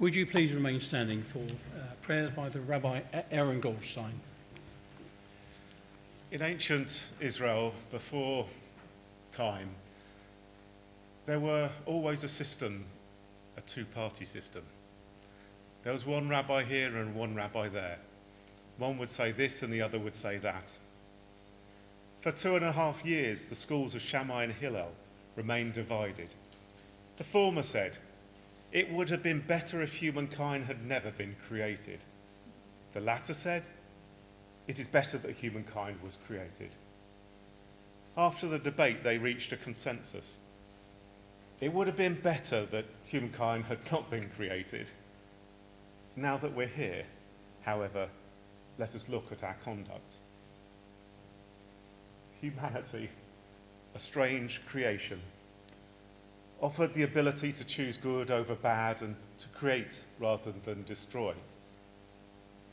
Would you please remain standing for prayers by the Rabbi Aaron Goldstein? In ancient Israel, before time, there were always a system, a two-party system. There was one rabbi here and one rabbi there. One would say this and the other would say that. For 2.5 years, the schools of Shammai and Hillel remained divided. The former said, "It would have been better if humankind had never been created." The latter said, "It is better that humankind was created." After the debate, they reached a consensus. It would have been better that humankind had not been created. Now that we're here, however, let us look at our conduct. Humanity, a strange creation, offered the ability to choose good over bad and to create rather than destroy.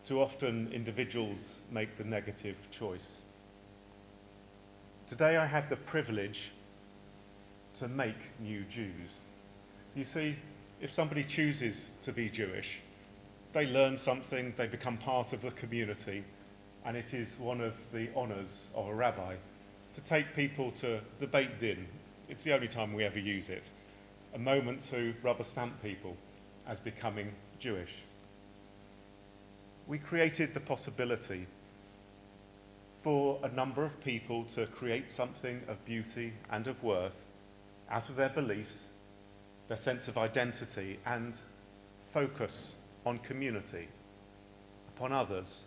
Too often, individuals make the negative choice. Today I had the privilege to make new Jews. You see, if somebody chooses to be Jewish, they learn something, they become part of the community, and it is one of the honours of a rabbi to take people to the Beit Din. It's the only time we ever use it. A moment to rubber stamp people as becoming Jewish. We created the possibility for a number of people to create something of beauty and of worth out of their beliefs, their sense of identity, and focus on community, upon others,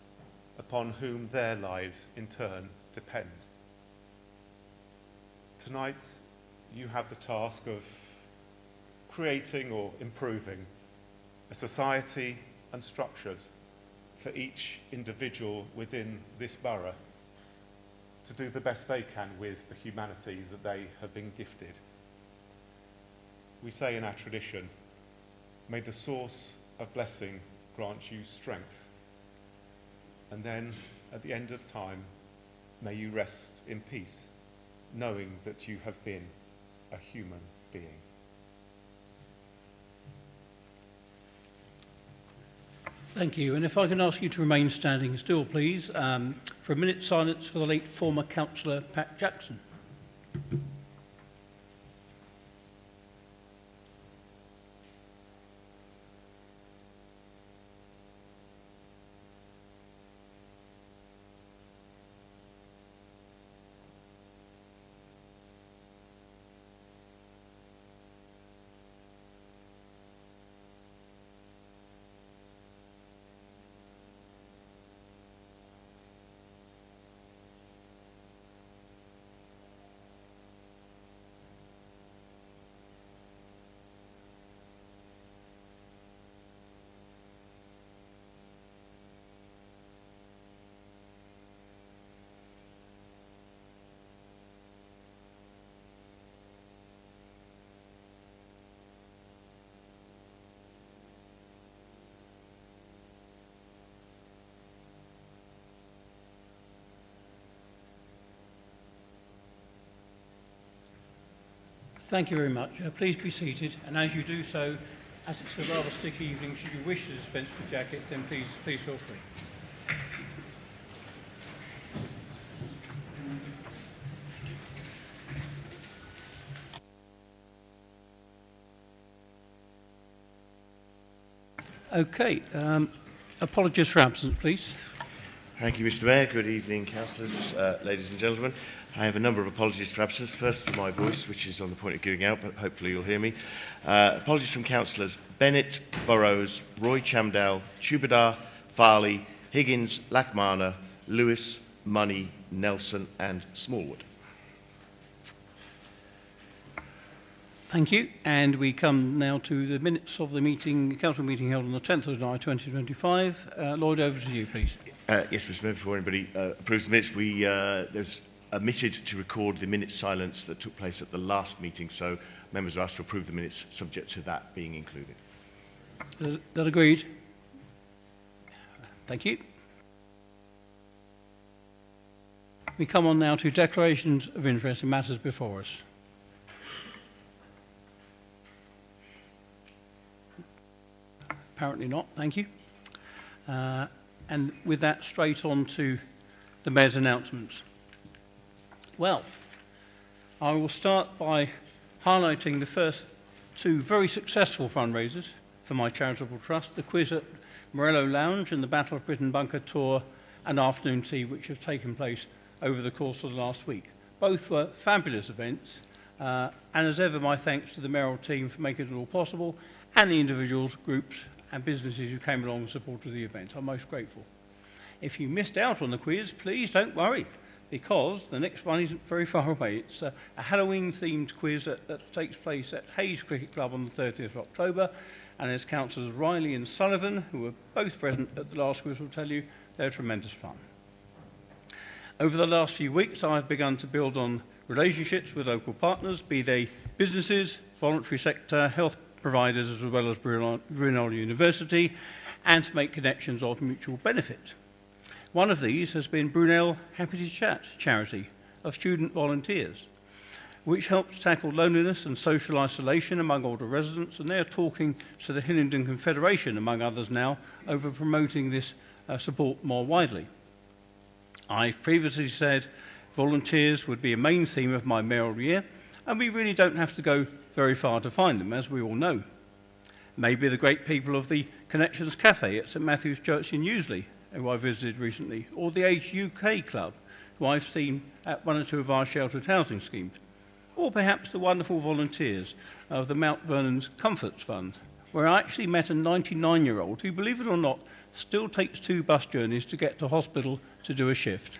upon whom their lives in turn depend. Tonight, you have the task of creating or improving a society and structures for each individual within this borough to do the best they can with the humanity that they have been gifted. We say in our tradition, may the source of blessing grant you strength, and then at the end of time, may you rest in peace, knowing that you have been a human being. Thank you. And if I can ask you to remain standing still, please, for a minute's silence for the late former Councillor Pat Jackson. Thank you very much. Please be seated, and as you do so, as it's a rather sticky evening, should you wish to dispense with jacket, then please feel free. Okay, apologies for absence, please. Thank you, Mr. Mayor. Good evening, councillors, ladies and gentlemen. I have a number of apologies for absence. First, for my voice, which is on the point of giving out, but hopefully you'll hear me. Apologies from councillors Bennett, Burrows, Roy Chamdale, Chubadar, Farley, Higgins, Lackmana, Lewis, Money, Nelson and Smallwood. Thank you. And we come now to the minutes of the meeting, council meeting held on the 10th of July 2025. Lloyd, over to you, please. Yes, Mr. Mayor, before anybody approves the minutes, there's omitted to record the minute silence that took place at the last meeting, so members are asked to approve the minutes subject to that being included. That agreed? Thank you. We come on now to declarations of interest in matters before us. Apparently not, thank you. And with that, straight on to the Mayor's announcements. Well, I will start by highlighting the first two very successful fundraisers for my charitable trust, the quiz at Morello Lounge and the Battle of Britain Bunker Tour and afternoon tea, which have taken place over the course of the last week. Both were fabulous events, and as ever, my thanks to the mayoral team for making it all possible, and the individuals, groups and businesses who came along in support of the event. I'm most grateful. If you missed out on the quiz, please don't worry, because the next one isn't very far away. It's a Halloween-themed quiz that takes place at Hayes Cricket Club on the 30th of October, and as Councillors Riley and Sullivan, who were both present at the last quiz, will tell you, they're tremendous fun. Over the last few weeks, I've begun to build on relationships with local partners, be they businesses, voluntary sector, health providers, as well as Brunel University, and to make connections of mutual benefit. One of these has been Brunel Happy to Chat charity of student volunteers, which helps tackle loneliness and social isolation among older residents, and they're talking to the Hillingdon Confederation, among others now, over promoting this support more widely. I've previously said volunteers would be a main theme of my mayoral year, and we really don't have to go very far to find them, as we all know. Maybe the great people of the Connections Cafe at St Matthew's Church in Newsley, who I visited recently, or the Age UK Club, who I've seen at one or two of our sheltered housing schemes, or perhaps the wonderful volunteers of the Mount Vernon's Comforts Fund, where I actually met a 99-year-old who, believe it or not, still takes 2 bus journeys to get to hospital to do a shift.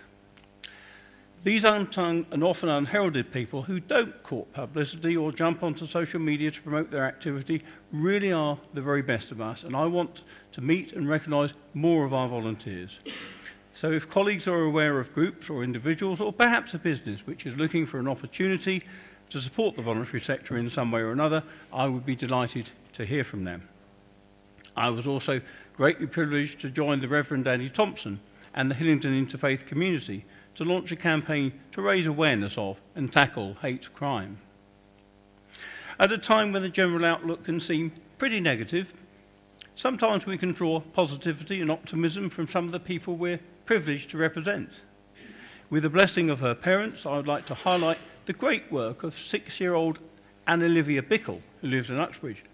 These unsung and often unheralded people who don't court publicity or jump onto social media to promote their activity really are the very best of us, and I want to meet and recognise more of our volunteers. So if colleagues are aware of groups or individuals, or perhaps a business which is looking for an opportunity to support the voluntary sector in some way or another, I would be delighted to hear from them. I was also greatly privileged to join the Reverend Andy Thompson and the Hillingdon Interfaith community to launch a campaign to raise awareness of and tackle hate crime. At a time when the general outlook can seem pretty negative, sometimes we can draw positivity and optimism from some of the people we're privileged to represent. With the blessing of her parents, I would like to highlight the great work of 6-year-old Anna-Olivia Bickle, who lives in Uxbridge.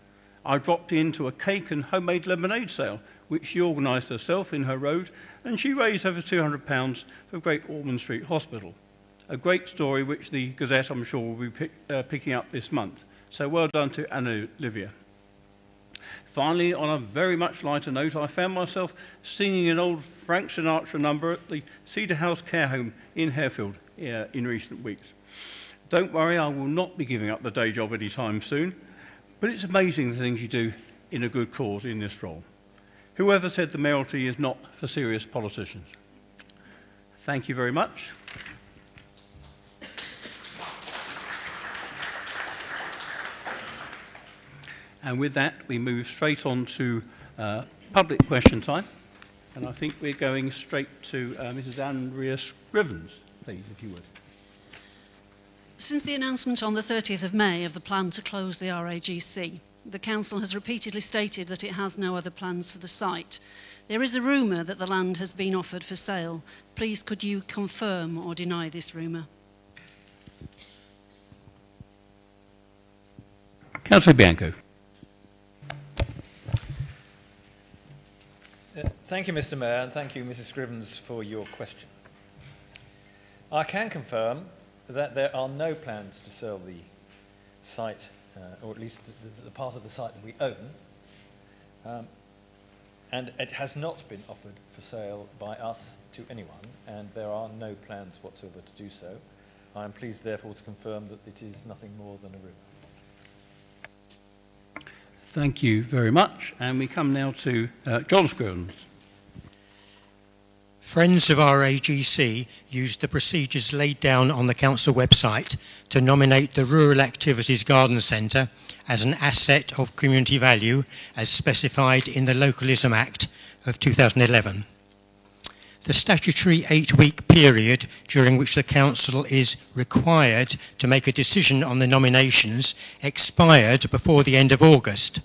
I dropped into a cake and homemade lemonade sale, which she organised herself in her road, and she raised over £200 for Great Ormond Street Hospital. A great story which the Gazette, I'm sure, will be picking up this month. So well done to Anna-Olivia. Finally, on a very much lighter note, I found myself singing an old Frank Sinatra number at the Cedar House Care Home in Harefield in recent weeks. Don't worry, I will not be giving up the day job anytime soon, but it's amazing the things you do in a good cause in this role. Whoever said the mayoralty is not for serious politicians? Thank you very much. And with that, we move straight on to public question time. And I think we're going straight to Mrs. Andrea Scrivens, please, if you would. Since the announcement on the 30th of May of the plan to close the RAGC, the Council has repeatedly stated that it has no other plans for the site. There is a rumour that the land has been offered for sale. Please, could you confirm or deny this rumour? Councillor Bianco. Thank you, Mr. Mayor, and thank you, Mrs. Scrivens, for your question. I can confirm that there are no plans to sell the site, or at least the part of the site that we own, and it has not been offered for sale by us to anyone, and there are no plans whatsoever to do so. I am pleased, therefore, to confirm that it is nothing more than a rumour. Thank you very much, and we come now to John Scrivens. Friends of RAGC used the procedures laid down on the council website to nominate the Rural Activities Garden Centre as an asset of community value as specified in the Localism Act of 2011. The statutory 8-week period during which the council is required to make a decision on the nominations expired before the end of August.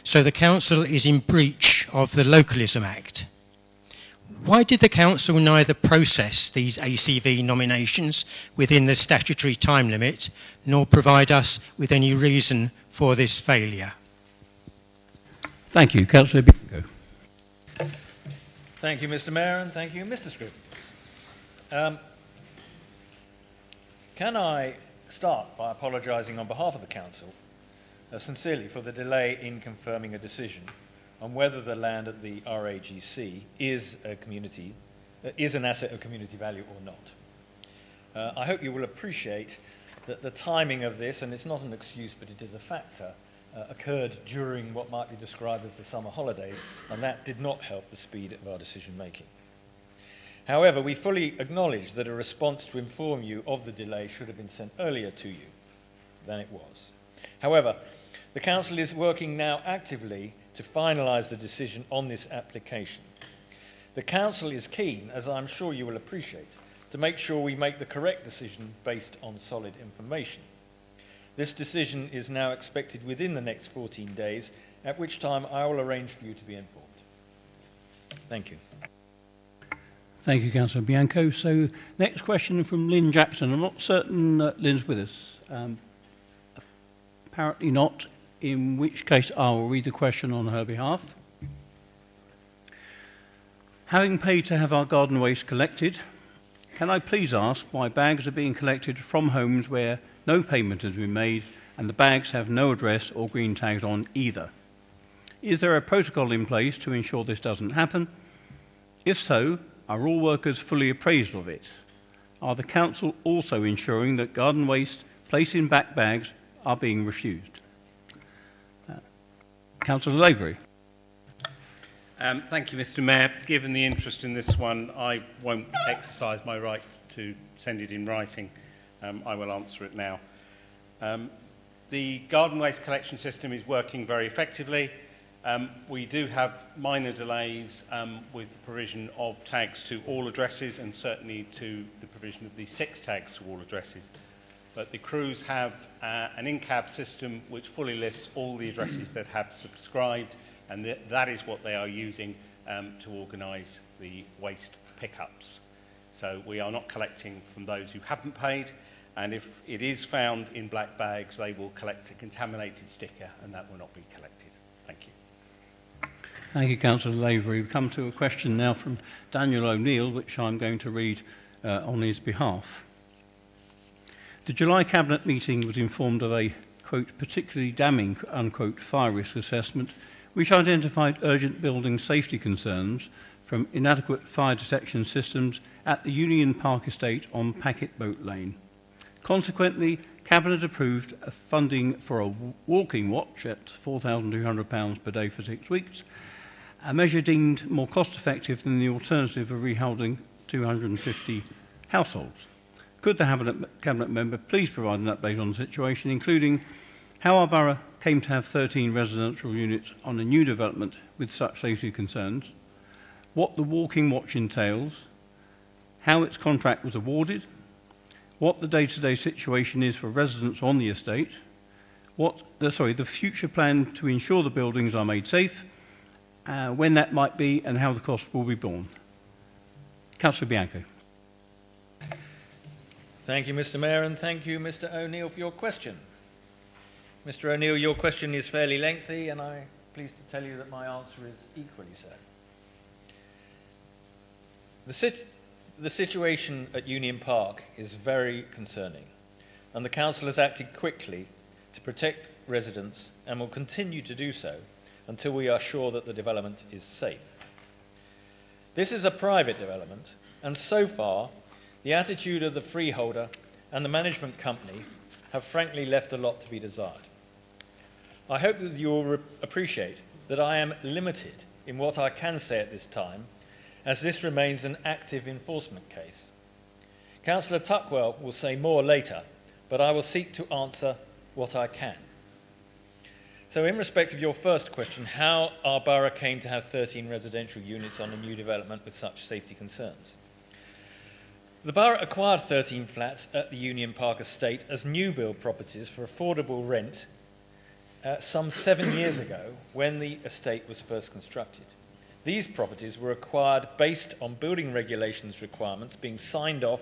So the council is in breach of the Localism Act. Why did the council neither process these ACV nominations within the statutory time limit, nor provide us with any reason for this failure? Thank you. Councillor Bianco. Thank you, Mr. Mayor, and thank you, Mr. Scrivens. Can I start by apologising on behalf of the council sincerely for the delay in confirming a decision on whether the land at the RAGC is an asset of community value or not. I hope you will appreciate that the timing of this, and it's not an excuse but it is a factor, occurred during what might be described as the summer holidays, and that did not help the speed of our decision making. However, we fully acknowledge that a response to inform you of the delay should have been sent earlier to you than it was. However, the Council is working now actively to finalise the decision on this application. The Council is keen, as I'm sure you will appreciate, to make sure we make the correct decision based on solid information. This decision is now expected within the next 14 days, at which time I will arrange for you to be informed. Thank you. Thank you, Councillor Bianco. So, next question from Lynn Jackson. I'm not certain Lynn's with us. Apparently not, in which case I will read the question on her behalf. Having paid to have our garden waste collected, can I please ask why bags are being collected from homes where no payment has been made and the bags have no address or green tags on either? Is there a protocol in place to ensure this doesn't happen? If so, are all workers fully appraised of it? Are the council also ensuring that garden waste placed in back bags are being refused? Councillor Lavery. Thank you, Mr. Mayor. Given the interest in this one, I won't exercise my right to send it in writing. I will answer it now. The garden waste collection system is working very effectively. We do have minor delays with the provision of tags to all addresses and certainly to the provision of the 6 tags to all addresses. But the crews have an in-cab system which fully lists all the addresses that have subscribed, and that is what they are using to organise the waste pickups. So we are not collecting from those who haven't paid, and if it is found in black bags, they will collect a contaminated sticker and that will not be collected. Thank you. Thank you, Councillor Lavery. We come to a question now from Daniel O'Neill, which I'm going to read on his behalf. The July Cabinet meeting was informed of a, quote, particularly damning, unquote, fire risk assessment, which identified urgent building safety concerns from inadequate fire detection systems at the Union Park estate on Packet Boat Lane. Consequently, Cabinet approved funding for a walking watch at £4,200 per day for 6 weeks, a measure deemed more cost-effective than the alternative of reholding 250 households. Could the Cabinet member please provide an update on the situation, including how our borough came to have 13 residential units on a new development with such safety concerns, what the walking watch entails, how its contract was awarded, what the day-to-day situation is for residents on the estate, the future plan to ensure the buildings are made safe, when that might be and how the cost will be borne. Councillor Bianco. Thank you, Mr. Mayor, and thank you, Mr. O'Neill, for your question. Mr. O'Neill, your question is fairly lengthy, and I'm pleased to tell you that my answer is equally so. The situation at Union Park is very concerning, and the Council has acted quickly to protect residents and will continue to do so until we are sure that the development is safe. This is a private development, and so far, the attitude of the freeholder and the management company have frankly left a lot to be desired. I hope that you will appreciate that I am limited in what I can say at this time, as this remains an active enforcement case. Councillor Tuckwell will say more later, but I will seek to answer what I can. So in respect of your first question, how our borough came to have 13 residential units on a new development with such safety concerns. The borough acquired 13 flats at the Union Park estate as new build properties for affordable rent some 7 years ago when the estate was first constructed. These properties were acquired based on building regulations requirements being signed off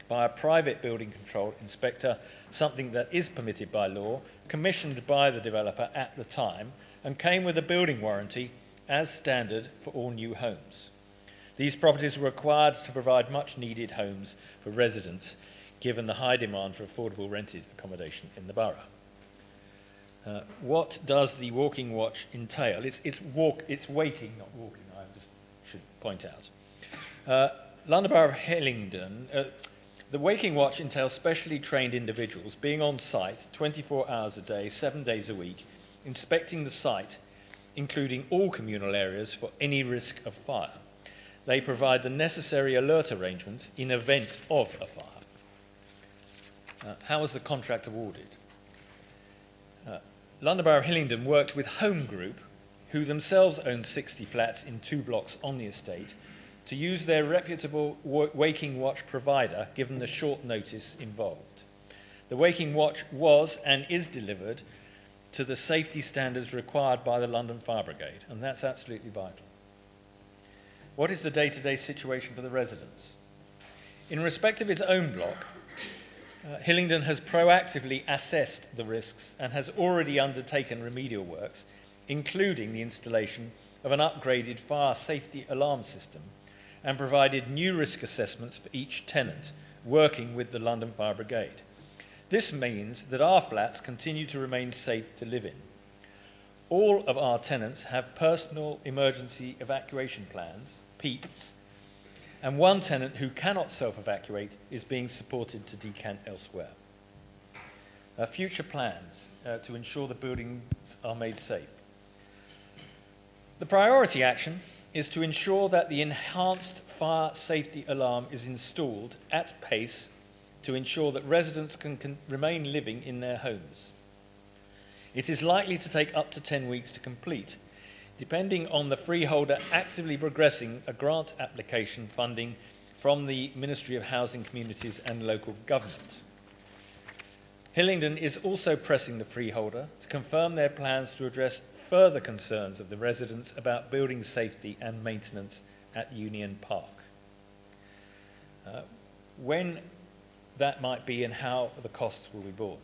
by a private building control inspector, something that is permitted by law, commissioned by the developer at the time, and came with a building warranty as standard for all new homes. These properties were acquired to provide much needed homes for residents, given the high demand for affordable rented accommodation in the borough. What does the walking watch entail? It's waking, not walking, I just should point out. London Borough of Hillingdon, the waking watch entails specially trained individuals being on site 24 hours a day, 7 days a week, inspecting the site, including all communal areas for any risk of fire. They provide the necessary alert arrangements in event of a fire. How was the contract awarded? London Borough of Hillingdon worked with Home Group, who themselves own 60 flats in 2 blocks on the estate, to use their reputable waking watch provider, given the short notice involved. The waking watch was and is delivered to the safety standards required by the London Fire Brigade, and that's absolutely vital. What is the day-to-day situation for the residents? In respect of its own block, Hillingdon has proactively assessed the risks and has already undertaken remedial works, including the installation of an upgraded fire safety alarm system, and provided new risk assessments for each tenant, working with the London Fire Brigade. This means that our flats continue to remain safe to live in. All of our tenants have personal emergency evacuation plans, PEEPs, and one tenant who cannot self-evacuate is being supported to decant elsewhere. Future plans to ensure the buildings are made safe. The priority action is to ensure that the enhanced fire safety alarm is installed at pace to ensure that residents can remain living in their homes. It is likely to take up to 10 weeks to complete, depending on the freeholder actively progressing a grant application funding from the Ministry of Housing, Communities and Local Government. Hillingdon is also pressing the freeholder to confirm their plans to address further concerns of the residents about building safety and maintenance at Union Park. When that might be and how the costs will be borne.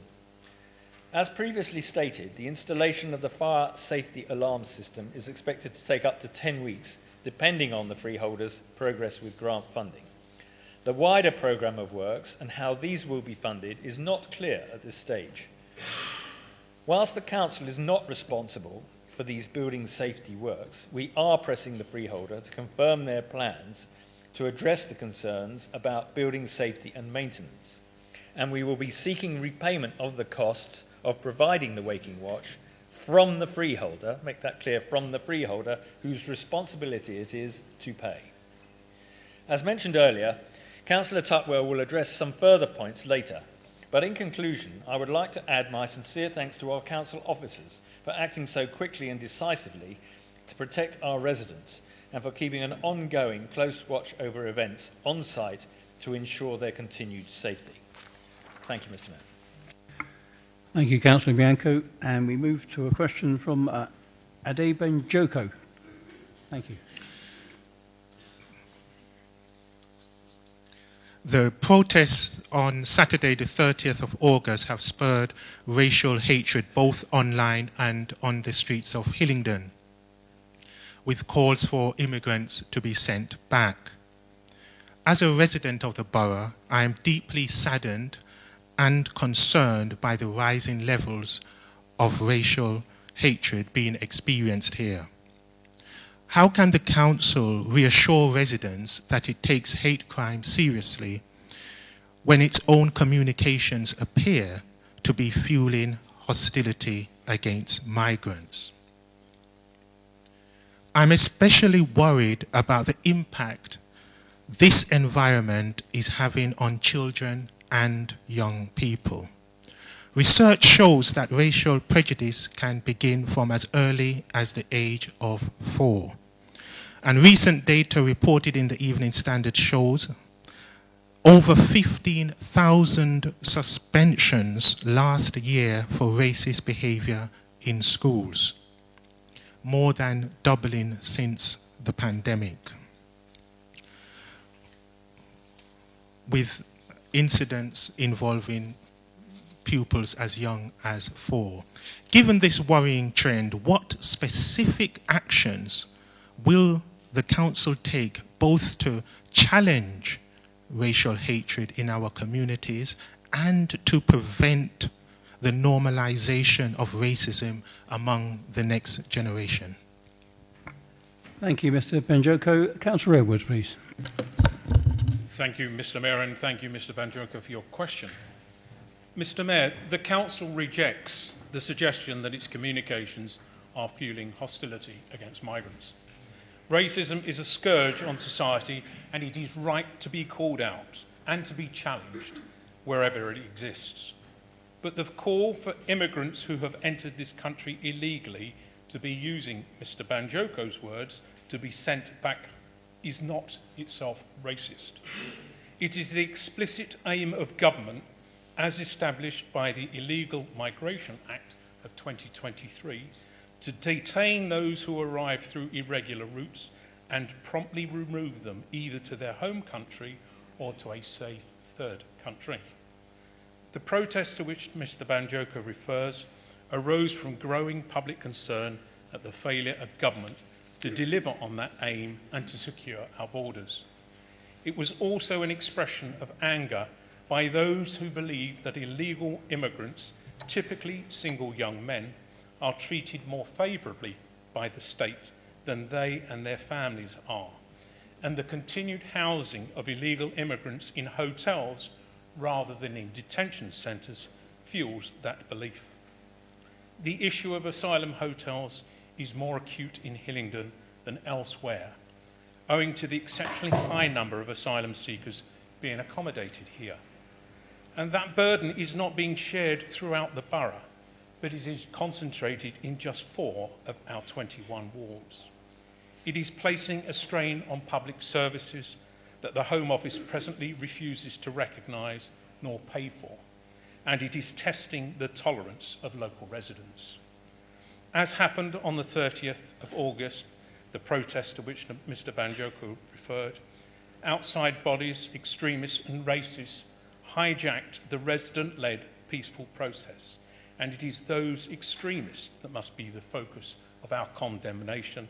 As previously stated, the installation of the fire safety alarm system is expected to take up to 10 weeks, depending on the freeholder's progress with grant funding. The wider programme of works and how these will be funded is not clear at this stage. Whilst the council is not responsible for these building safety works, we are pressing the freeholder to confirm their plans to address the concerns about building safety and maintenance, and we will be seeking repayment of the costs of providing the waking watch from the freeholder, make that clear, from the freeholder whose responsibility it is to pay. As mentioned earlier, Councillor Tutwell will address some further points later, but in conclusion, I would like to add my sincere thanks to our council officers for acting so quickly and decisively to protect our residents and for keeping an ongoing close watch over events on site to ensure their continued safety. Thank you, Mr. Mayor. Thank you, Councillor Bianco. And we move to a question from Ade Benjoko. Thank you. The protests on Saturday the 30th of August have spurred racial hatred both online and on the streets of Hillingdon, with calls for immigrants to be sent back. As a resident of the borough, I am deeply saddened and concerned by the rising levels of racial hatred being experienced here. How can the council reassure residents that it takes hate crime seriously when its own communications appear to be fueling hostility against migrants? I'm especially worried about the impact this environment is having on children and young people. Research shows that racial prejudice can begin from as early as the age of 4. And recent data reported in the Evening Standard shows over 15,000 suspensions last year for racist behaviour in schools, more than doubling since the pandemic, with incidents involving pupils as young as 4. Given this worrying trend, what specific actions will the Council take both to challenge racial hatred in our communities and to prevent the normalization of racism among the next generation? Thank you, Mr. Banjoko. Councillor Edwards, please. Thank you, Mr. Mayor, and thank you, Mr. Banjoko, for your question. Mr. Mayor, the Council rejects the suggestion that its communications are fueling hostility against migrants. Racism is a scourge on society, and it is right to be called out and to be challenged wherever it exists. But the call for immigrants who have entered this country illegally to be, using Mr. Banjoko's words, to be sent back is not itself racist. It is the explicit aim of government, as established by the Illegal Migration Act of 2023, to detain those who arrive through irregular routes and promptly remove them either to their home country or to a safe third country. The protest to which Mr. Banjoko refers arose from growing public concern at the failure of government to deliver on that aim and to secure our borders. It was also an expression of anger by those who believe that illegal immigrants, typically single young men, are treated more favourably by the state than they and their families are, and the continued housing of illegal immigrants in hotels rather than in detention centres fuels that belief. The issue of asylum hotels is more acute in Hillingdon than elsewhere, owing to the exceptionally high number of asylum seekers being accommodated here. And that burden is not being shared throughout the borough, but it is concentrated in just 4 of our 21 wards. It is placing a strain on public services that the Home Office presently refuses to recognise nor pay for, and it is testing the tolerance of local residents. As happened on the 30th of August, the protest to which Mr. Banjoko referred, outside bodies, extremists and racists hijacked the resident-led peaceful process, and it is those extremists that must be the focus of our condemnation,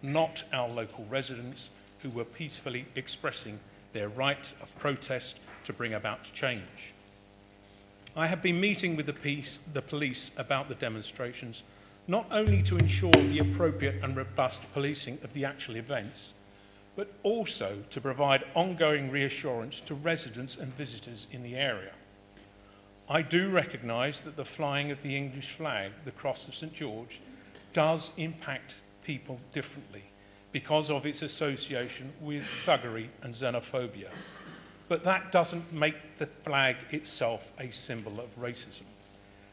not our local residents who were peacefully expressing their right of protest to bring about change. I have been meeting with the police about the demonstrations, not only to ensure the appropriate and robust policing of the actual events, but also to provide ongoing reassurance to residents and visitors in the area. I do recognise that the flying of the English flag, the Cross of St George, does impact people differently because of its association with thuggery and xenophobia. But that doesn't make the flag itself a symbol of racism.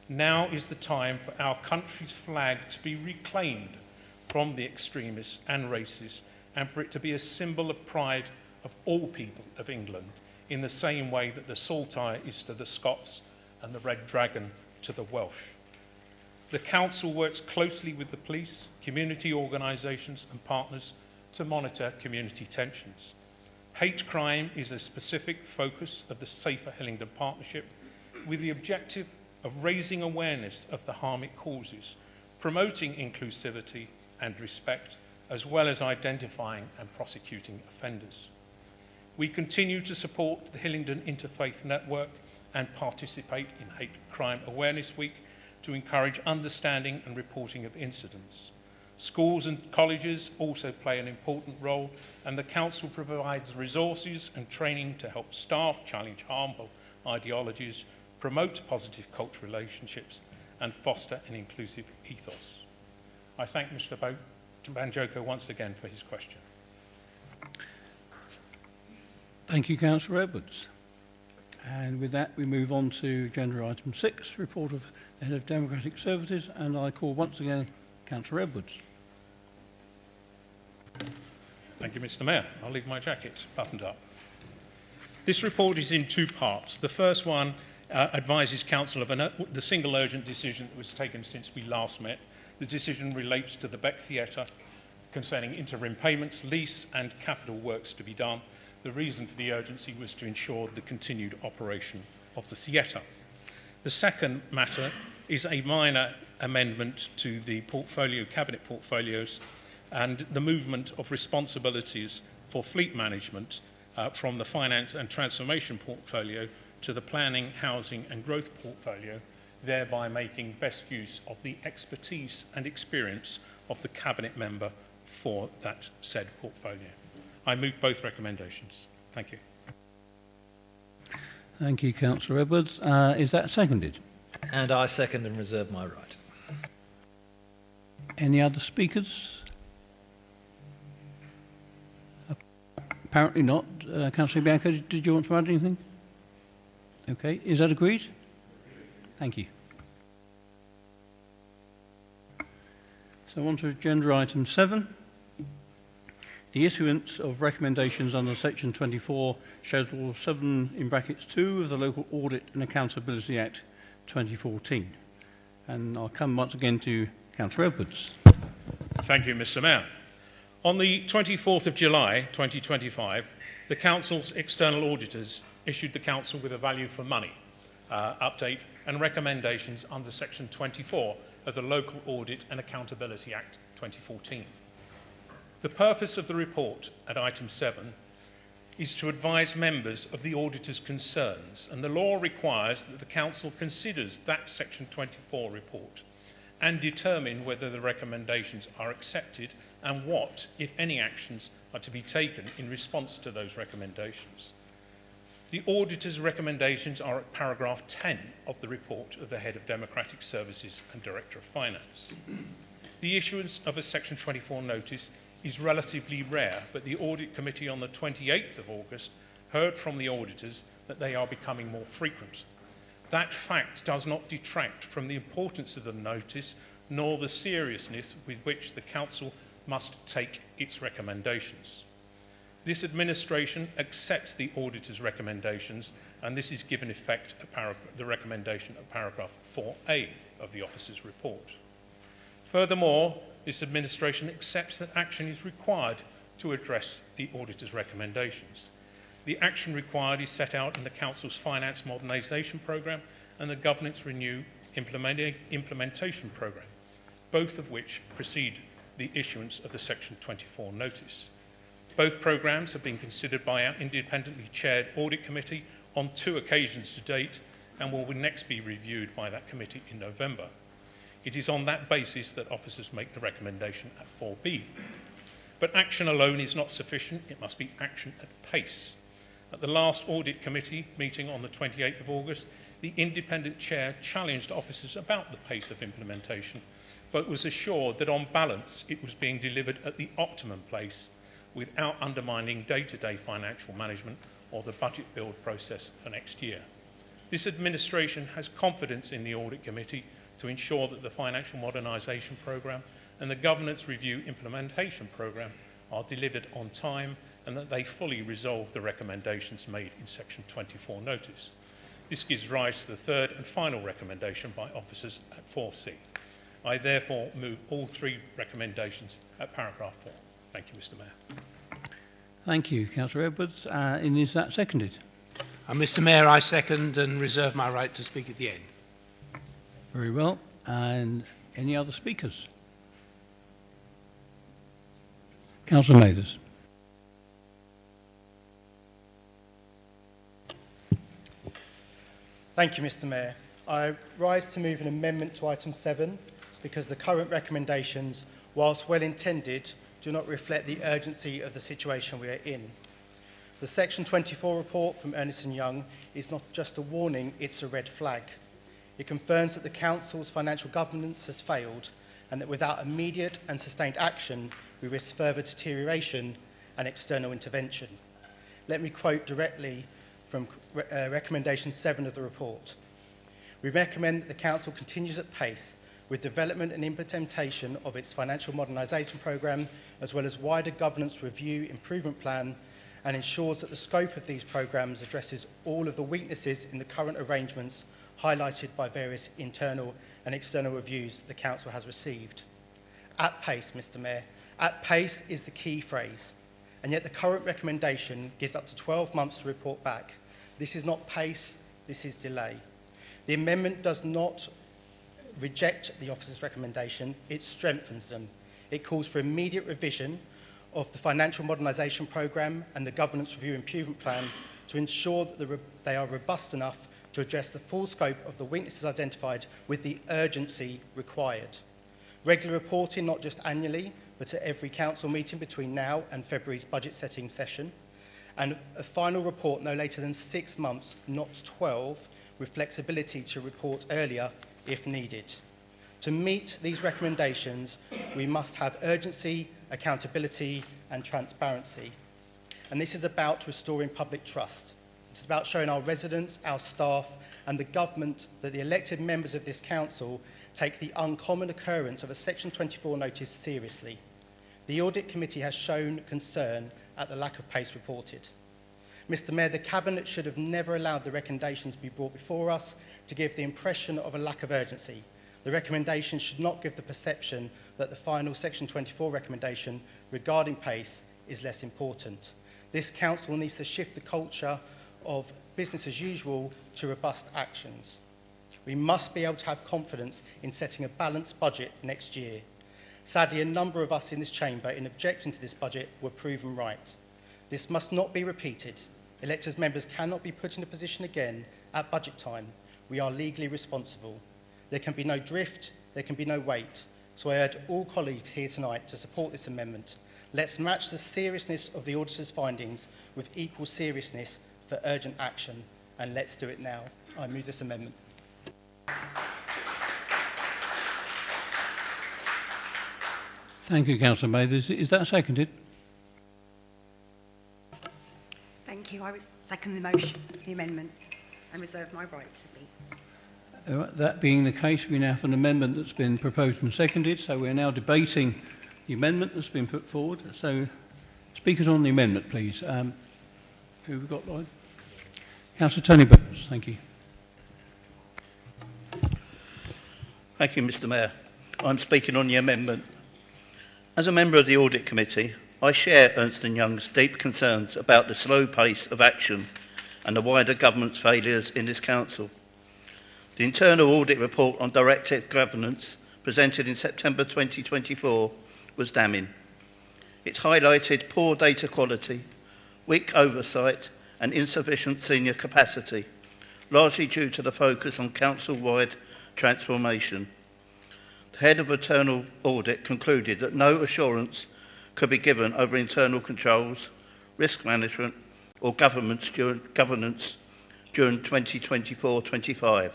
Now is the time for our country's flag to be reclaimed from the extremists and racists, and for it to be a symbol of pride of all people of England, in the same way that the saltire is to the Scots and the Red Dragon to the Welsh. The Council works closely with the police, community organisations and partners to monitor community tensions. Hate crime is a specific focus of the Safer Hillingdon Partnership, with the objective of raising awareness of the harm it causes, promoting inclusivity and respect, as well as identifying and prosecuting offenders. We continue to support the Hillingdon Interfaith Network and participate in Hate Crime Awareness Week to encourage understanding and reporting of incidents. Schools and colleges also play an important role, and the Council provides resources and training to help staff challenge harmful ideologies, promote positive cultural relationships, and foster an inclusive ethos. I thank Mr. Banjoko once again for his question. Thank you, Councillor Edwards. And with that, we move on to agenda item 6, report of the Head of Democratic Services, and I call once again Councillor Edwards. Thank you, Mr. Mayor. I'll leave my jacket buttoned up. This report is in 2 parts. The first one advises Council of the single urgent decision that was taken since we last met. The decision relates to the Beck Theatre concerning interim payments, lease and capital works to be done. The reason for the urgency was to ensure the continued operation of the theatre. The second matter is a minor amendment to the cabinet portfolios and the movement of responsibilities for fleet management from the finance and transformation portfolio to the planning, housing and growth portfolio, thereby making best use of the expertise and experience of the cabinet member for that said portfolio. I move both recommendations. Thank you. Thank you, Councillor Edwards. Is that seconded? And I second and reserve my right. Any other speakers? Apparently not. Councillor Bianco, did you want to add anything? Okay, is that agreed? Thank you. So on to agenda item 7. The issuance of recommendations under section 24, schedule 7 in brackets 2 of the Local Audit and Accountability Act 2014. And I'll come once again to Councillor Edwards. Thank you, Mr. Mayor. On the 24th of July 2025, the Council's external auditors issued the Council with a value for money update and recommendations under section 24 of the Local Audit and Accountability Act 2014. The purpose of the report at item 7 is to advise members of the auditor's concerns, and the law requires that the Council considers that section 24 report and determine whether the recommendations are accepted and what, if any, actions are to be taken in response to those recommendations. The auditor's recommendations are at paragraph 10 of the report of the Head of Democratic Services and Director of Finance. The issuance of a section 24 notice is relatively rare, but the Audit Committee on the 28th of August heard from the auditors that they are becoming more frequent. That fact does not detract from the importance of the notice nor the seriousness with which the Council must take its recommendations. This administration accepts the auditor's recommendations, and this is given effect at the recommendation of paragraph 4A of the officer's report. Furthermore, this administration accepts that action is required to address the auditor's recommendations. The action required is set out in the Council's Finance Modernisation Programme and the Governance Renew Implementation Programme, both of which precede the issuance of the Section 24 notice. Both programmes have been considered by our independently chaired Audit Committee on 2 occasions to date and will next be reviewed by that committee in November. It is on that basis that officers make the recommendation at 4B. But action alone is not sufficient, it must be action at pace. At the last Audit Committee meeting on the 28th of August, the independent chair challenged officers about the pace of implementation, but was assured that on balance it was being delivered at the optimum pace without undermining day-to-day financial management or the budget build process for next year. This administration has confidence in the Audit Committee to ensure that the Financial Modernisation Programme and the Governance Review Implementation Programme are delivered on time and that they fully resolve the recommendations made in Section 24 notice. This gives rise to the third and final recommendation by officers at 4C. I therefore move all 3 recommendations at paragraph 4. Thank you, Mr. Mayor. Thank you, Councillor Edwards. And is that seconded? Mr. Mayor, I second and reserve my right to speak at the end. Very well. And any other speakers? Councillor Mathers. Thank you, Mr. Mayor. I rise to move an amendment to item 7 because the current recommendations, whilst well intended, do not reflect the urgency of the situation we are in. The Section 24 report from Ernst & Young is not just a warning, it's a red flag. It confirms that the Council's financial governance has failed and that without immediate and sustained action, we risk further deterioration and external intervention. Let me quote directly from recommendation 7 of the report. We recommend that the Council continues at pace with development and implementation of its financial modernisation programme, as well as wider governance review improvement plan and ensures that the scope of these programmes addresses all of the weaknesses in the current arrangements highlighted by various internal and external reviews the Council has received. At pace, Mr Mayor. At pace is the key phrase, and yet the current recommendation gives up to 12 months to report back. This is not pace, this is delay. The amendment does not reject the officer's recommendation, it strengthens them. It calls for immediate revision of the Financial Modernisation Programme and the Governance Review Improvement Plan to ensure that they are robust enough to address the full scope of the weaknesses identified with the urgency required. Regular reporting, not just annually, but at every council meeting between now and February's budget setting session. And a final report no later than 6 months, not 12, with flexibility to report earlier if needed. To meet these recommendations, we must have urgency, accountability and transparency. And this is about restoring public trust. It's about showing our residents, our staff and the government that the elected members of this council take the uncommon occurrence of a Section 24 notice seriously. The Audit Committee has shown concern at the lack of pace reported. Mr Mayor, the Cabinet should have never allowed the recommendations to be brought before us to give the impression of a lack of urgency. The recommendation should not give the perception that the final Section 24 recommendation regarding pace is less important. This Council needs to shift the culture of business as usual to robust actions. We must be able to have confidence in setting a balanced budget next year. Sadly, a number of us in this chamber, in objecting to this budget, were proven right. This must not be repeated. Elected members cannot be put in a position again at budget time. We are legally responsible. There can be no drift, there can be no wait. So I urge all colleagues here tonight to support this amendment. Let's match the seriousness of the auditor's findings with equal seriousness for urgent action, and let's do it now. I move this amendment. Thank you, Councillor May. Is that seconded? Thank you. I would second the motion, the amendment, and reserve my right to speak. That being the case, we now have an amendment that's been proposed and seconded, so we're now debating the amendment that's been put forward. So, speakers on the amendment, please. Who have we got, Lloyd? Councillor Tony Burns, thank you. Thank you, Mr Mayor. I'm speaking on the amendment. As a member of the Audit Committee, I share Ernst & Young's deep concerns about the slow pace of action and the wider government's failures in this council. The internal audit report on directed governance presented in September 2024 was damning. It highlighted poor data quality, weak oversight and insufficient senior capacity, largely due to the focus on council-wide transformation. The head of internal audit concluded that no assurance could be given over internal controls, risk management or governance during 2024-25.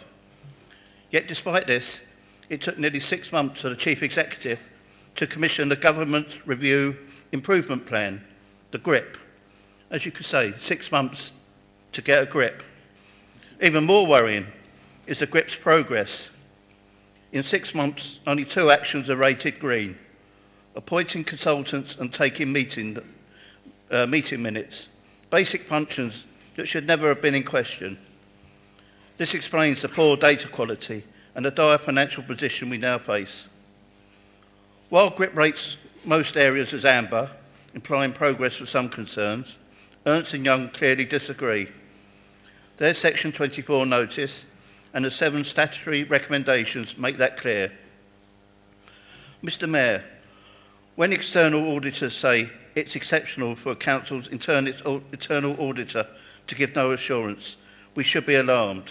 Yet despite this, it took nearly 6 months for the Chief Executive to commission the Government Review Improvement Plan, the GRIP. As you could say, 6 months to get a grip. Even more worrying is the GRIP's progress. In 6 months, only 2 actions are rated green: appointing consultants and taking meeting minutes, basic functions that should never have been in question. This explains the poor data quality and the dire financial position we now face. While GRIP rates most areas as amber, implying progress with some concerns, Ernst & Young clearly disagree. Their Section 24 notice and the 7 statutory recommendations make that clear. Mr Mayor, when external auditors say it's exceptional for a council's internal auditor to give no assurance, we should be alarmed.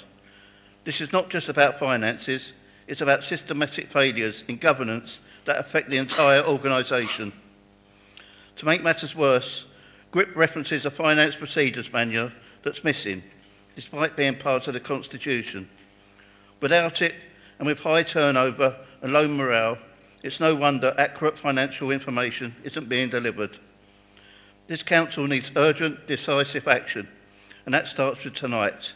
This is not just about finances, it's about systematic failures in governance that affect the entire organisation. To make matters worse, GRIP references a finance procedures manual that's missing, despite being part of the Constitution. Without it, and with high turnover and low morale, it's no wonder accurate financial information isn't being delivered. This council needs urgent, decisive action, and that starts with tonight.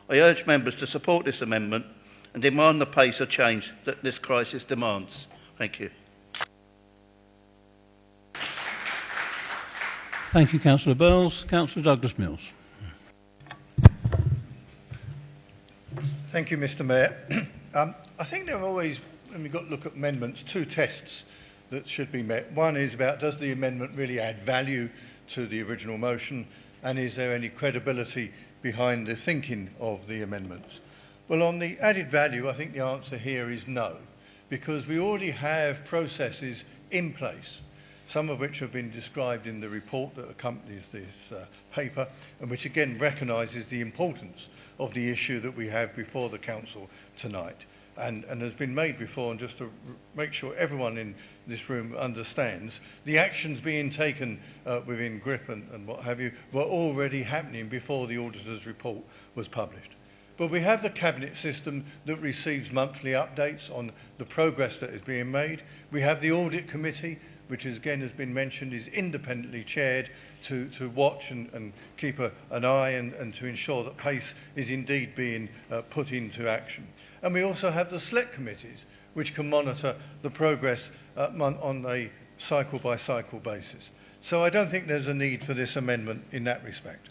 I urge members to support this amendment and demand the pace of change that this crisis demands. Thank you. Thank you, Councillor Burles. Councillor Douglas Mills. Thank you, Mr. Mayor. I think there are always, when we've got to look at amendments, two tests that should be met. One is about, does the amendment really add value to the original motion, and is there any credibility behind the thinking of the amendments? Well, on the added value, I think the answer here is no, because we already have processes in place, some of which have been described in the report that accompanies this paper, and which again recognises the importance of the issue that we have before the Council tonight. And has been made before, and just to make sure everyone in this room understands, the actions being taken within GRIP and what have you were already happening before the auditor's report was published. But we have the cabinet system that receives monthly updates on the progress that is being made. We have the audit committee, which is, again has been mentioned, is independently chaired to watch and keep an eye and to ensure that PACE is indeed being put into action. And we also have the select committees, which can monitor the progress on a cycle-by-cycle basis. So I don't think there's a need for this amendment in that respect.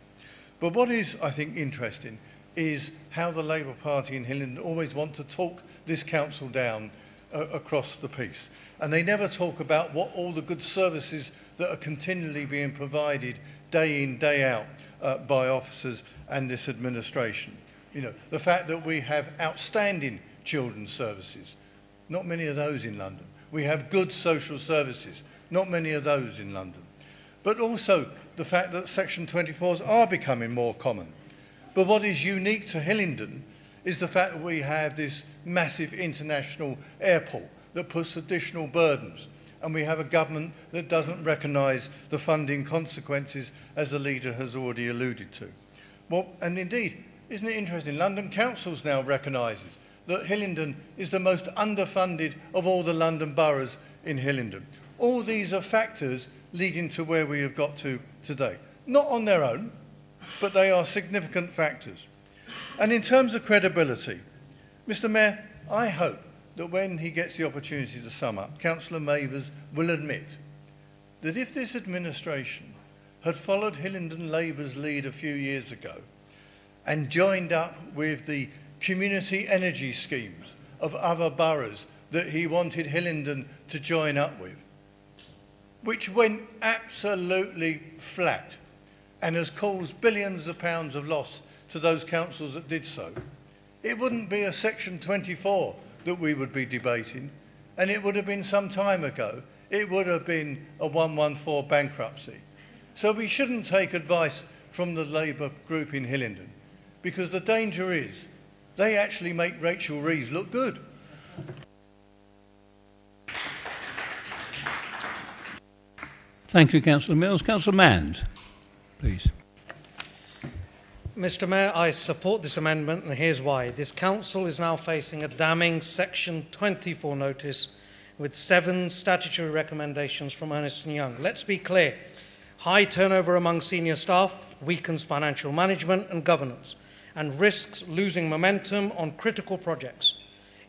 But what is, I think, interesting is how the Labour Party in Hillingdon always want to talk this council down across the piece. And they never talk about what all the good services that are continually being provided day in, day out by officers and this administration. You know, the fact that we have outstanding children's services, not many of those in London. We have good social services, not many of those in London. But also the fact that Section 24s are becoming more common. But what is unique to Hillingdon is the fact that we have this massive international airport that puts additional burdens, and we have a government that doesn't recognise the funding consequences, as the leader has already alluded to. Well, and indeed, isn't it interesting, London Councils now recognises that Hillingdon is the most underfunded of all the London boroughs in Hillingdon. All these are factors leading to where we have got to today. Not on their own, but they are significant factors. And in terms of credibility, Mr. Mayor, I hope that when he gets the opportunity to sum up, Councillor Mavers will admit that if this administration had followed Hillingdon Labour's lead a few years ago and joined up with the community energy schemes of other boroughs that he wanted Hillingdon to join up with, which went absolutely flat and has caused billions of pounds of loss to those councils that did so, it wouldn't be a Section 24 that we would be debating, and it would have been some time ago. It would have been a 114 bankruptcy. So we shouldn't take advice from the Labour group in Hillingdon, because the danger is they actually make Rachel Reeves look good. Thank you, Councillor Mills. Councillor Mand, please. Mr. Mayor, I support this amendment, and here's why. This council is now facing a damning Section 24 notice with 7 statutory recommendations from Ernst & Young. Let's be clear. High turnover among senior staff weakens financial management and governance and risks losing momentum on critical projects.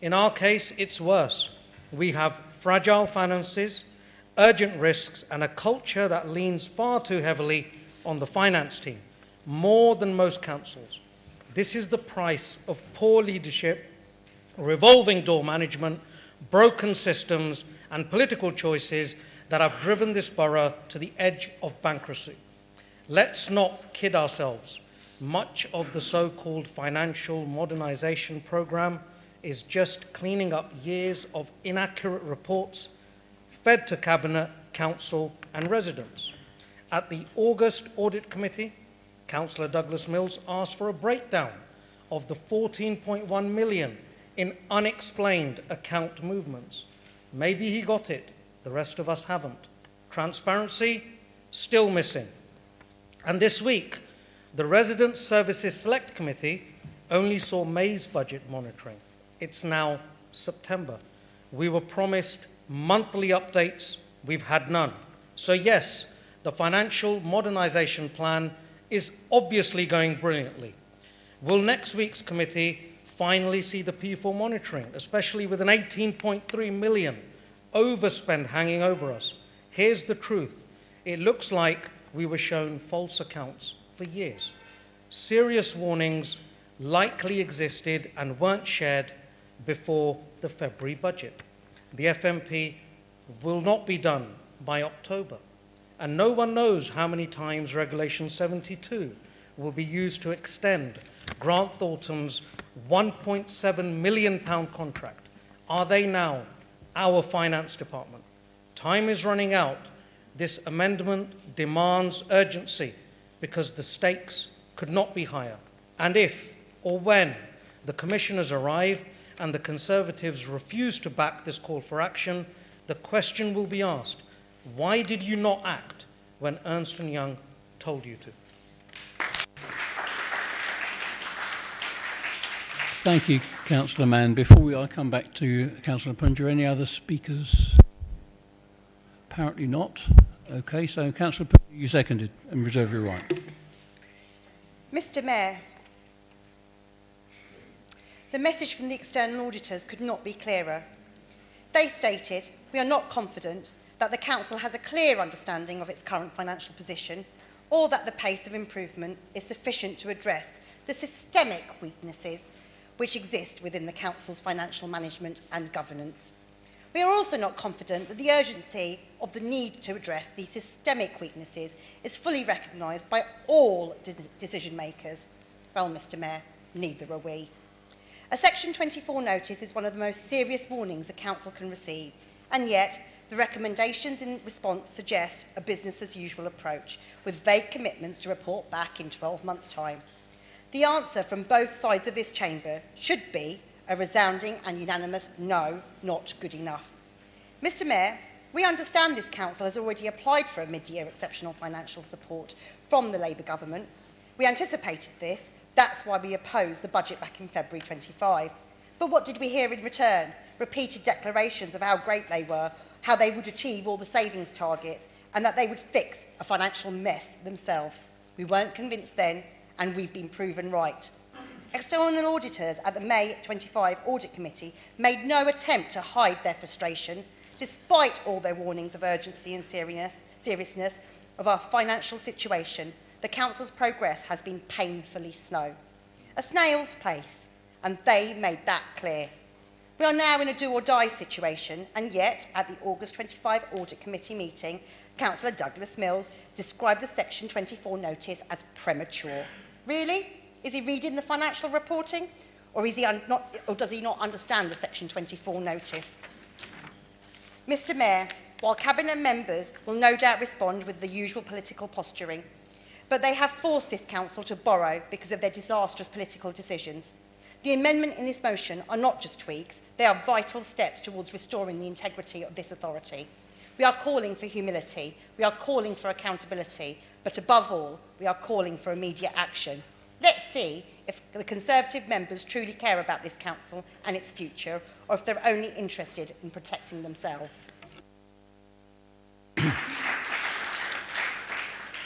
In our case, it's worse. We have fragile finances, urgent risks, and a culture that leans far too heavily on the finance team, more than most councils. This is the price of poor leadership, revolving door management, broken systems, and political choices that have driven this borough to the edge of bankruptcy. Let's not kid ourselves. Much of the so-called financial modernisation programme is just cleaning up years of inaccurate reports fed to Cabinet, Council and residents. At the August Audit Committee, Councillor Douglas Mills asked for a breakdown of the 14.1 million in unexplained account movements. Maybe he got it, the rest of us haven't. Transparency, still missing. And this week, the Resident Services Select Committee only saw May's budget monitoring. It's now September. We were promised monthly updates, we've had none. So yes, the financial modernisation plan is obviously going brilliantly. Will next week's committee finally see the P4 monitoring, especially with an 18.3 million overspend hanging over us? Here's the truth. It looks like we were shown false accounts for years. Serious warnings likely existed and weren't shared before the February budget. The FMP will not be done by October, and no one knows how many times Regulation 72 will be used to extend Grant Thornton's £1.7 million contract. Are they now our finance department? Time is running out. This amendment demands urgency because the stakes could not be higher. And if or when the commissioners arrive and the Conservatives refuse to back this call for action, the question will be asked, why did you not act when Ernst & Young told you to? Thank you, Councillor Mann. Before I come back to Councillor Punja, any other speakers? Apparently not. Okay, so Councillor Punja, you seconded and reserve your right. Mr. Mayor, the message from the external auditors could not be clearer. They stated, "We are not confident that the Council has a clear understanding of its current financial position or that the pace of improvement is sufficient to address the systemic weaknesses which exist within the Council's financial management and governance. We are also not confident that the urgency of the need to address these systemic weaknesses is fully recognised by all decision makers." Well, Mr. Mayor, neither are we. A Section 24 notice is one of the most serious warnings a council can receive, and yet the recommendations in response suggest a business-as-usual approach, with vague commitments to report back in 12 months' time. The answer from both sides of this chamber should be a resounding and unanimous no, not good enough. Mr. Mayor, we understand this council has already applied for a mid-year exceptional financial support from the Labour government. We anticipated this. That's why we opposed the budget back in February 25. But what did we hear in return? Repeated declarations of how great they were, how they would achieve all the savings targets, and that they would fix a financial mess themselves. We weren't convinced then, and we've been proven right. External auditors at the May 25 Audit Committee made no attempt to hide their frustration, despite all their warnings of urgency and seriousness of our financial situation. The Council's progress has been painfully slow. A snail's pace, and they made that clear. We are now in a do-or-die situation, and yet, at the August 25 Audit Committee meeting, Councillor Douglas Mills described the Section 24 notice as premature. Really? Is he reading the financial reporting? Or does he not understand the Section 24 notice? Mr. Mayor, while Cabinet members will no doubt respond with the usual political posturing, but they have forced this council to borrow because of their disastrous political decisions. The amendment in this motion are not just tweaks, they are vital steps towards restoring the integrity of this authority. We are calling for humility, we are calling for accountability, but above all, we are calling for immediate action. Let's see if the Conservative members truly care about this council and its future, or if they're only interested in protecting themselves.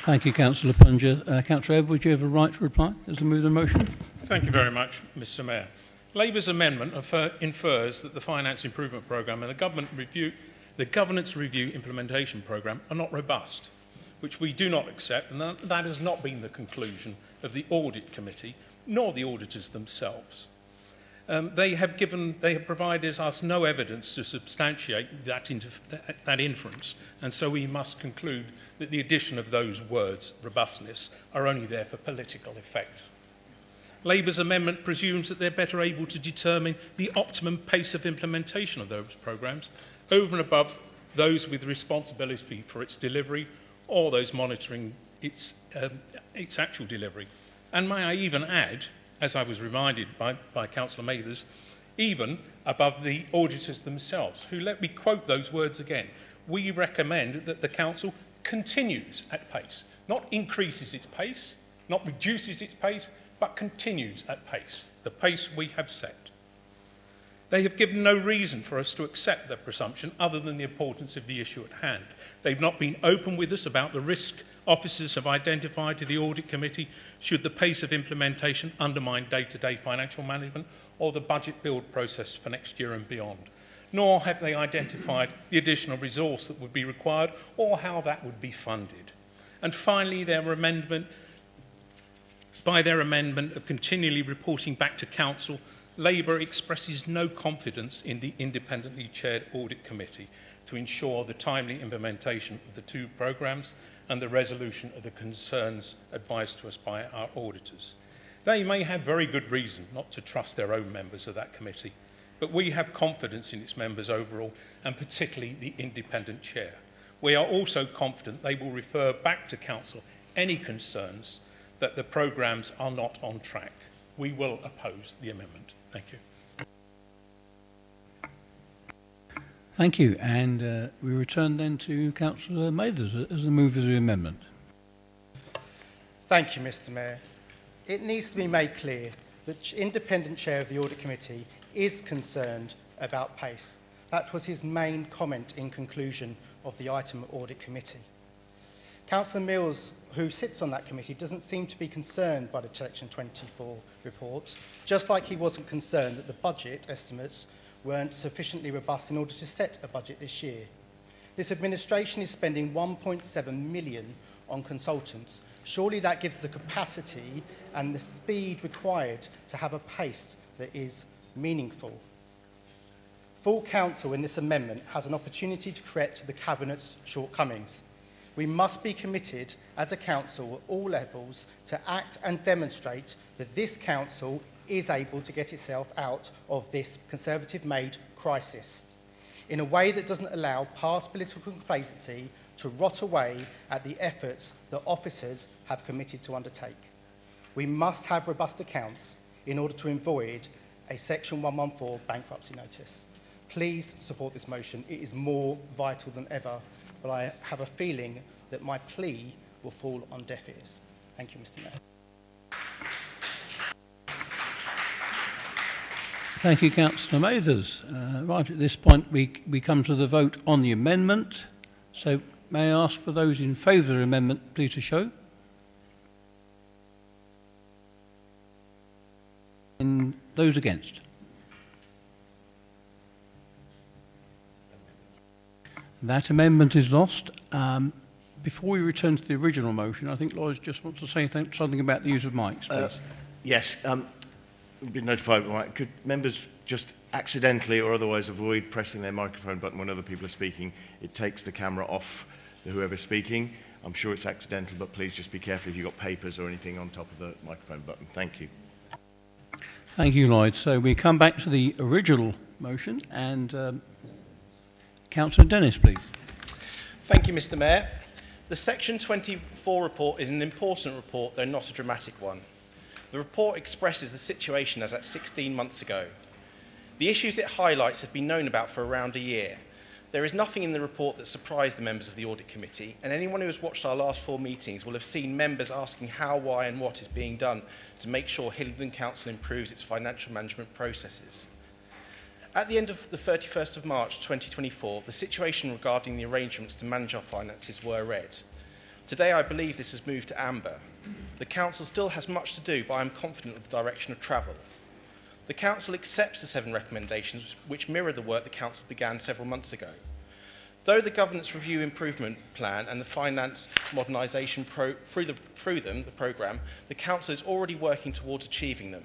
Thank you, Councillor Punja. Councillor Ebb, would you have a right to reply as a move the motion? Thank you very much, Mr. Mayor. Labour's amendment infers that the Finance Improvement Programme and the Governance Review Implementation Programme are not robust, which we do not accept, and that has not been the conclusion of the Audit Committee, nor the auditors themselves. They have provided us no evidence to substantiate that inference, and so we must conclude that the addition of those words, robustness, are only there for political effect. Labour's amendment presumes that they're better able to determine the optimum pace of implementation of those programmes over and above those with responsibility for its delivery or those monitoring its actual delivery. And may I even add, as I was reminded by Councillor Mathers, even above the auditors themselves, who, let me quote those words again, we recommend that the Council continues at pace, not increases its pace, not reduces its pace, but continues at pace, the pace we have set. They have given no reason for us to accept that presumption other than the importance of the issue at hand. They've not been open with us about the risk officers have identified to the Audit Committee should the pace of implementation undermine day-to-day financial management or the budget build process for next year and beyond. Nor have they identified the additional resource that would be required or how that would be funded. And finally, by their amendment of continually reporting back to Council, Labour expresses no confidence in the independently chaired Audit Committee to ensure the timely implementation of the two programmes and the resolution of the concerns advised to us by our auditors. They may have very good reason not to trust their own members of that committee, but we have confidence in its members overall, and particularly the independent chair. We are also confident they will refer back to Council any concerns that the programmes are not on track. We will oppose the amendment. Thank you. Thank you. And we return then to Councillor Mathers as the mover of the amendment. Thank you, Mr. Mayor. It needs to be made clear that the independent chair of the Audit Committee is concerned about pace. That was his main comment in conclusion of the item Audit Committee. Councillor Mills, who sits on that committee, doesn't seem to be concerned by the Section 24 report, just like he wasn't concerned that the budget estimates weren't sufficiently robust in order to set a budget this year. This administration is spending 1.7 million on consultants. Surely that gives the capacity and the speed required to have a pace that is meaningful. Full Council in this amendment has an opportunity to correct the Cabinet's shortcomings. We must be committed as a council at all levels to act and demonstrate that this council is able to get itself out of this Conservative-made crisis in a way that doesn't allow past political complacency to rot away at the efforts that officers have committed to undertake. We must have robust accounts in order to avoid a Section 114 bankruptcy notice. Please support this motion. It is more vital than ever, but I have a feeling that my plea will fall on deaf ears. Thank you, Mr. Mayor. Thank you, Councillor Mathers. Right at this point, we come to the vote on the amendment. So may I ask for those in favour of the amendment, please to show. And those against. That amendment is lost. Before we return to the original motion, I think Lloyd just wants to say something about the use of mics, please. Yes. We've been notified. Right. Could members just accidentally or otherwise avoid pressing their microphone button when other people are speaking? It takes the camera off whoever's speaking. I'm sure it's accidental, but please just be careful if you've got papers or anything on top of the microphone button. Thank you. Thank you, Lloyd. So we come back to the original motion, and Councillor Dennis, please. Thank you, Mr. Mayor. The Section 24 report is an important report, though not a dramatic one. The report expresses the situation as at 16 months ago. The issues it highlights have been known about for around a year. There is nothing in the report that surprised the members of the Audit Committee, and anyone who has watched our last 4 meetings will have seen members asking how, why and what is being done to make sure Hillingdon Council improves its financial management processes. At the end of the 31st of March 2024, the situation regarding the arrangements to manage our finances were red. Today, I believe this has moved to amber. The Council still has much to do, but I am confident of the direction of travel. The Council accepts the 7 recommendations, which mirror the work the Council began several months ago. Though the Governance Review Improvement Plan and the Finance Modernisation through them, the programme, the Council is already working towards achieving them.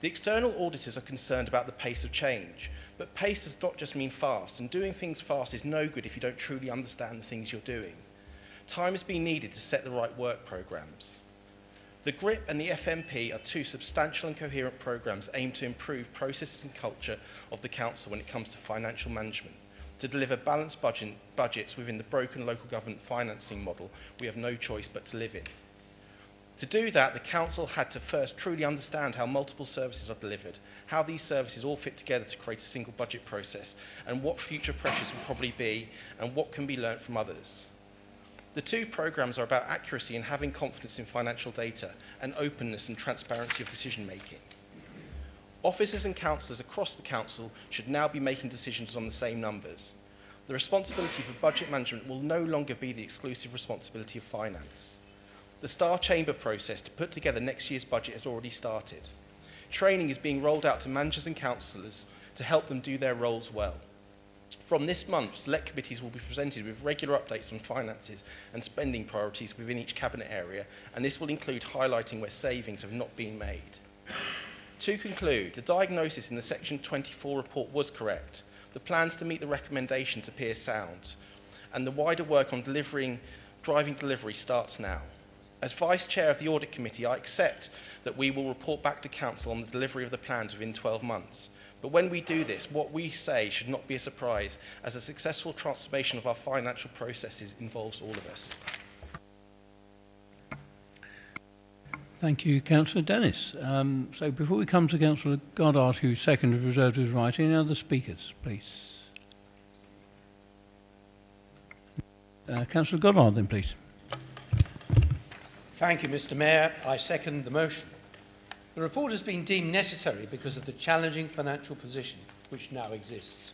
The external auditors are concerned about the pace of change, but pace does not just mean fast, and doing things fast is no good if you don't truly understand the things you're doing. Time has been needed to set the right work programmes. The GRIP and the FMP are 2 substantial and coherent programmes aimed to improve processes and culture of the Council when it comes to financial management, to deliver balanced budgets within the broken local government financing model we have no choice but to live in. To do that, the Council had to first truly understand how multiple services are delivered, how these services all fit together to create a single budget process, and what future pressures will probably be, and what can be learnt from others. The 2 programmes are about accuracy and having confidence in financial data, and openness and transparency of decision making. Officers and councillors across the Council should now be making decisions on the same numbers. The responsibility for budget management will no longer be the exclusive responsibility of finance. The Star Chamber process to put together next year's budget has already started. Training is being rolled out to managers and councillors to help them do their roles well. From this month, select committees will be presented with regular updates on finances and spending priorities within each cabinet area, and this will include highlighting where savings have not been made. To conclude, the diagnosis in the Section 24 report was correct. The plans to meet the recommendations appear sound, and the wider work on driving delivery starts now. As Vice Chair of the Audit Committee, I accept that we will report back to Council on the delivery of the plans within 12 months. But when we do this, what we say should not be a surprise, as a successful transformation of our financial processes involves all of us. Thank you, Councillor Dennis. So before we come to Councillor Goddard, who seconded reserved his right, any other speakers, please? Councillor Goddard, then, please. Thank you, Mr. Mayor. I second the motion. The report has been deemed necessary because of the challenging financial position which now exists.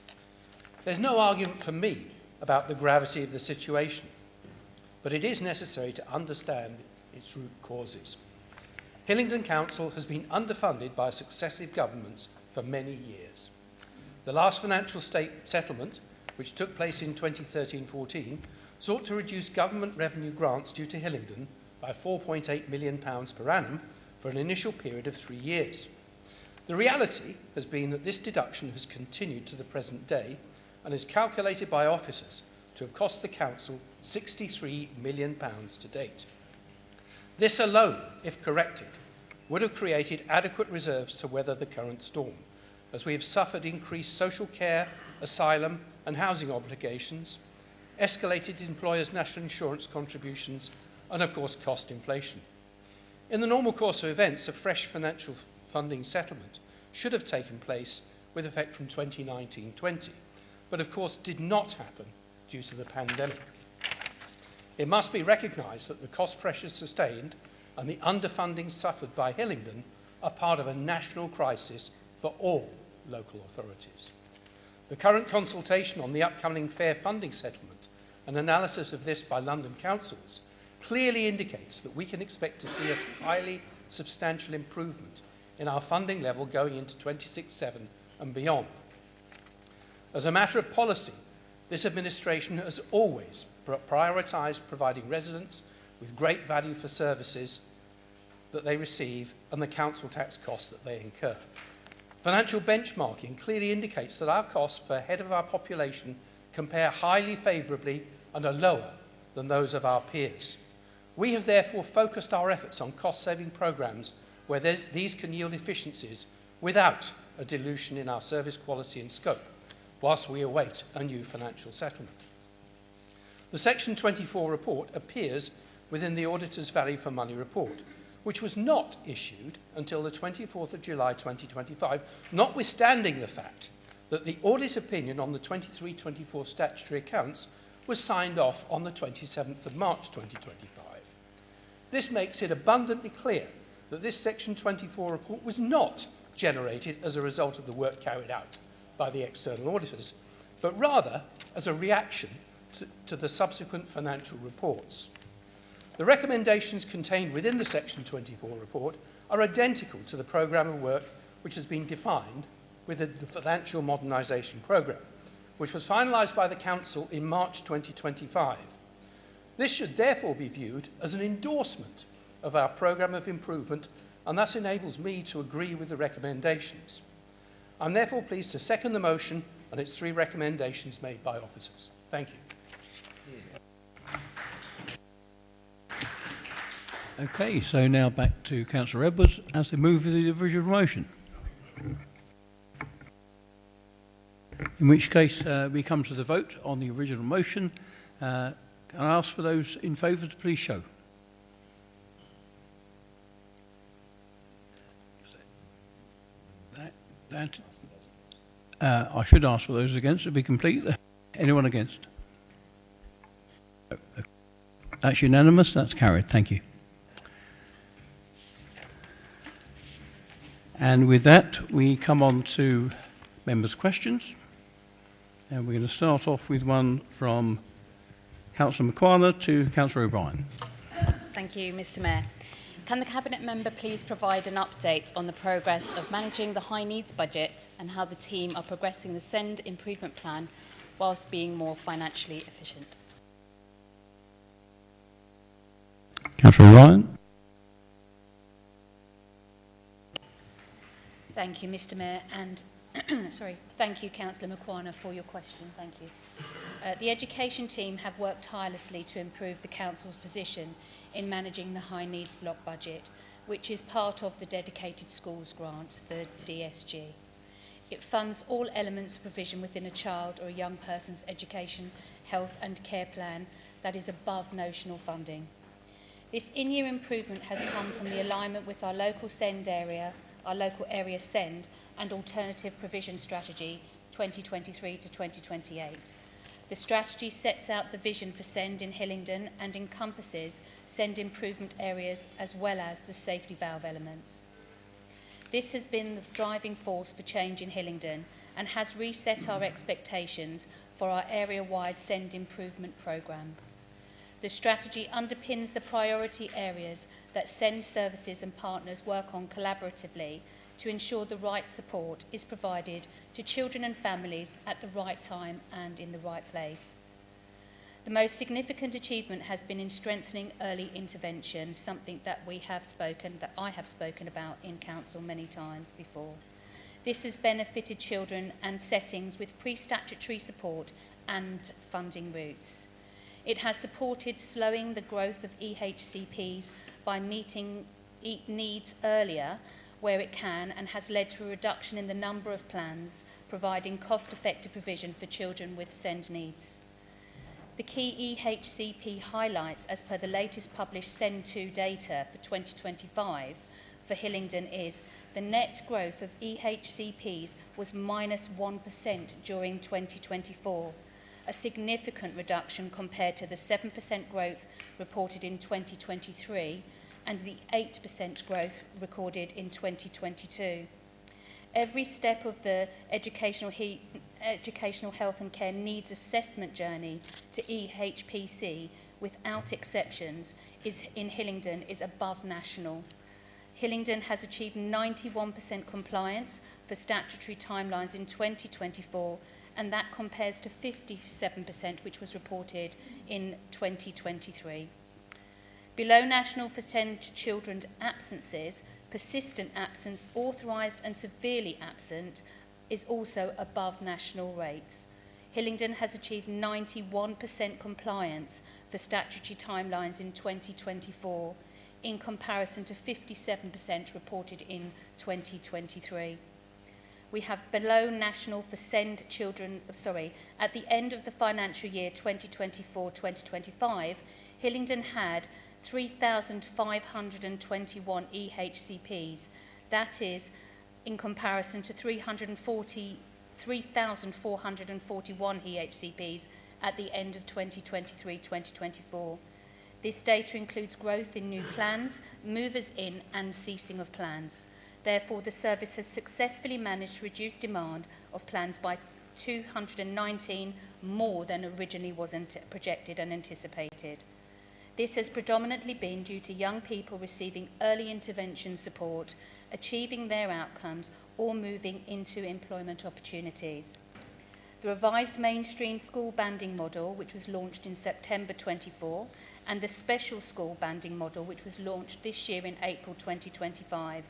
There's no argument for me about the gravity of the situation, but it is necessary to understand its root causes. Hillingdon Council has been underfunded by successive governments for many years. The last financial state settlement, which took place in 2013-14, sought to reduce government revenue grants due to Hillingdon by £4.8 million per annum for an initial period of 3 years. The reality has been that this deduction has continued to the present day and is calculated by officers to have cost the Council £63 million to date. This alone, if corrected, would have created adequate reserves to weather the current storm, as we have suffered increased social care, asylum and housing obligations, escalated employers' national insurance contributions and, of course, cost inflation. In the normal course of events, a fresh financial funding settlement should have taken place with effect from 2019-20, but of course did not happen due to the pandemic. It must be recognised that the cost pressures sustained and the underfunding suffered by Hillingdon are part of a national crisis for all local authorities. The current consultation on the upcoming fair funding settlement and analysis of this by London councils clearly indicates that we can expect to see a highly substantial improvement in our funding level going into 26-7 and beyond. As a matter of policy, this administration has always prioritised providing residents with great value for services that they receive and the council tax costs that they incur. Financial benchmarking clearly indicates that our costs per head of our population compare highly favourably and are lower than those of our peers. We have therefore focused our efforts on cost-saving programmes where these can yield efficiencies without a dilution in our service quality and scope, whilst we await a new financial settlement. The Section 24 report appears within the Auditor's Value for Money report, which was not issued until the 24th of July 2025, notwithstanding the fact that the audit opinion on the 23-24 statutory accounts was signed off on the 27th of March 2025. This makes it abundantly clear that this Section 24 report was not generated as a result of the work carried out by the external auditors, but rather as a reaction to the subsequent financial reports. The recommendations contained within the Section 24 report are identical to the programme of work which has been defined within the Financial Modernisation Programme, which was finalised by the Council in March 2025. This should therefore be viewed as an endorsement of our programme of improvement and thus enables me to agree with the recommendations. I'm therefore pleased to second the motion and its 3 recommendations made by officers. Thank you. Okay, so now back to Councillor Edwards as the move of the original motion. In which case we come to the vote on the original motion. Can I ask for those in favour to please show? I should ask for those against to be complete. Anyone against? That's unanimous. That's carried. Thank you. And with that, we come on to members' questions. And we're going to start off with one from Councillor McQuarrie to Councillor O'Brien. Thank you, Mr. Mayor. Can the Cabinet member please provide an update on the progress of managing the high needs budget and how the team are progressing the SEND improvement plan whilst being more financially efficient. Councillor Ryan. Thank you, Mr. Mayor, and thank you, Councillor Makwana, for your question. Thank you. The education team have worked tirelessly to improve the council's position in managing the high needs block budget, which is part of the Dedicated Schools Grant, the DSG. It funds all elements of provision within a child or a young person's education, health and care plan that is above notional funding. This in-year improvement has come from the alignment with our local area SEND and alternative provision strategy 2023 to 2028. The strategy sets out the vision for SEND in Hillingdon and encompasses SEND improvement areas as well as the safety valve elements. This has been the driving force for change in Hillingdon and has reset our expectations for our area-wide SEND improvement programme. The strategy underpins the priority areas that SEND services and partners work on collaboratively to ensure the right support is provided to children and families at the right time and in the right place. The most significant achievement has been in strengthening early intervention, something that I have spoken about in council many times before. This has benefited children and settings with pre-statutory support and funding routes. It has supported slowing the growth of EHCPs by meeting needs earlier where it can, and has led to a reduction in the number of plans providing cost-effective provision for children with SEND needs. The key EHCP highlights as per the latest published SEND 2 data for 2025 for Hillingdon is the net growth of EHCPs was -1% during 2024, a significant reduction compared to the 7% growth reported in 2023 and the 8% growth recorded in 2022. Every step of the educational health and care needs assessment journey to EHPC, without exceptions, in Hillingdon is above national. Hillingdon has achieved 91% compliance for statutory timelines in 2024, and that compares to 57% which was reported in 2023. Below national for SEND children's absences, persistent absence, authorised and severely absent is also above national rates. Hillingdon has achieved 91% compliance for statutory timelines in 2024 in comparison to 57% reported in 2023. We have below national for SEND children, at the end of the financial year 2024-2025, Hillingdon had 3,521 EHCPs. That is in comparison to 3,441 EHCPs at the end of 2023-2024. This data includes growth in new plans, movers in and ceasing of plans. Therefore, the service has successfully managed to reduce demand of plans by 219 more than originally was projected and anticipated. This has predominantly been due to young people receiving early intervention support, achieving their outcomes, or moving into employment opportunities. The revised mainstream school banding model, which was launched in September 24, and the special school banding model, which was launched this year in April 2025.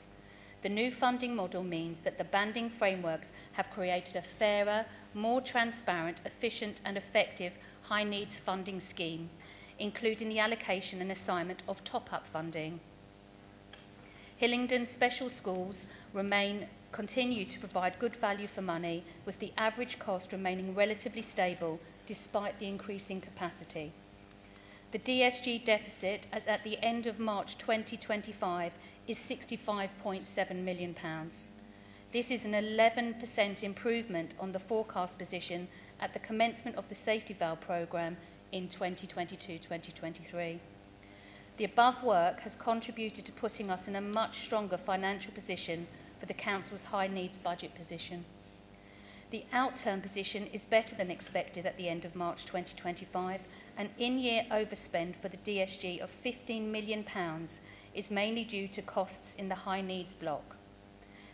The new funding model means that the banding frameworks have created a fairer, more transparent, efficient and effective high needs funding scheme, including the allocation and assignment of top-up funding. Hillingdon special schools continue to provide good value for money, with the average cost remaining relatively stable despite the increasing capacity. The DSG deficit, as at the end of March 2025, is £65.7 million. This is an 11% improvement on the forecast position at the commencement of the safety valve programme in 2022-2023. The above work has contributed to putting us in a much stronger financial position for the Council's high needs budget position. The outturn position is better than expected at the end of March 2025. An in-year overspend for the DSG of £15 million is mainly due to costs in the high needs block,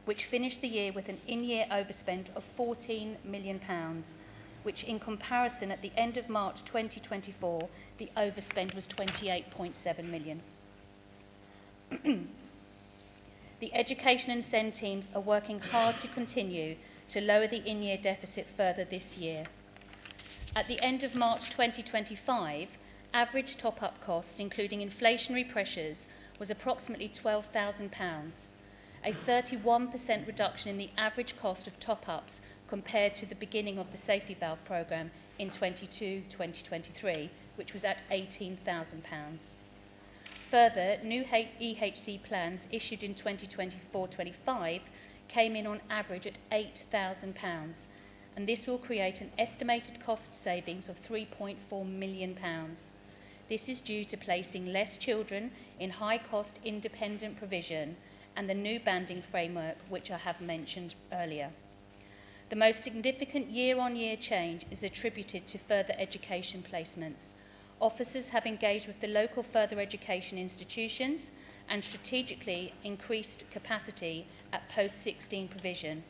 which finished the year with an in-year overspend of £14 million, which in comparison at the end of March 2024, the overspend was £28.7 million. The Education and SEND teams are working hard to continue to lower the in-year deficit further this year. At the end of March 2025, average top-up costs, including inflationary pressures, was approximately £12,000, a 31% reduction in the average cost of top-ups compared to the beginning of the safety valve programme in 2022-2023, which was at £18,000. Further, new EHC plans issued in 2024-25 came in on average at £8,000, and this will create an estimated cost savings of £3.4 million. This is due to placing less children in high-cost independent provision and the new banding framework, which I have mentioned earlier. The most significant year-on-year change is attributed to further education placements. Officers have engaged with the local further education institutions and strategically increased capacity at post-16 provision.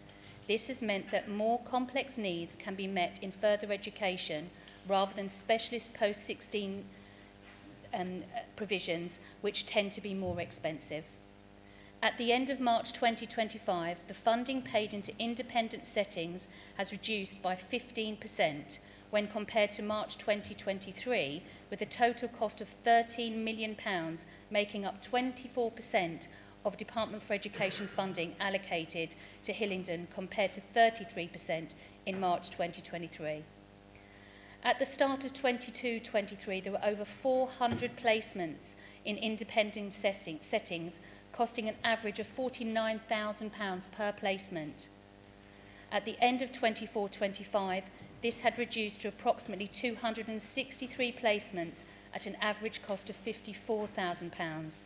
This has meant that more complex needs can be met in further education rather than specialist post-16 provisions, which tend to be more expensive. At the end of March 2025, the funding paid into independent settings has reduced by 15% when compared to March 2023, with a total cost of £13 million, making up 24% of Department for Education funding allocated to Hillingdon compared to 33% in March 2023. At the start of 22-23, there were over 400 placements in independent settings, costing an average of £49,000 per placement. At the end of 24-25, this had reduced to approximately 263 placements at an average cost of £54,000.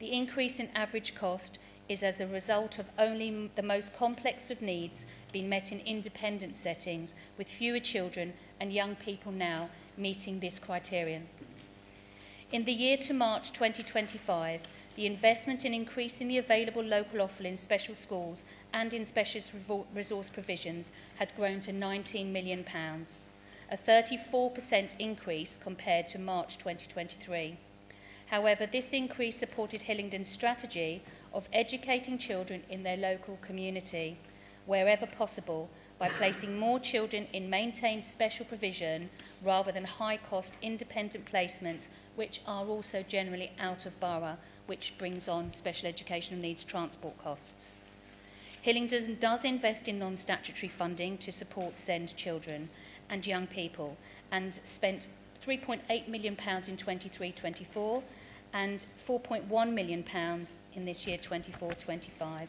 The increase in average cost is as a result of only the most complex of needs being met in independent settings, with fewer children and young people now meeting this criterion. In the year to March 2025, the investment in increasing the available local offal in special schools and in specialist resource provisions had grown to £19 million, a 34% increase compared to March 2023. However, this increase supported Hillingdon's strategy of educating children in their local community, wherever possible, by placing more children in maintained special provision rather than high-cost independent placements, which are also generally out of borough, which brings on special educational needs transport costs. Hillingdon does invest in non-statutory funding to support SEND children and young people, and spent £3.8 million in 23-24 and £4.1 million in this year 24-25.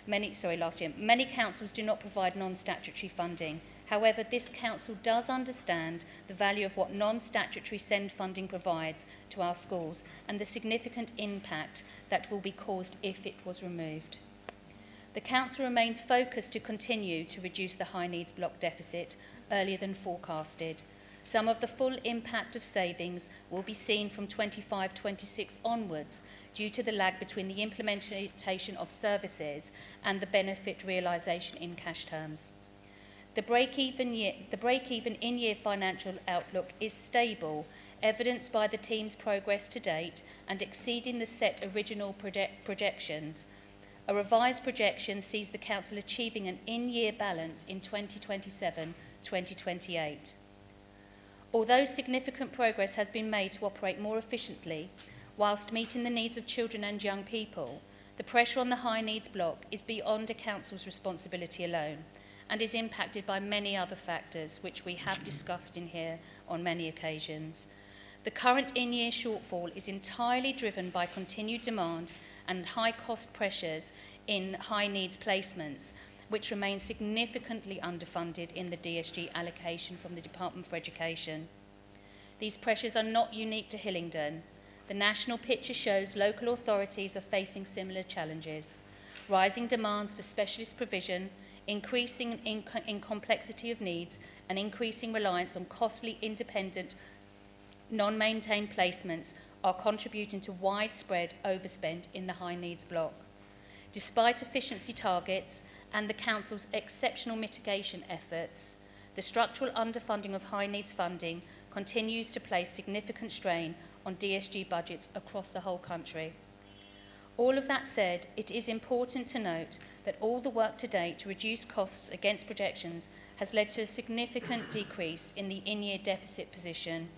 Last year. Many councils do not provide non-statutory funding. However, this council does understand the value of what non-statutory SEND funding provides to our schools and the significant impact that will be caused if it was removed. The council remains focused to continue to reduce the high needs block deficit earlier than forecasted. Some of the full impact of savings will be seen from 25-26 onwards due to the lag between the implementation of services and the benefit realisation in cash terms. The break-even in-year financial outlook is stable, evidenced by the team's progress to date and exceeding the set original projections. A revised projection sees the council achieving an in-year balance in 2027-2028. Although significant progress has been made to operate more efficiently whilst meeting the needs of children and young people, the pressure on the high needs block is beyond a council's responsibility alone and is impacted by many other factors which we have discussed in here on many occasions. The current in-year shortfall is entirely driven by continued demand and high cost pressures in high needs placements, which remain significantly underfunded in the DSG allocation from the Department for Education. These pressures are not unique to Hillingdon. The national picture shows local authorities are facing similar challenges: rising demands for specialist provision, increasing in complexity of needs, and increasing reliance on costly independent non-maintained placements are contributing to widespread overspend in the high needs block. Despite efficiency targets and the council's exceptional mitigation efforts, The structural underfunding of high needs funding continues to place significant strain on DSG budgets across the whole country. All of that said, it is important to note that all the work to date to reduce costs against projections has led to a significant decrease in the in-year deficit position,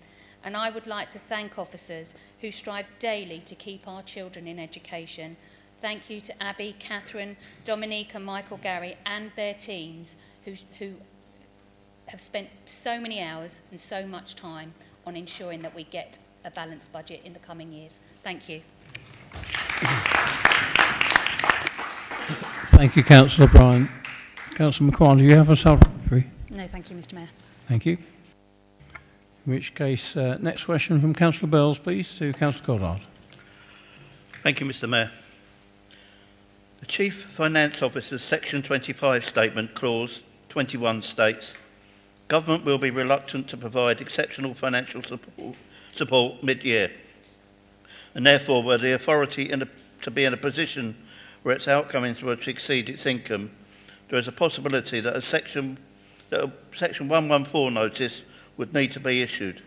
and I would like to thank officers who strive daily to keep our children in education. Thank you to Abby, Catherine, Dominique and Michael Gary and their teams who have spent so many hours and so much time on ensuring that we get a balanced budget in the coming years. Thank you. Thank you, Councillor Bryan. Councillor McQuarrie, do you have a supplementary? No, thank you, Mr Mayor. Thank you. In which case, next question from Councillor Bells, please, to Councillor Goddard. Thank you, Mr Mayor. The Chief Finance Officer's Section 25 statement clause 21 states, Government will be reluctant to provide exceptional financial support mid-year, and therefore were the authority to be in a position where its outgoings were to exceed its income, there is a possibility that a Section 114 notice would need to be issued.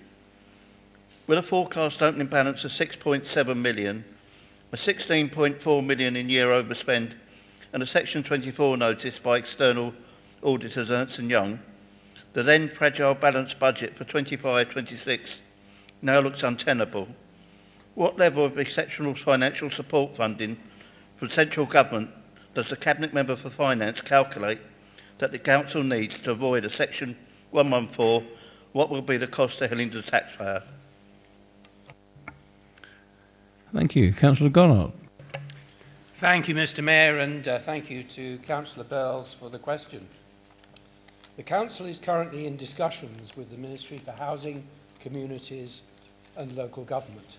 With a forecast opening balance of 6.7 million, a 16.4 million in year overspend, and a Section 24 notice by external auditors Ernst & Young, the then fragile balanced budget for 25-26 now looks untenable. What level of exceptional financial support funding from central government does the Cabinet Member for Finance calculate that the Council needs to avoid a Section 114? What will be the cost to Hillingdon taxpayer? Thank you. Councillor Goddard. Thank you, Mr Mayor, and thank you to Councillor Bells for the question. The Council is currently in discussions with the Ministry for Housing, Communities and Local Government,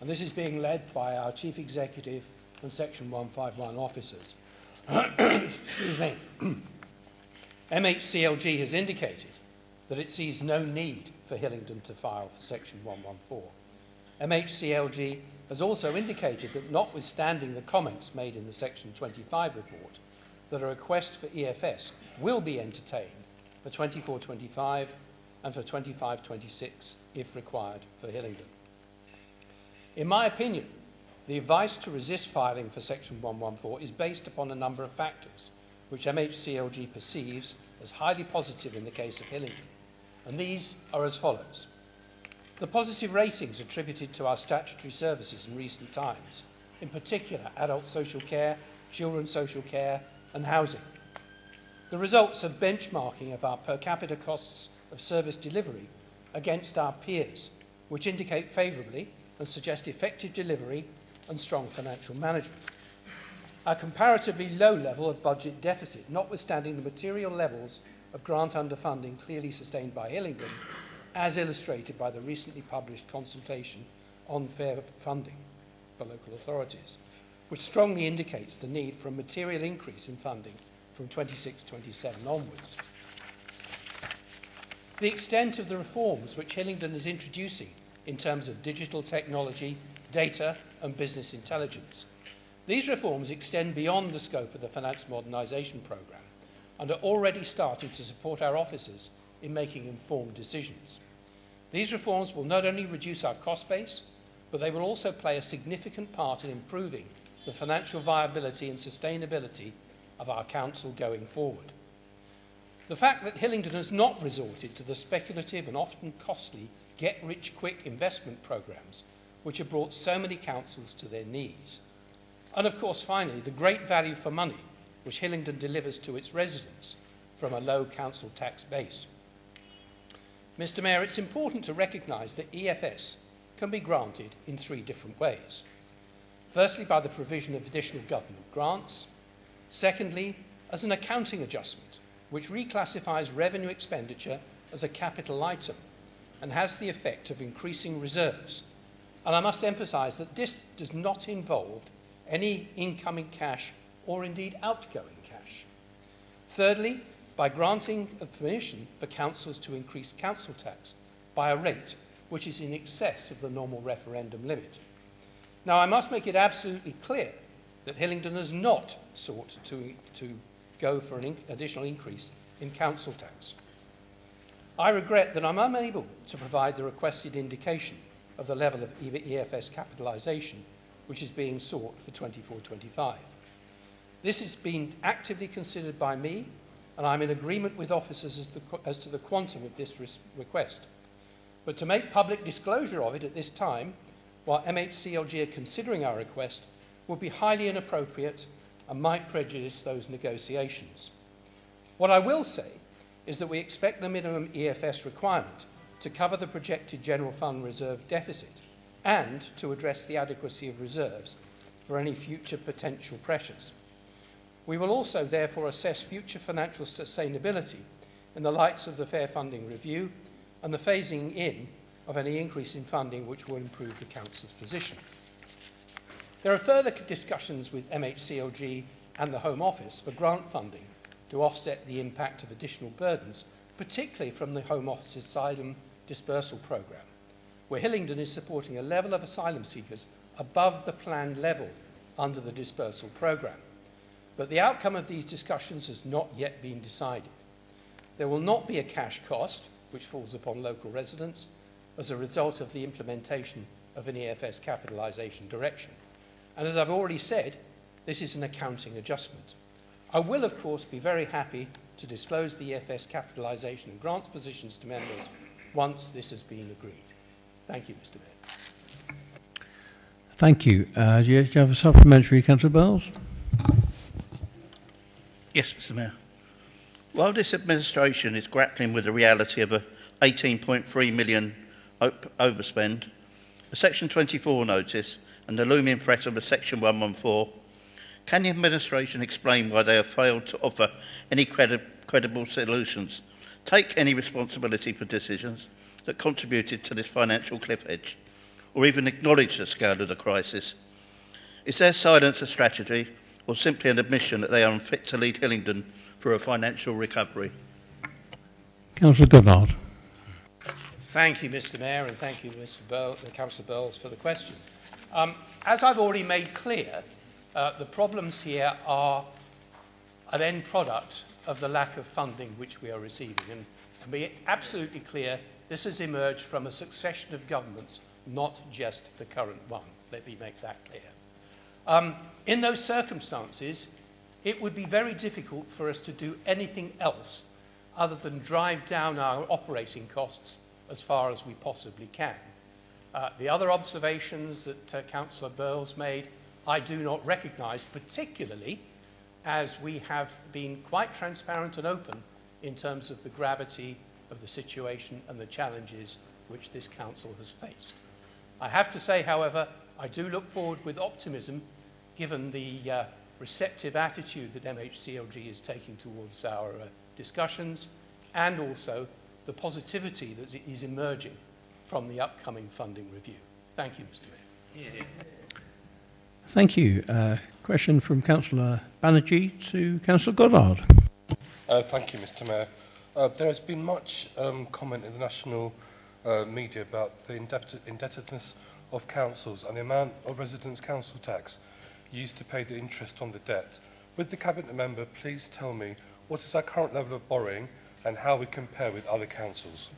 and this is being led by our Chief Executive and Section 151 officers. Excuse me. MHCLG has indicated that it sees no need for Hillingdon to file for Section 114. MHCLG has also indicated that, notwithstanding the comments made in the Section 25 report, that a request for EFS will be entertained for 24-25 and for 25-26 if required for Hillingdon. In my opinion, the advice to resist filing for Section 114 is based upon a number of factors which MHCLG perceives as highly positive in the case of Hillingdon, and these are as follows. The positive ratings attributed to our statutory services in recent times, in particular adult social care, children's social care and housing. The results of benchmarking of our per capita costs of service delivery against our peers, which indicate favourably and suggest effective delivery and strong financial management. Our comparatively low level of budget deficit, notwithstanding the material levels of grant underfunding clearly sustained by Hillingdon, as illustrated by the recently published consultation on fair funding for local authorities, which strongly indicates the need for a material increase in funding from 26-27 onwards. The extent of the reforms which Hillingdon is introducing in terms of digital technology, data and business intelligence. These reforms extend beyond the scope of the Finance Modernisation Programme and are already starting to support our officers in making informed decisions. These reforms will not only reduce our cost base, but they will also play a significant part in improving the financial viability and sustainability of our council going forward. The fact that Hillingdon has not resorted to the speculative and often costly get-rich-quick investment programmes which have brought so many councils to their knees. And of course, finally, the great value for money which Hillingdon delivers to its residents from a low council tax base. Mr Mayor, it's important to recognise that EFS can be granted in three different ways. Firstly, by the provision of additional government grants. Secondly, as an accounting adjustment, which reclassifies revenue expenditure as a capital item and has the effect of increasing reserves. And I must emphasise that this does not involve any incoming cash or indeed outgoing cash. Thirdly, by granting a permission for councils to increase council tax by a rate which is in excess of the normal referendum limit. Now, I must make it absolutely clear that Hillingdon has not sought to go for an additional increase in council tax. I regret that I'm unable to provide the requested indication of the level of EFS capitalisation which is being sought for 24-25. This has been actively considered by me, and I'm in agreement with officers as to the quantum of this request. But to make public disclosure of it at this time, while MHCLG are considering our request, would be highly inappropriate and might prejudice those negotiations. What I will say is that we expect the minimum EFS requirement to cover the projected general fund reserve deficit and to address the adequacy of reserves for any future potential pressures. We will also therefore assess future financial sustainability in the lights of the Fair Funding Review and the phasing in of any increase in funding which will improve the Council's position. There are further discussions with MHCLG and the Home Office for grant funding to offset the impact of additional burdens, particularly from the Home Office's asylum dispersal programme, where Hillingdon is supporting a level of asylum seekers above the planned level under the dispersal programme. But the outcome of these discussions has not yet been decided. There will not be a cash cost, which falls upon local residents, as a result of the implementation of an EFS capitalisation direction. And as I've already said, this is an accounting adjustment. I will, of course, be very happy to disclose the EFS capitalisation and grants positions to members once this has been agreed. Thank you, Mr. Mayor. Thank you. Do you have a supplementary, Councillor Bowles? Yes, Mr. Mayor. While this administration is grappling with the reality of a 18.3 million overspend, a Section 24 notice and the looming threat of a Section 114, can the administration explain why they have failed to offer any credible solutions, take any responsibility for decisions that contributed to this financial cliff edge, or even acknowledge the scale of the crisis? Is their silence a strategy, or simply an admission that they are unfit to lead Hillingdon through a financial recovery? Councillor Goddard. Thank you, Mr. Mayor, and thank you, Councillor Bowles, for the question. As I've already made clear, the problems here are an end product of the lack of funding which we are receiving. And to be absolutely clear, this has emerged from a succession of governments, not just the current one. Let me make that clear. In those circumstances, it would be very difficult for us to do anything else other than drive down our operating costs as far as we possibly can. The other observations that Councillor Bowles made, I do not recognise, particularly as we have been quite transparent and open in terms of the gravity of the situation and the challenges which this Council has faced. I have to say, however, I do look forward with optimism, given the receptive attitude that MHCLG is taking towards our discussions, and also the positivity that is emerging from the upcoming funding review. Thank you, Mr. Mayor. Yeah. Thank you. Question from Councillor Banerjee to Councillor Goddard. Thank you, Mr. Mayor. There has been much comment in the national media about the indebtedness of councils and the amount of residents' council tax used to pay the interest on the debt. Would the Cabinet member please tell me what is our current level of borrowing and how we compare with other councils?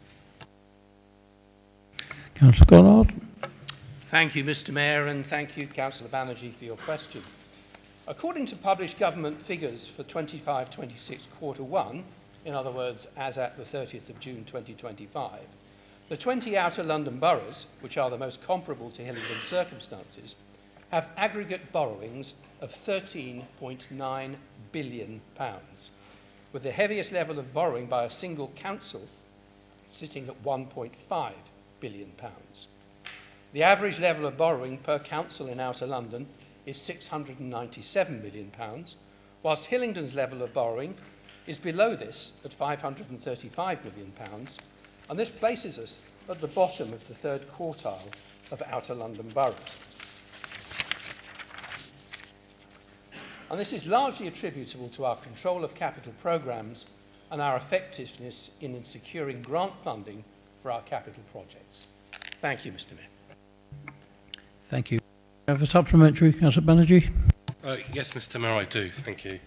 Councillor Goddard. Thank you, Mr. Mayor, and thank you, Councillor Banerjee, for your question. According to published government figures for 25-26 quarter one, in other words, as at the 30th of June 2025, the 20 outer London boroughs, which are the most comparable to Hillingdon's circumstances, have aggregate borrowings of £13.9 billion, with the heaviest level of borrowing by a single council sitting at £1.5 billion. The average level of borrowing per council in Outer London is £697 million, whilst Hillingdon's level of borrowing is below this at £535 million, and this places us at the bottom of the third quartile of Outer London boroughs. And this is largely attributable to our control of capital programmes and our effectiveness in securing grant funding for our capital projects. Thank you, Mr. Mayor. Thank you. Have a supplementary, Councillor Banerjee? Yes, Mr. Mayor, I do. Thank you.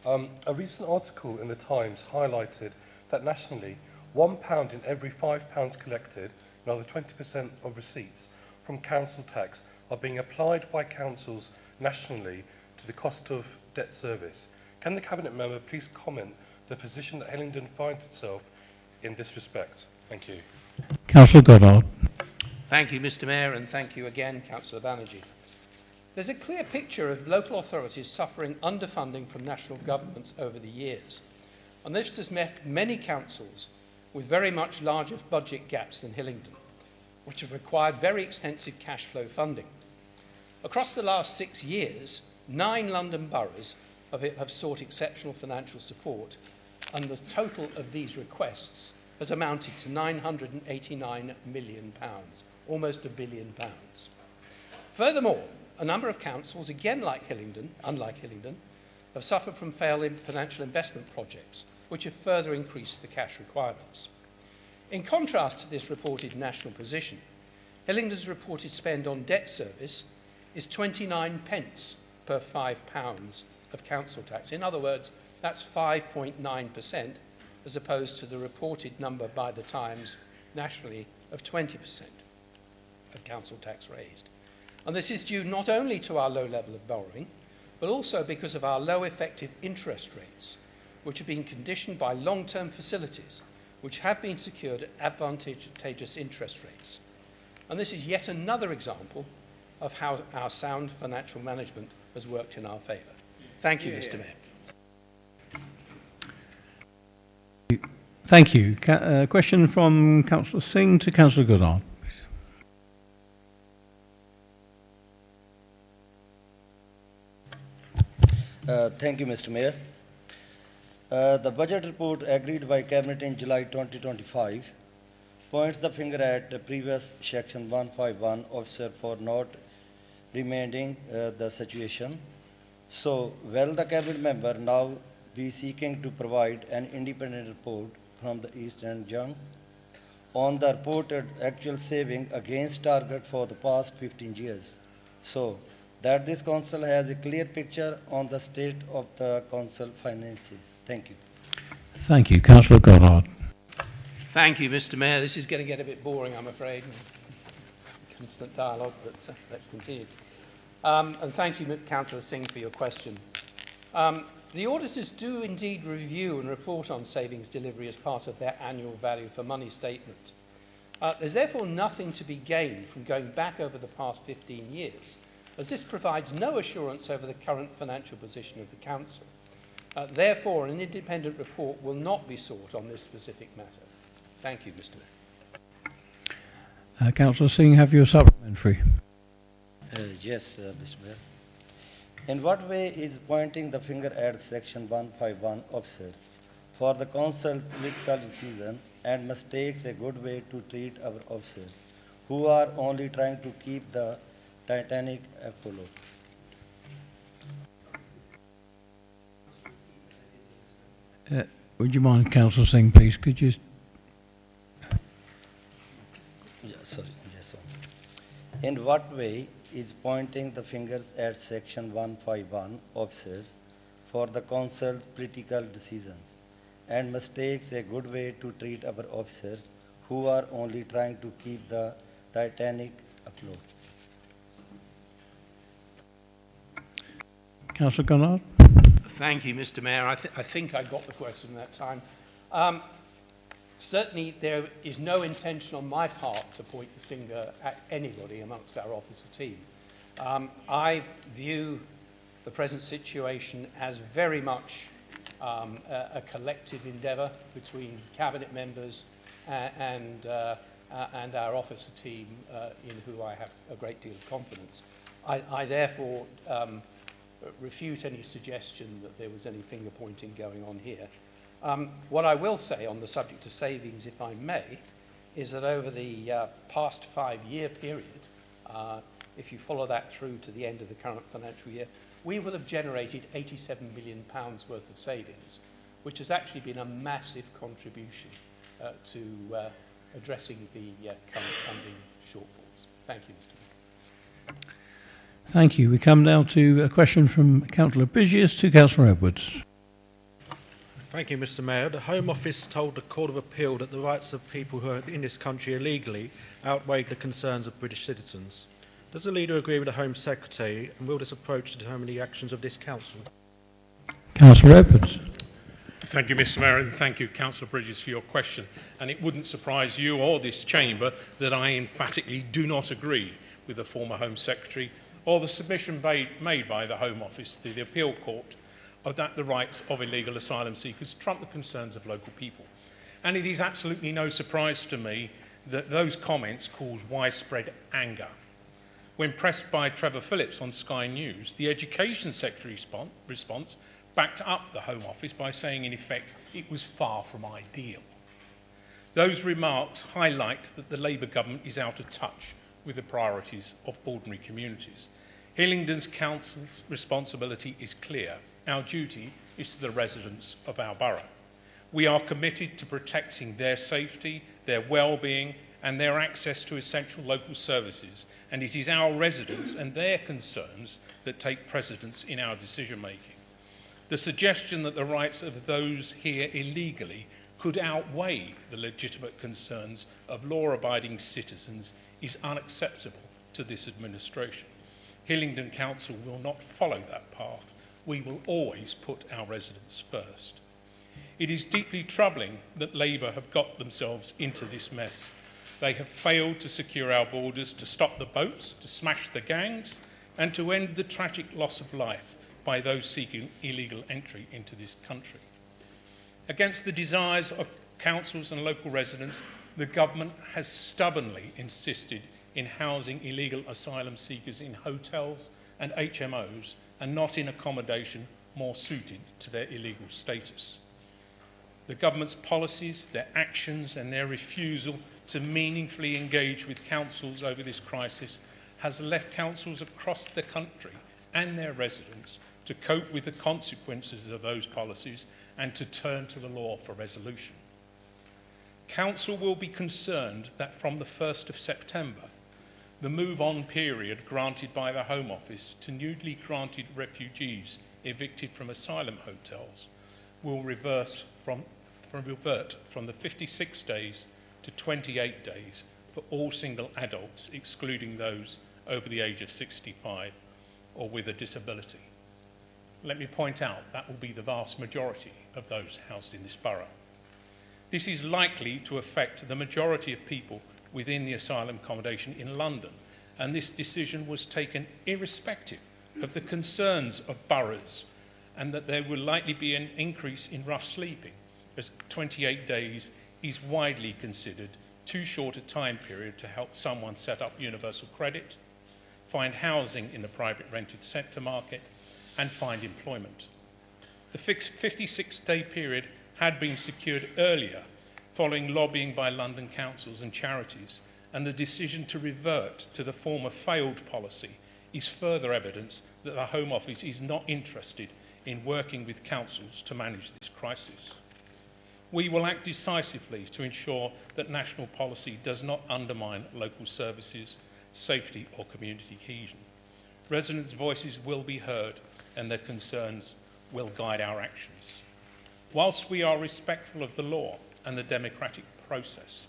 A recent article in the Times highlighted that nationally, £1 in every £5 collected, another 20% of receipts from council tax are being applied by councils nationally to the cost of debt service. Can the Cabinet member please comment the position that Hillingdon finds itself in this respect? Thank you. Councillor Goddard. Thank you, Mr. Mayor, and thank you again, Councillor Banerjee. There's a clear picture of local authorities suffering underfunding from national governments over the years. And this has left many councils with very much larger budget gaps than Hillingdon, which have required very extensive cash flow funding. Across the last 6 years, 9 London boroughs have sought exceptional financial support, and the total of these requests has amounted to £989 million, almost £1 billion. Furthermore, a number of councils, again unlike Hillingdon, have suffered from failed financial investment projects, which have further increased the cash requirements. In contrast to this reported national position, Hillingdon's reported spend on debt service is 29 pence per £5 of council tax. In other words, that's 5.9%, as opposed to the reported number by the Times nationally of 20% of council tax raised. And this is due not only to our low level of borrowing, but also because of our low effective interest rates, which have been conditioned by long-term facilities, which have been secured at advantageous interest rates. And this is yet another example of how our sound financial management has worked in our favour. Thank you, Mr. Mayor. Thank you. Question from Councillor Singh to Councillor Goddard. Thank you, Mr. Mayor. The budget report agreed by Cabinet in July 2025 points the finger at the previous Section 151 officer for not remanding the situation. So, will the Cabinet member now be seeking to provide an independent report from the East End Young on the reported actual saving against target for the past 15 years, so that this council has a clear picture on the state of the council finances? Thank you. Thank you. Councillor Goddard. Thank you, Mr. Mayor. This is going to get a bit boring, I'm afraid. Constant dialogue, but let's continue. And thank you, Councillor Singh, for your question. The auditors do indeed review and report on savings delivery as part of their annual value for money statement. There's therefore nothing to be gained from going back over the past 15 years, as this provides no assurance over the current financial position of the Council. Therefore, an independent report will not be sought on this specific matter. Thank you, Mr. Mayor. Councillor Singh, have your supplementary? Yes, Mr. Mayor. In what way is pointing the finger at Section 151 officers for the Council political decision and mistakes a good way to treat our officers who are only trying to keep the Titanic afloat? Would you mind, Councillor Singh, please? Could you? Sorry. Yes, sir. In what way is pointing the fingers at Section 151 officers for the Council's political decisions and mistakes a good way to treat our officers who are only trying to keep the Titanic afloat? Councillor Goddard. Thank you, Mr. Mayor. I think I got the question that time. Certainly, there is no intention on my part to point the finger at anybody amongst our officer team. I view the present situation as very much a collective endeavour between Cabinet members and our officer team, in who I have a great deal of confidence. I therefore refute any suggestion that there was any finger pointing going on here. What I will say on the subject of savings, if I may, is that over the past 5-year period, if you follow that through to the end of the current financial year, we will have generated £87 million worth of savings, which has actually been a massive contribution to addressing the current funding shortfalls. Thank you, Mr. Mayor. Thank you. We come now to a question from Councillor Bridges to Councillor Edwards. Thank you, Mr. Mayor. The Home Office told the Court of Appeal that the rights of people who are in this country illegally outweighed the concerns of British citizens. Does the leader agree with the Home Secretary, and will this approach determine the actions of this council? Councillor Edwards. Thank you, Mr. Mayor, and thank you, Councillor Bridges, for your question. And it wouldn't surprise you or this chamber that I emphatically do not agree with the former Home Secretary or the submission made by the Home Office to the Appeal Court that the rights of illegal asylum seekers trump the concerns of local people. And it is absolutely no surprise to me that those comments cause widespread anger. When pressed by Trevor Phillips on Sky News, the Education Secretary response backed up the Home Office by saying, in effect, it was far from ideal. Those remarks highlight that the Labour government is out of touch with the priorities of ordinary communities. Hillingdon's council's responsibility is clear. Our duty is to the residents of our borough. We are committed to protecting their safety, their well-being, and their access to essential local services, and it is our residents and their concerns that take precedence in our decision-making. The suggestion that the rights of those here illegally could outweigh the legitimate concerns of law-abiding citizens is unacceptable to this administration. Hillingdon Council will not follow that path. We will always put our residents first. It is deeply troubling that Labour have got themselves into this mess. They have failed to secure our borders, to stop the boats, to smash the gangs, and to end the tragic loss of life by those seeking illegal entry into this country. Against the desires of councils and local residents, the government has stubbornly insisted in housing illegal asylum seekers in hotels and HMOs and not in accommodation more suited to their illegal status. The government's policies, their actions and their refusal to meaningfully engage with councils over this crisis has left councils across the country and their residents to cope with the consequences of those policies and to turn to the law for resolution. Council will be concerned that from the 1st of September, the move-on period granted by the Home Office to newly granted refugees evicted from asylum hotels will revert from the 56 days to 28 days for all single adults, excluding those over the age of 65 or with a disability. Let me point out that will be the vast majority of those housed in this borough. This is likely to affect the majority of people within the asylum accommodation in London, and this decision was taken irrespective of the concerns of boroughs and that there will likely be an increase in rough sleeping, as 28 days is widely considered too short a time period to help someone set up universal credit, find housing in the private rented sector market, and find employment. The 56-day period had been secured earlier following lobbying by London councils and charities, and the decision to revert to the former failed policy is further evidence that the Home Office is not interested in working with councils to manage this crisis. We will act decisively to ensure that national policy does not undermine local services, safety or community cohesion. Residents' voices will be heard and their concerns will guide our actions. Whilst we are respectful of the law and the democratic process,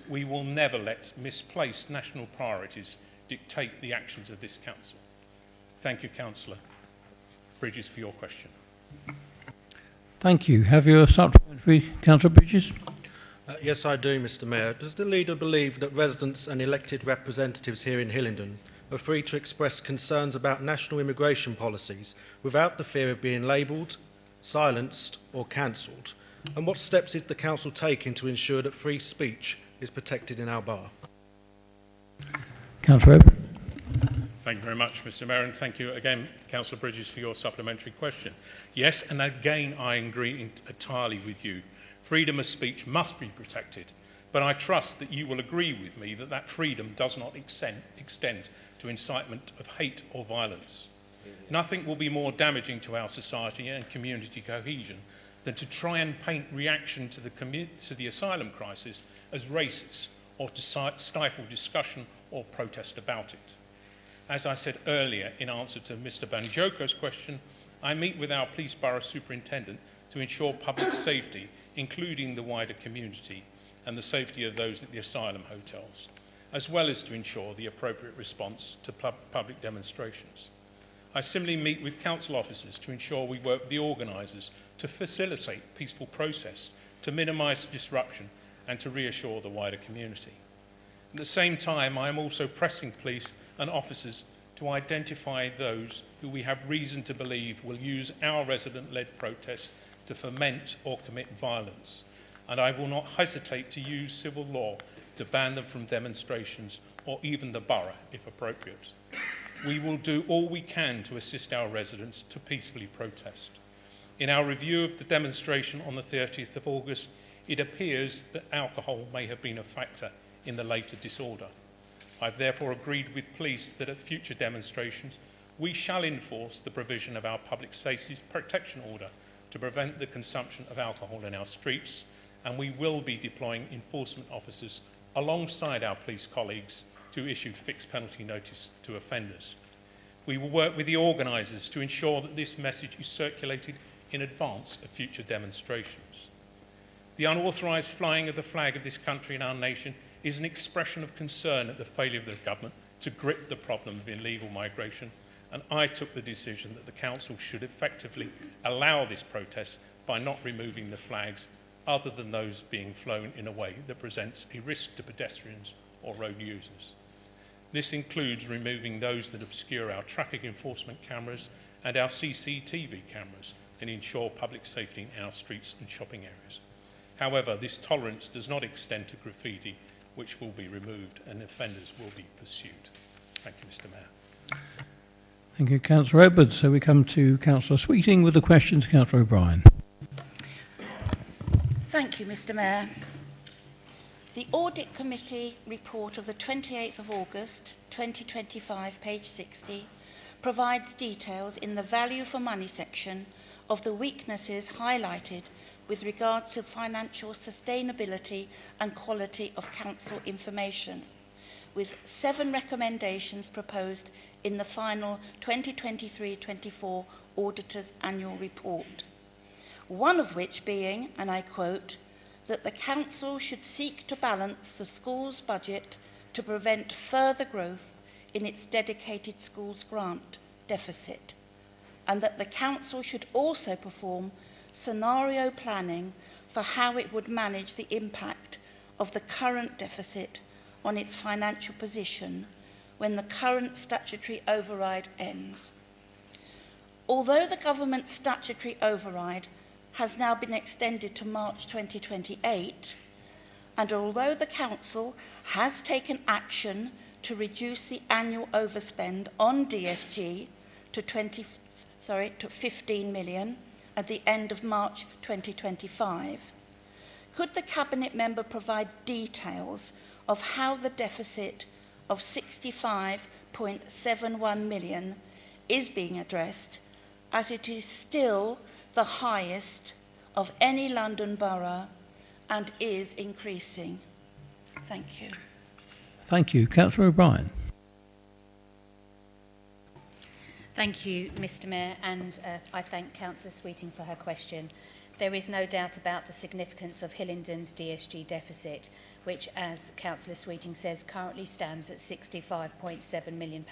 we will never let misplaced national priorities dictate the actions of this council. Thank you, Councillor Bridges, for your question. Thank you. Have you a supplementary, Councillor Bridges? Yes, I do, Mr. Mayor. Does the leader believe that residents and elected representatives here in Hillingdon are free to express concerns about national immigration policies without the fear of being labelled, silenced or cancelled? And what steps is the council taking to ensure that free speech is protected in our borough? Councillor Edwards. Thank you very much, Mr. Mayor, and thank you again, Councillor Bridges, for your supplementary question. Yes, and again, I agree entirely with you. Freedom of speech must be protected, but I trust that you will agree with me that that freedom does not extend to incitement of hate or violence. Nothing will be more damaging to our society and community cohesion than to try and paint reaction to the asylum crisis as racist or to stifle discussion or protest about it. As I said earlier in answer to Mr. Banjoko's question, I meet with our police borough superintendent to ensure public safety, including the wider community, and the safety of those at the asylum hotels, as well as to ensure the appropriate response to public demonstrations. I similarly meet with council officers to ensure we work with the organisers to facilitate peaceful process, to minimise disruption and to reassure the wider community. At the same time, I am also pressing police and officers to identify those who we have reason to believe will use our resident-led protest to foment or commit violence, and I will not hesitate to use civil law to ban them from demonstrations or even the borough if appropriate. We will do all we can to assist our residents to peacefully protest. In our review of the demonstration on the 30th of August, it appears that alcohol may have been a factor in the later disorder. I've therefore agreed with police that at future demonstrations we shall enforce the provision of our Public Safety Protection Order to prevent the consumption of alcohol in our streets, and we will be deploying enforcement officers alongside our police colleagues to issue fixed penalty notice to offenders. We will work with the organisers to ensure that this message is circulated in advance of future demonstrations. The unauthorised flying of the flag of this country and our nation is an expression of concern at the failure of the government to grip the problem of illegal migration, and I took the decision that the council should effectively allow this protest by not removing the flags other than those being flown in a way that presents a risk to pedestrians or road users. This includes removing those that obscure our traffic enforcement cameras and our CCTV cameras and ensure public safety in our streets and shopping areas. However, this tolerance does not extend to graffiti, which will be removed and offenders will be pursued. Thank you, Mr. Mayor. Thank you, Councillor Edwards. So we come to Councillor Sweeting with the question to Councillor O'Brien. Thank you, Mr. Mayor. The Audit Committee report of the 28th of August 2025, page 60, provides details in the value for money section of the weaknesses highlighted with regards to financial sustainability and quality of council information, with 7 recommendations proposed in the final 2023-24 Auditor's Annual Report. One of which being, and I quote, that the council should seek to balance the school's budget to prevent further growth in its dedicated schools grant deficit, and that the council should also perform scenario planning for how it would manage the impact of the current deficit on its financial position when the current statutory override ends. Although the government's statutory override has now been extended to March 2028, and although the council has taken action to reduce the annual overspend on DSG to 15 million at the end of March 2025, could the Cabinet member provide details of how the deficit of 65.71 million is being addressed, as it is still the highest of any London borough and is increasing? Thank you. Thank you. Councillor O'Brien. Thank you, Mr. Mayor, and I thank Councillor Sweeting for her question. There is no doubt about the significance of Hillingdon's DSG deficit, which, as Councillor Sweeting says, currently stands at £65.7 million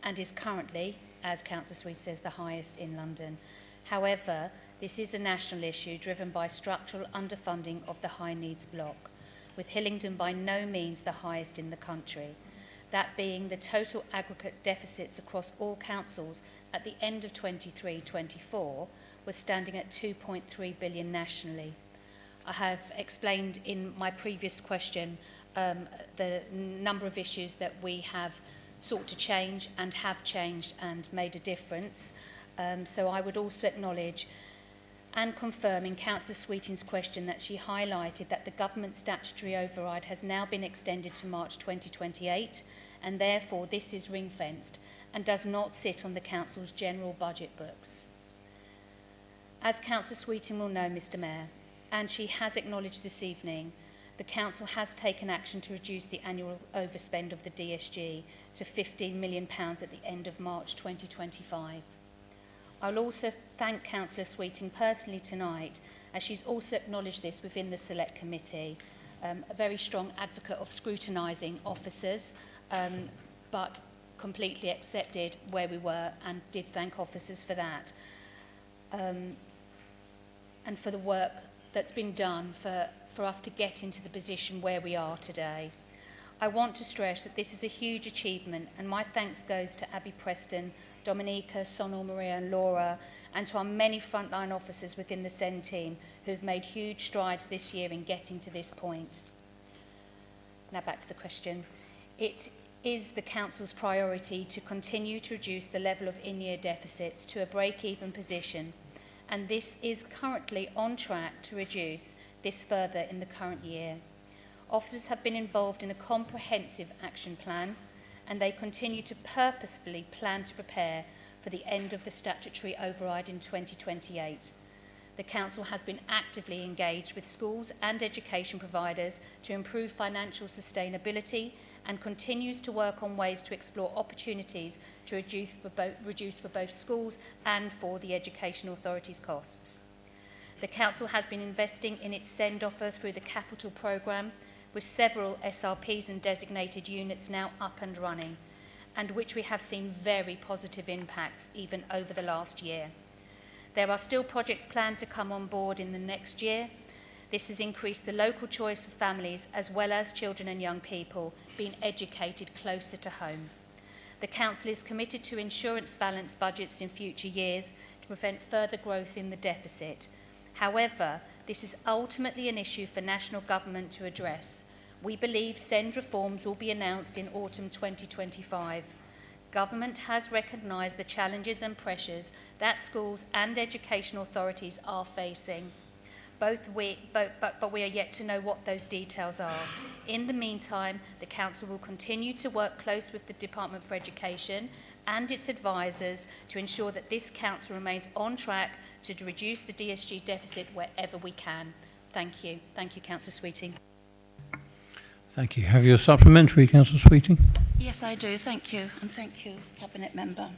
and is currently, as Councillor Sweeting says, the highest in London. However, this is a national issue driven by structural underfunding of the high needs block, with Hillingdon by no means the highest in the country. That being the total aggregate deficits across all councils at the end of 23-24 was standing at 2.3 billion nationally. I have explained in my previous question the number of issues that we have sought to change and have changed and made a difference. So I would also acknowledge and confirm in Councillor Sweeting's question that she highlighted that the government statutory override has now been extended to March 2028, and therefore this is ring-fenced and does not sit on the Council's general budget books. As Councillor Sweeting will know, Mr. Mayor, and she has acknowledged this evening, the Council has taken action to reduce the annual overspend of the DSG to £15 million at the end of March 2025. I'll also thank Councillor Sweeting personally tonight, as she's also acknowledged this within the Select Committee, a very strong advocate of scrutinising officers, but completely accepted where we were and did thank officers for that. And for the work that's been done for us to get into the position where we are today. I want to stress that this is a huge achievement, and my thanks goes to Abby Preston, Dominica, Sonal, Maria and Laura, and to our many frontline officers within the SEND team who've made huge strides this year in getting to this point. Now back to the question. It is the Council's priority to continue to reduce the level of in-year deficits to a break-even position, and this is currently on track to reduce this further in the current year. Officers have been involved in a comprehensive action plan, and they continue to purposefully plan to prepare for the end of the statutory override in 2028. The Council has been actively engaged with schools and education providers to improve financial sustainability and continues to work on ways to explore opportunities to reduce for both schools and for the education authorities' costs. The Council has been investing in its SEND offer through the Capital Programme, with several SRPs and designated units now up and running, and which we have seen very positive impacts even over the last year. There are still projects planned to come on board in the next year. This has increased the local choice for families as well as children and young people being educated closer to home. The Council is committed to insurance balance budgets in future years to prevent further growth in the deficit. However, this is ultimately an issue for national government to address. We believe SEND reforms will be announced in autumn 2025. Government has recognised the challenges and pressures that schools and education authorities are facing. But we are yet to know what those details are. In the meantime, the Council will continue to work close with the Department for Education and its advisors to ensure that this Council remains on track to reduce the DSG deficit wherever we can. Thank you. Thank you, Councillor Sweeting. Thank you. Have you a supplementary, Councillor Sweeting? Yes, I do. Thank you. And thank you, Cabinet Member.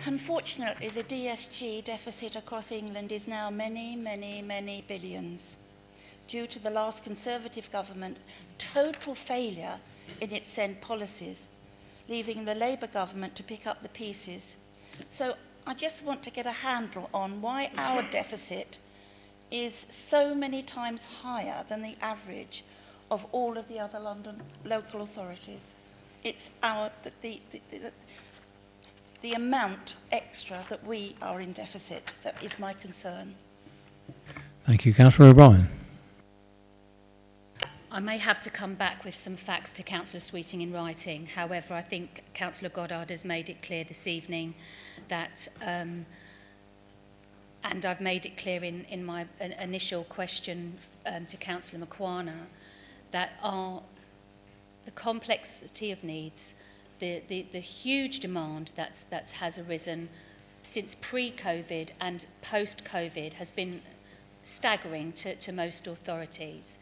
Unfortunately, the DSG deficit across England is now many billions due to the last Conservative government total failure in its SEND policies, leaving the Labour government to pick up the pieces. So I just want to get a handle on why our deficit is so many times higher than the average of all of the other London local authorities. It's the amount extra that we are in deficit that is my concern. Thank you. Councillor O'Brien. I may have to come back with some facts to Councillor Sweeting in writing. However, I think Councillor Goddard has made it clear this evening that, and I've made it clear in my initial question to Councillor Makwana, that the complexity of needs, the huge demand that has arisen since pre-COVID and post-COVID has been staggering to most authorities.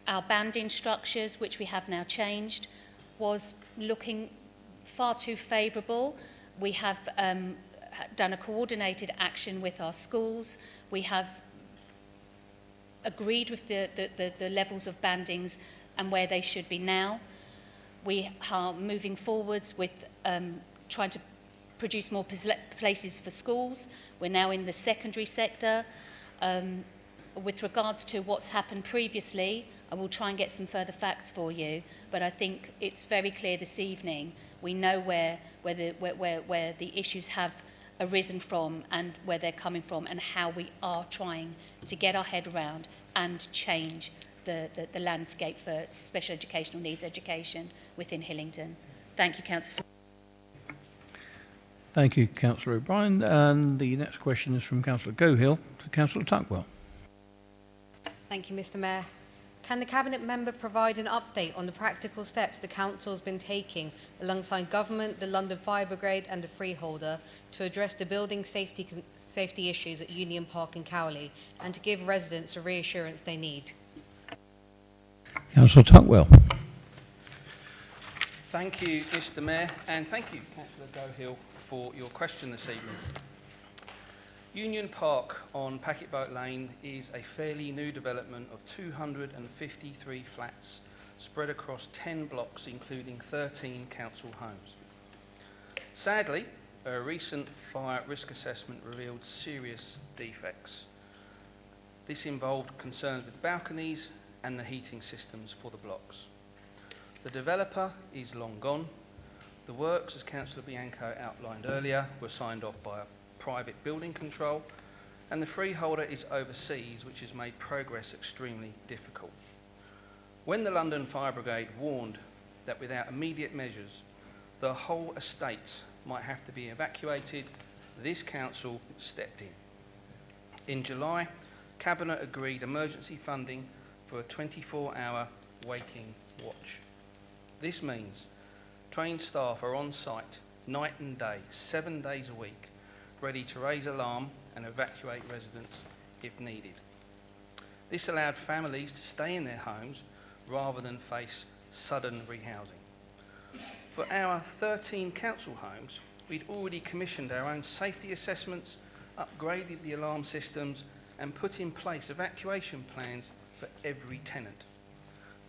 Our banding structures, which we have now changed, was looking far too favourable. We have done a coordinated action with our schools. We have agreed with the levels of bandings and where they should be now. We are moving forwards with trying to produce more places for schools. We're now in the secondary sector. With regards to what's happened previously, I will try and get some further facts for you, but I think it's very clear this evening we know where the issues have arisen from and where they're coming from, and how we are trying to get our head around and change the landscape for special educational needs education within Hillingdon. Thank you, Councillor. Thank you, Councillor O'Brien. And the next question is from Councillor Gohill to Councillor Tuckwell. Thank you, Mr. Mayor. Can the Cabinet Member provide an update on the practical steps the Council has been taking alongside Government, the London Fire Brigade and the Freeholder to address the building safety issues at Union Park and Cowley, and to give residents the reassurance they need? Councillor Tuckwell. Thank you, Mr Mayor, and thank you, Councillor Gohill, for your question this evening. Union Park on Packet Boat Lane is a fairly new development of 253 flats spread across 10 blocks, including 13 council homes. Sadly, a recent fire risk assessment revealed serious defects. This involved concerns with balconies and the heating systems for the blocks. The developer is long gone. The works, as Councillor Bianco outlined earlier, were signed off by a private building control, and the freeholder is overseas, which has made progress extremely difficult. When the London Fire Brigade warned that without immediate measures, the whole estate might have to be evacuated, this council stepped in. In July, Cabinet agreed emergency funding for a 24-hour waking watch. This means trained staff are on site night and day, 7 days a week, ready to raise alarm and evacuate residents if needed. This allowed families to stay in their homes rather than face sudden rehousing. For our 13 council homes, we'd already commissioned our own safety assessments, upgraded the alarm systems, and put in place evacuation plans for every tenant.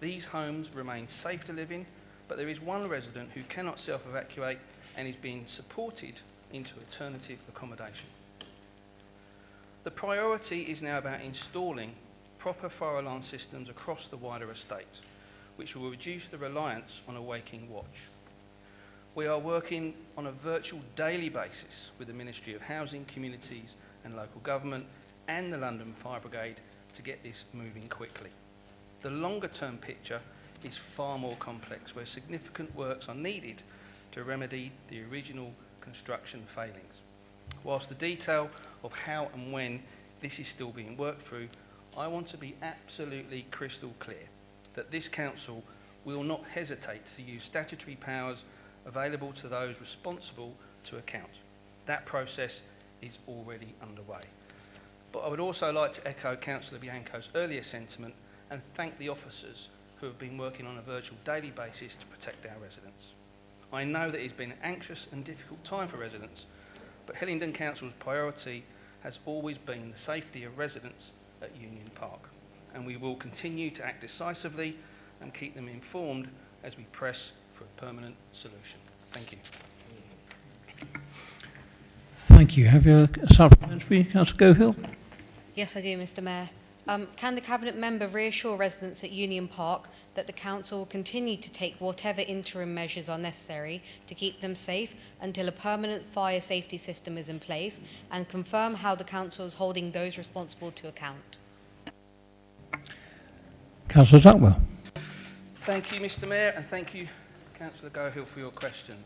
These homes remain safe to live in, but there is one resident who cannot self-evacuate and is being supported into alternative accommodation. The priority is now about installing proper fire alarm systems across the wider estate, which will reduce the reliance on a waking watch. We are working on a virtual daily basis with the Ministry of Housing, Communities and Local Government and the London Fire Brigade to get this moving quickly. The longer term picture is far more complex, where significant works are needed to remedy the original construction failings. Whilst the detail of how and when this is still being worked through, I want to be absolutely crystal clear that this council will not hesitate to use statutory powers available to those responsible to account. That process is already underway. But I would also like to echo Councillor Bianco's earlier sentiment and thank the officers who have been working on a virtual daily basis to protect our residents. I know that it's been an anxious and difficult time for residents, but Hillingdon Council's priority has always been the safety of residents at Union Park, and we will continue to act decisively and keep them informed as we press for a permanent solution. Thank you. Thank you. Have you a supplementary, Councillor Gohill? Yes, I do, Mr Mayor. Can the Cabinet member reassure residents at Union Park that the Council will continue to take whatever interim measures are necessary to keep them safe until a permanent fire safety system is in place, and confirm how the Council is holding those responsible to account? Councillor Duckwell. Thank you, Mr Mayor, and thank you, Councillor Gohill, for your question.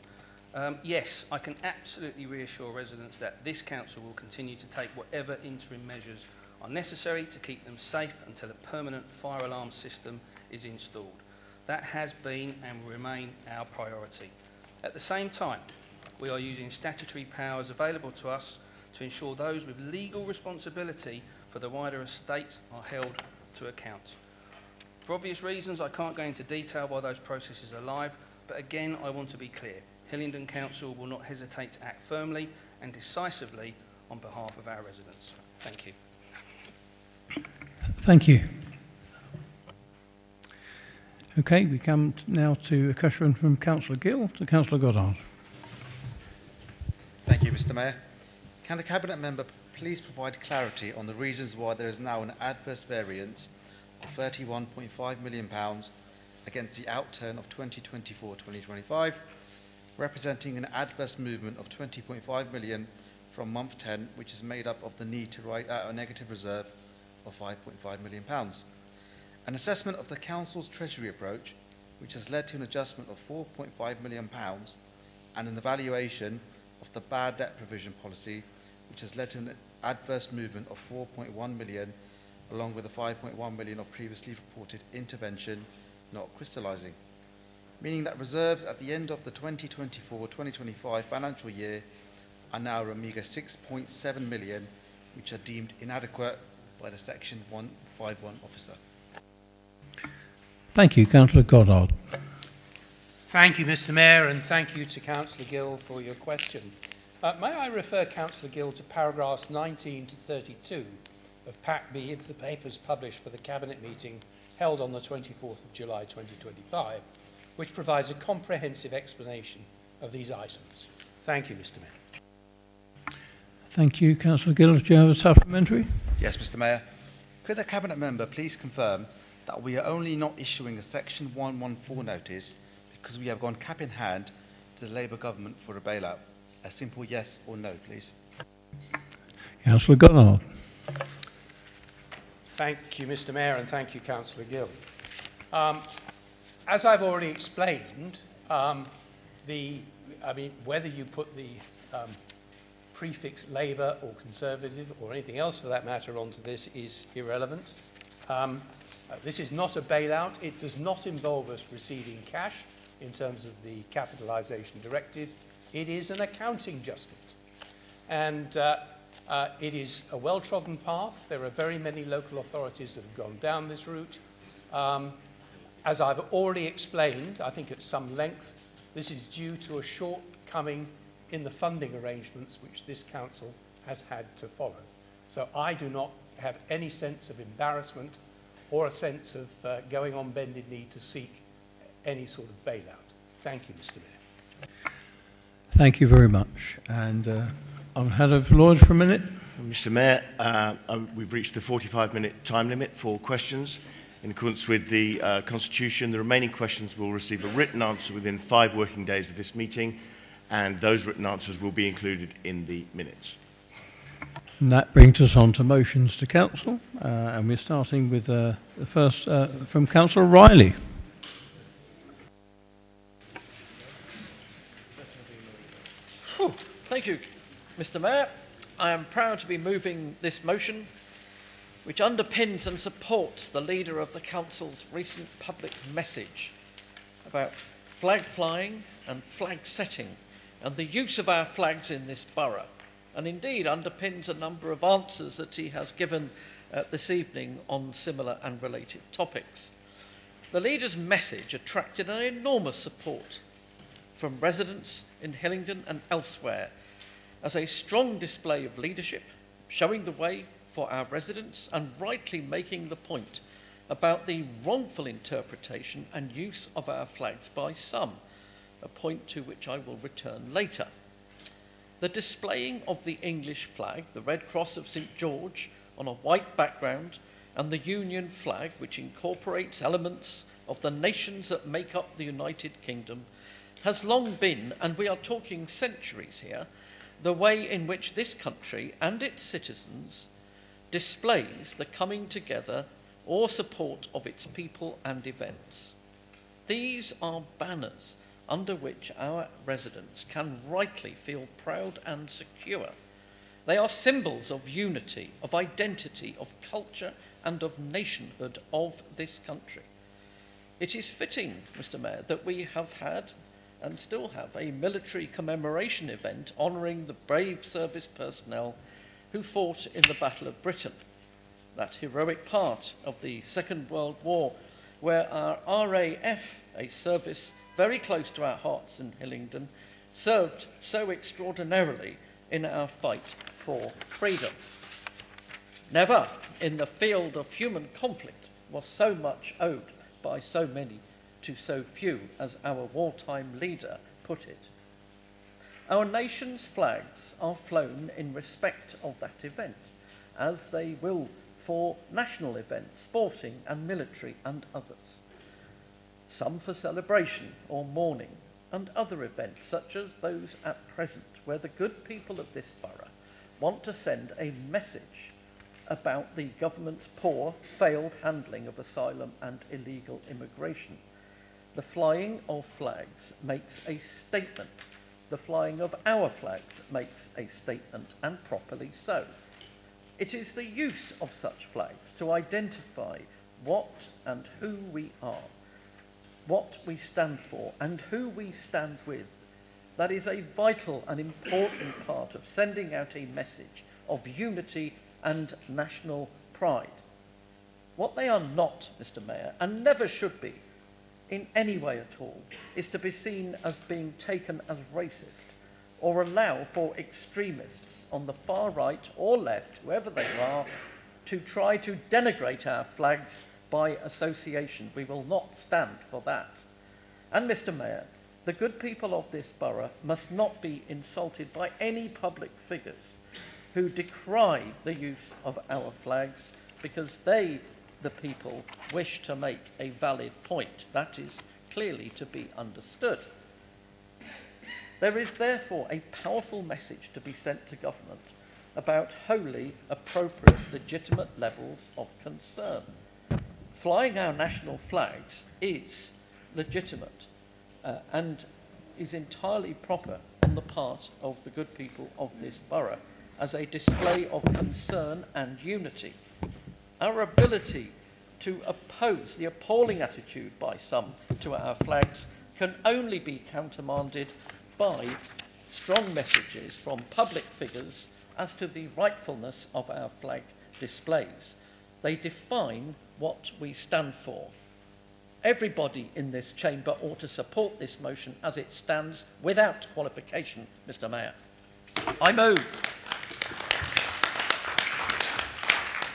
Yes, I can absolutely reassure residents that this Council will continue to take whatever interim measures are necessary to keep them safe until a permanent fire alarm system is installed. That has been and will remain our priority. At the same time, we are using statutory powers available to us to ensure those with legal responsibility for the wider estate are held to account. For obvious reasons, I can't go into detail while those processes are live, but again, I want to be clear. Hillingdon Council will not hesitate to act firmly and decisively on behalf of our residents. Thank you. Thank you. Okay, we come now to a question from Councillor Gill to Councillor Goddard. Thank you, Mr Mayor. Can the Cabinet member please provide clarity on the reasons why there is now an adverse variance of £31.5 million against the outturn of 2024-2025, representing an adverse movement of £20.5 million from month 10, which is made up of the need to write out a negative reserve of £5.5 million. An assessment of the Council's Treasury approach, which has led to an adjustment of £4.5 million, and an evaluation of the bad debt provision policy, which has led to an adverse movement of £4.1 million, along with the £5.1 million of previously reported intervention not crystallising, meaning that reserves at the end of the 2024-2025 financial year are now a meagre £6.7 million, which are deemed inadequate by the Section 151 officer. Thank you, Councillor Goddard. Thank you, Mr Mayor, and thank you to Councillor Gill for your question. May I refer Councillor Gill to paragraphs 19 to 32 of Pack B of the papers published for the Cabinet meeting held on the 24th of July 2025, which provides a comprehensive explanation of these items. Thank you, Mr Mayor. Thank you, Councillor Gill. Do you have a supplementary? Yes, Mr Mayor. Could the Cabinet Member please confirm that we are only not issuing a Section 114 notice because we have gone cap in hand to the Labour government for a bailout? A simple yes or no, please. Councillor Goddard. Thank you, Mr Mayor, and thank you, Councillor Gill. As I've already explained, whether you put the prefix Labour or Conservative or anything else for that matter onto this is irrelevant. This is not a bailout. It does not involve us receiving cash in terms of the capitalisation directive. It is an accounting adjustment. And it is a well-trodden path. There are very many local authorities that have gone down this route. As I've already explained, I think at some length, this is due to a shortcoming in the funding arrangements which this council has had to follow. So I do not have any sense of embarrassment or a sense of going on bended knee to seek any sort of bailout. Thank you, Mr Mayor. Thank you very much. And I'll hand over to Lloyd for a minute. Mr Mayor, we've reached the 45-minute time limit for questions. In accordance with the Constitution, the remaining questions will receive a written answer within 5 working days of this meeting, and those written answers will be included in the minutes. And that brings us on to motions to Council, and we're starting with the first from Councillor Riley. Thank you, Mr Mayor. I am proud to be moving this motion, which underpins and supports the leader of the Council's recent public message about flag flying and flag setting and the use of our flags in this borough, and indeed underpins a number of answers that he has given this evening on similar and related topics. The leader's message attracted an enormous support from residents in Hillingdon and elsewhere as a strong display of leadership, showing the way for our residents and rightly making the point about the wrongful interpretation and use of our flags by some, a point to which I will return later. The displaying of the English flag, the Red Cross of St George on a white background, and the Union flag, which incorporates elements of the nations that make up the United Kingdom, has long been, and we are talking centuries here, the way in which this country and its citizens displays the coming together or support of its people and events. These are banners under which our residents can rightly feel proud and secure. They are symbols of unity, of identity, of culture and of nationhood of this country. It is fitting, Mr Mayor, that we have had and still have a military commemoration event honouring the brave service personnel who fought in the Battle of Britain, that heroic part of the Second World War where our RAF, a service very close to our hearts in Hillingdon, served so extraordinarily in our fight for freedom. Never in the field of human conflict was so much owed by so many to so few, as our wartime leader put it. Our nation's flags are flown in respect of that event, as they will for national events, sporting and military and others. Some for celebration or mourning, and other events such as those at present, where the good people of this borough want to send a message about the government's poor, failed handling of asylum and illegal immigration. The flying of flags makes a statement. The flying of our flags makes a statement, and properly so. It is the use of such flags to identify what and who we are, what we stand for, and who we stand with. That is a vital and important part of sending out a message of unity and national pride. What they are not, Mr Mayor, and never should be, in any way at all is to be seen as being taken as racist or allow for extremists on the far right or left, whoever they are, to try to denigrate our flags by association. We will not stand for that. And Mr. Mayor, the good people of this borough must not be insulted by any public figures who decry the use of our flags because they, the people, wish to make a valid point. That is clearly to be understood. There is therefore a powerful message to be sent to government about wholly appropriate, legitimate levels of concern. Flying our national flags is legitimate and is entirely proper on the part of the good people of this borough as a display of concern and unity. Our ability to oppose the appalling attitude by some to our flags can only be countermanded by strong messages from public figures as to the rightfulness of our flag displays. They define what we stand for. Everybody in this chamber ought to support this motion as it stands without qualification, Mr. Mayor. I move.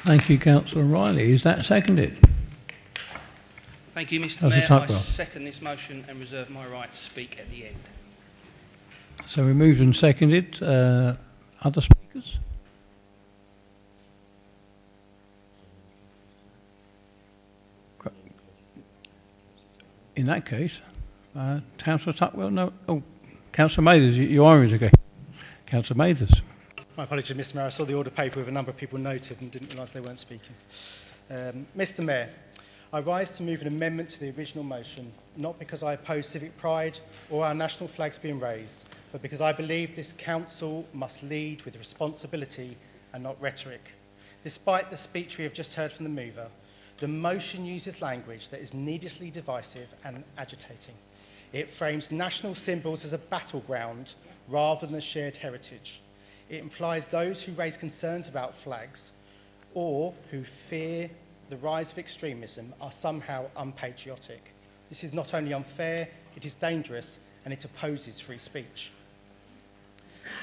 Thank you, Councillor Riley. Is that seconded? Thank you, Mr. Councillor Mayor. I Tuckwell. second this motion and reserve my right to speak at the end. So we moved and seconded. Other speakers? In that case, Councillor Tuckwell, no. Oh, Councillor Mathers, you are in again. Councillor Mathers. My apologies, Mr. Mayor. I saw the order paper with a number of people noted and didn't realise they weren't speaking. Mr. Mayor, I rise to move an amendment to the original motion, not because I oppose civic pride or our national flags being raised, but because I believe this council must lead with responsibility and not rhetoric. Despite the speech we have just heard from the mover, the motion uses language that is needlessly divisive and agitating. It frames national symbols as a battleground rather than a shared heritage. It implies those who raise concerns about flags or who fear the rise of extremism are somehow unpatriotic. This is not only unfair, it is dangerous and it opposes free speech.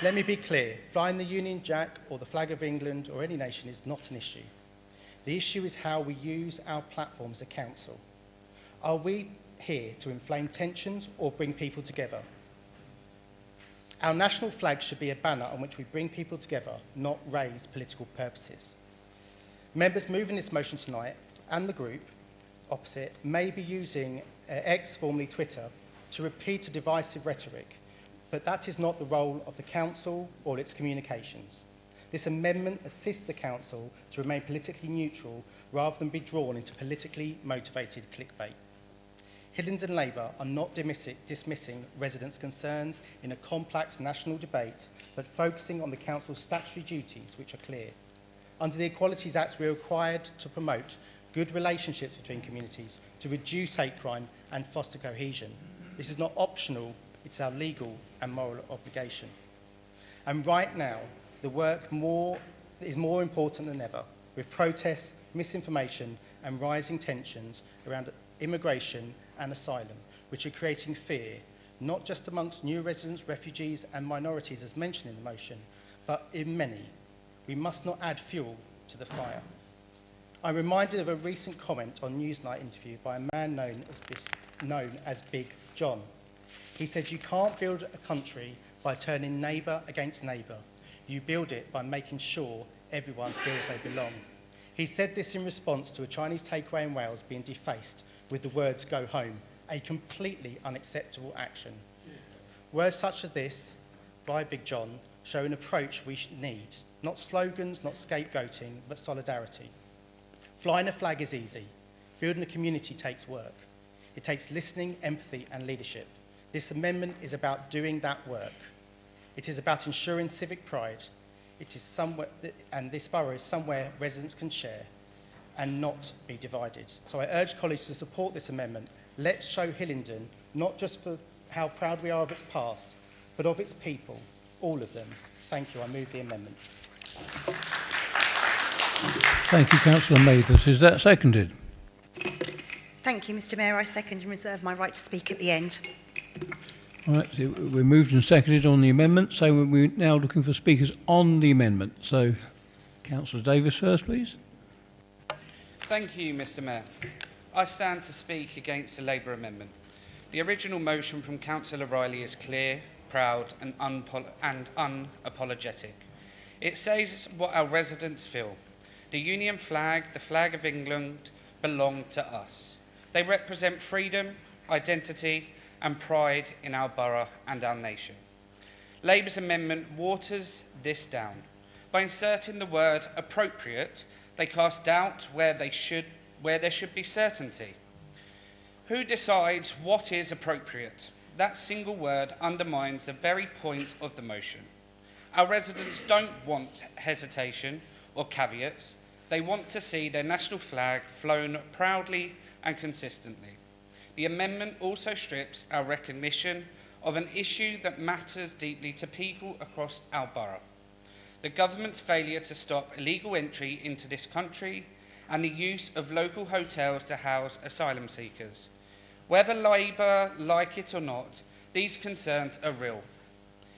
Let me be clear, flying the Union Jack or the flag of England or any nation is not an issue. The issue is how we use our platform as a council. Are we here to inflame tensions or bring people together? Our national flag should be a banner on which we bring people together, not raise political purposes. Members moving this motion tonight and the group opposite may be using X, formerly Twitter, to repeat a divisive rhetoric, but that is not the role of the council or its communications. This amendment assists the council to remain politically neutral rather than be drawn into politically motivated clickbait. Hillingdon Labour are not dismissing residents' concerns in a complex national debate, but focusing on the council's statutory duties, which are clear. Under the Equalities Act, we are required to promote good relationships between communities, to reduce hate crime and foster cohesion. This is not optional, it's our legal and moral obligation. And right now, the work is more important than ever, with protests, misinformation and rising tensions around immigration and asylum, which are creating fear, not just amongst new residents, refugees and minorities as mentioned in the motion, but in many. We must not add fuel to the fire. I'm reminded of a recent comment on Newsnight interview by a man known as Big John. He said, "You can't build a country by turning neighbour against neighbour. You build it by making sure everyone feels they belong." He said this in response to a Chinese takeaway in Wales being defaced with the words "go home," a completely unacceptable action. Words such as this by Big John show an approach we need, not slogans, not scapegoating, but solidarity. Flying a flag is easy. Building a community takes work. It takes listening, empathy and leadership. This amendment is about doing that work. It is about ensuring civic pride. It is somewhere, and this borough is somewhere residents can share and not be divided. So I urge colleagues to support this amendment. Let's show Hillingdon, not just for how proud we are of its past, but of its people, all of them. Thank you. I move the amendment. Thank you, Councillor Mathers. Is that seconded? Thank you, Mr Mayor. I second and reserve my right to speak at the end. Right, so we're moved and seconded on the amendment, so we're now looking for speakers on the amendment. So, Councillor Davis first, please. Thank you, Mr Mayor. I stand to speak against the Labour amendment. The original motion from Councillor Riley is clear, proud and unapologetic. It says what our residents feel. The Union flag, the flag of England, belong to us. They represent freedom, identity and pride in our borough and our nation. Labour's amendment waters this down. By inserting the word appropriate, they cast doubt where there should be certainty. Who decides what is appropriate? That single word undermines the very point of the motion. Our residents don't want hesitation or caveats. They want to see their national flag flown proudly and consistently. The amendment also strips our recognition of an issue that matters deeply to people across our borough. The government's failure to stop illegal entry into this country and the use of local hotels to house asylum seekers. Whether Labour like it or not, these concerns are real.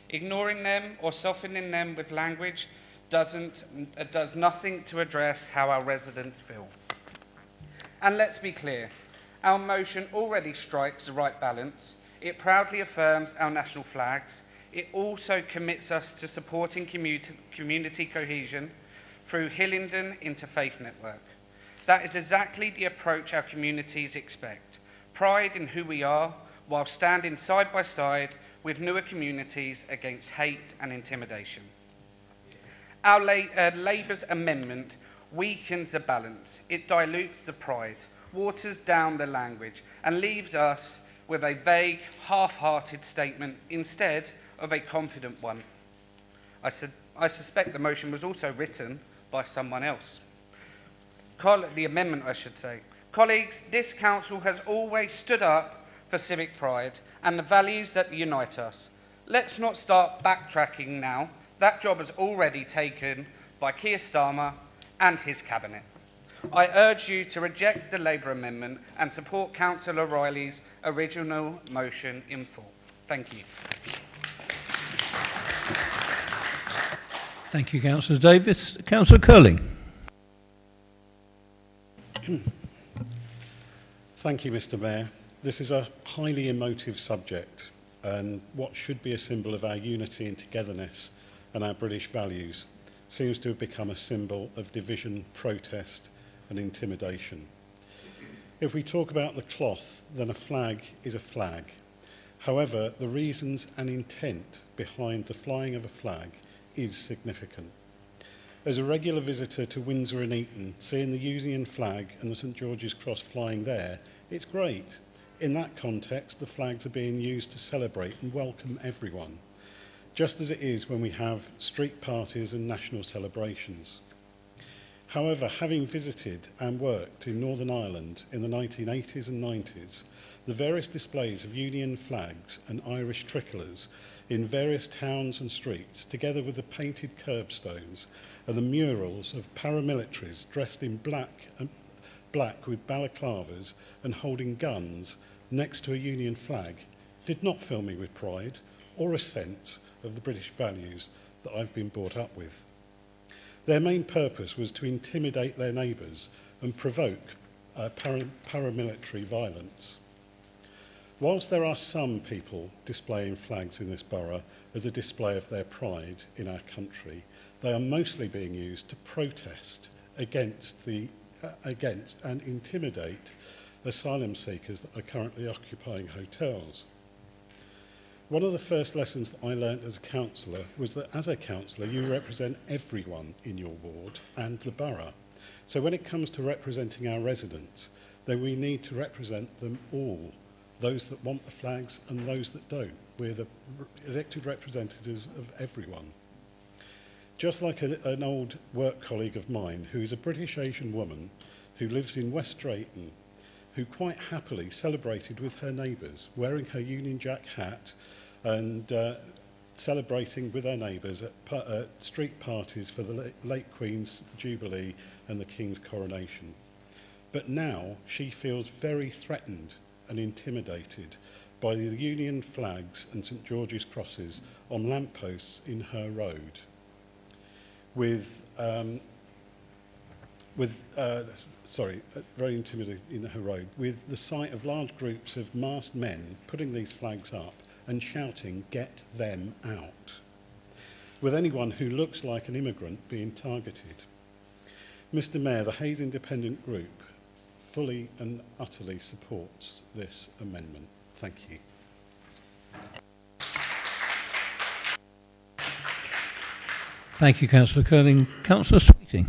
Ignoring them or softening them with language does nothing to address how our residents feel. And let's be clear, our motion already strikes the right balance. It proudly affirms our national flags. It also commits us to supporting community cohesion through Hillingdon Interfaith Network. That is exactly the approach our communities expect. Pride in who we are, while standing side by side with newer communities against hate and intimidation. Our Labour's amendment weakens the balance. It dilutes the pride, waters down the language, and leaves us with a vague, half-hearted statement instead of a confident one. I suspect the motion was also written by someone else. The amendment, I should say. Colleagues, this council has always stood up for civic pride and the values that unite us. Let's not start backtracking now. That job is already taken by Keir Starmer and his cabinet. I urge you to reject the Labour amendment and support Councillor Riley's original motion in full. Thank you. Thank you, Councillor Davis. Councillor Curling. Thank you, Mr Mayor. This is a highly emotive subject, and what should be a symbol of our unity and togetherness and our British values seems to have become a symbol of division, protest and intimidation. If we talk about the cloth, then a flag is a flag. However, the reasons and intent behind the flying of a flag is significant. As a regular visitor to Windsor and Eton, seeing the Union flag and the St George's Cross flying there, it's great. In that context, the flags are being used to celebrate and welcome everyone, just as it is when we have street parties and national celebrations. However, having visited and worked in Northern Ireland in the 1980s and 90s, the various displays of Union flags and Irish tricolours in various towns and streets, together with the painted curbstones and the murals of paramilitaries dressed in black with balaclavas and holding guns next to a Union flag, did not fill me with pride or a sense of the British values that I've been brought up with. Their main purpose was to intimidate their neighbours and provoke paramilitary violence. Whilst there are some people displaying flags in this borough as a display of their pride in our country, they are mostly being used to protest against and intimidate asylum seekers that are currently occupying hotels. One of the first lessons that I learned as a councillor was that as a councillor you represent everyone in your ward and the borough. So when it comes to representing our residents, then we need to represent them all, those that want the flags and those that don't. We're the elected representatives of everyone. Just like an old work colleague of mine who is a British Asian woman who lives in West Drayton, who quite happily celebrated with her neighbours, wearing her Union Jack hat and celebrating with her neighbours at street parties for the late Queen's Jubilee and the King's coronation. But now she feels very threatened and intimidated by the Union flags and St George's crosses on lampposts in her road. Very intimidated in her road, with the sight of large groups of masked men putting these flags up and shouting, "Get them out," with anyone who looks like an immigrant being targeted. Mr Mayor, the Hayes Independent Group fully and utterly supports this amendment. Thank you. Thank you, Councillor Curling. Councillor Sweeting.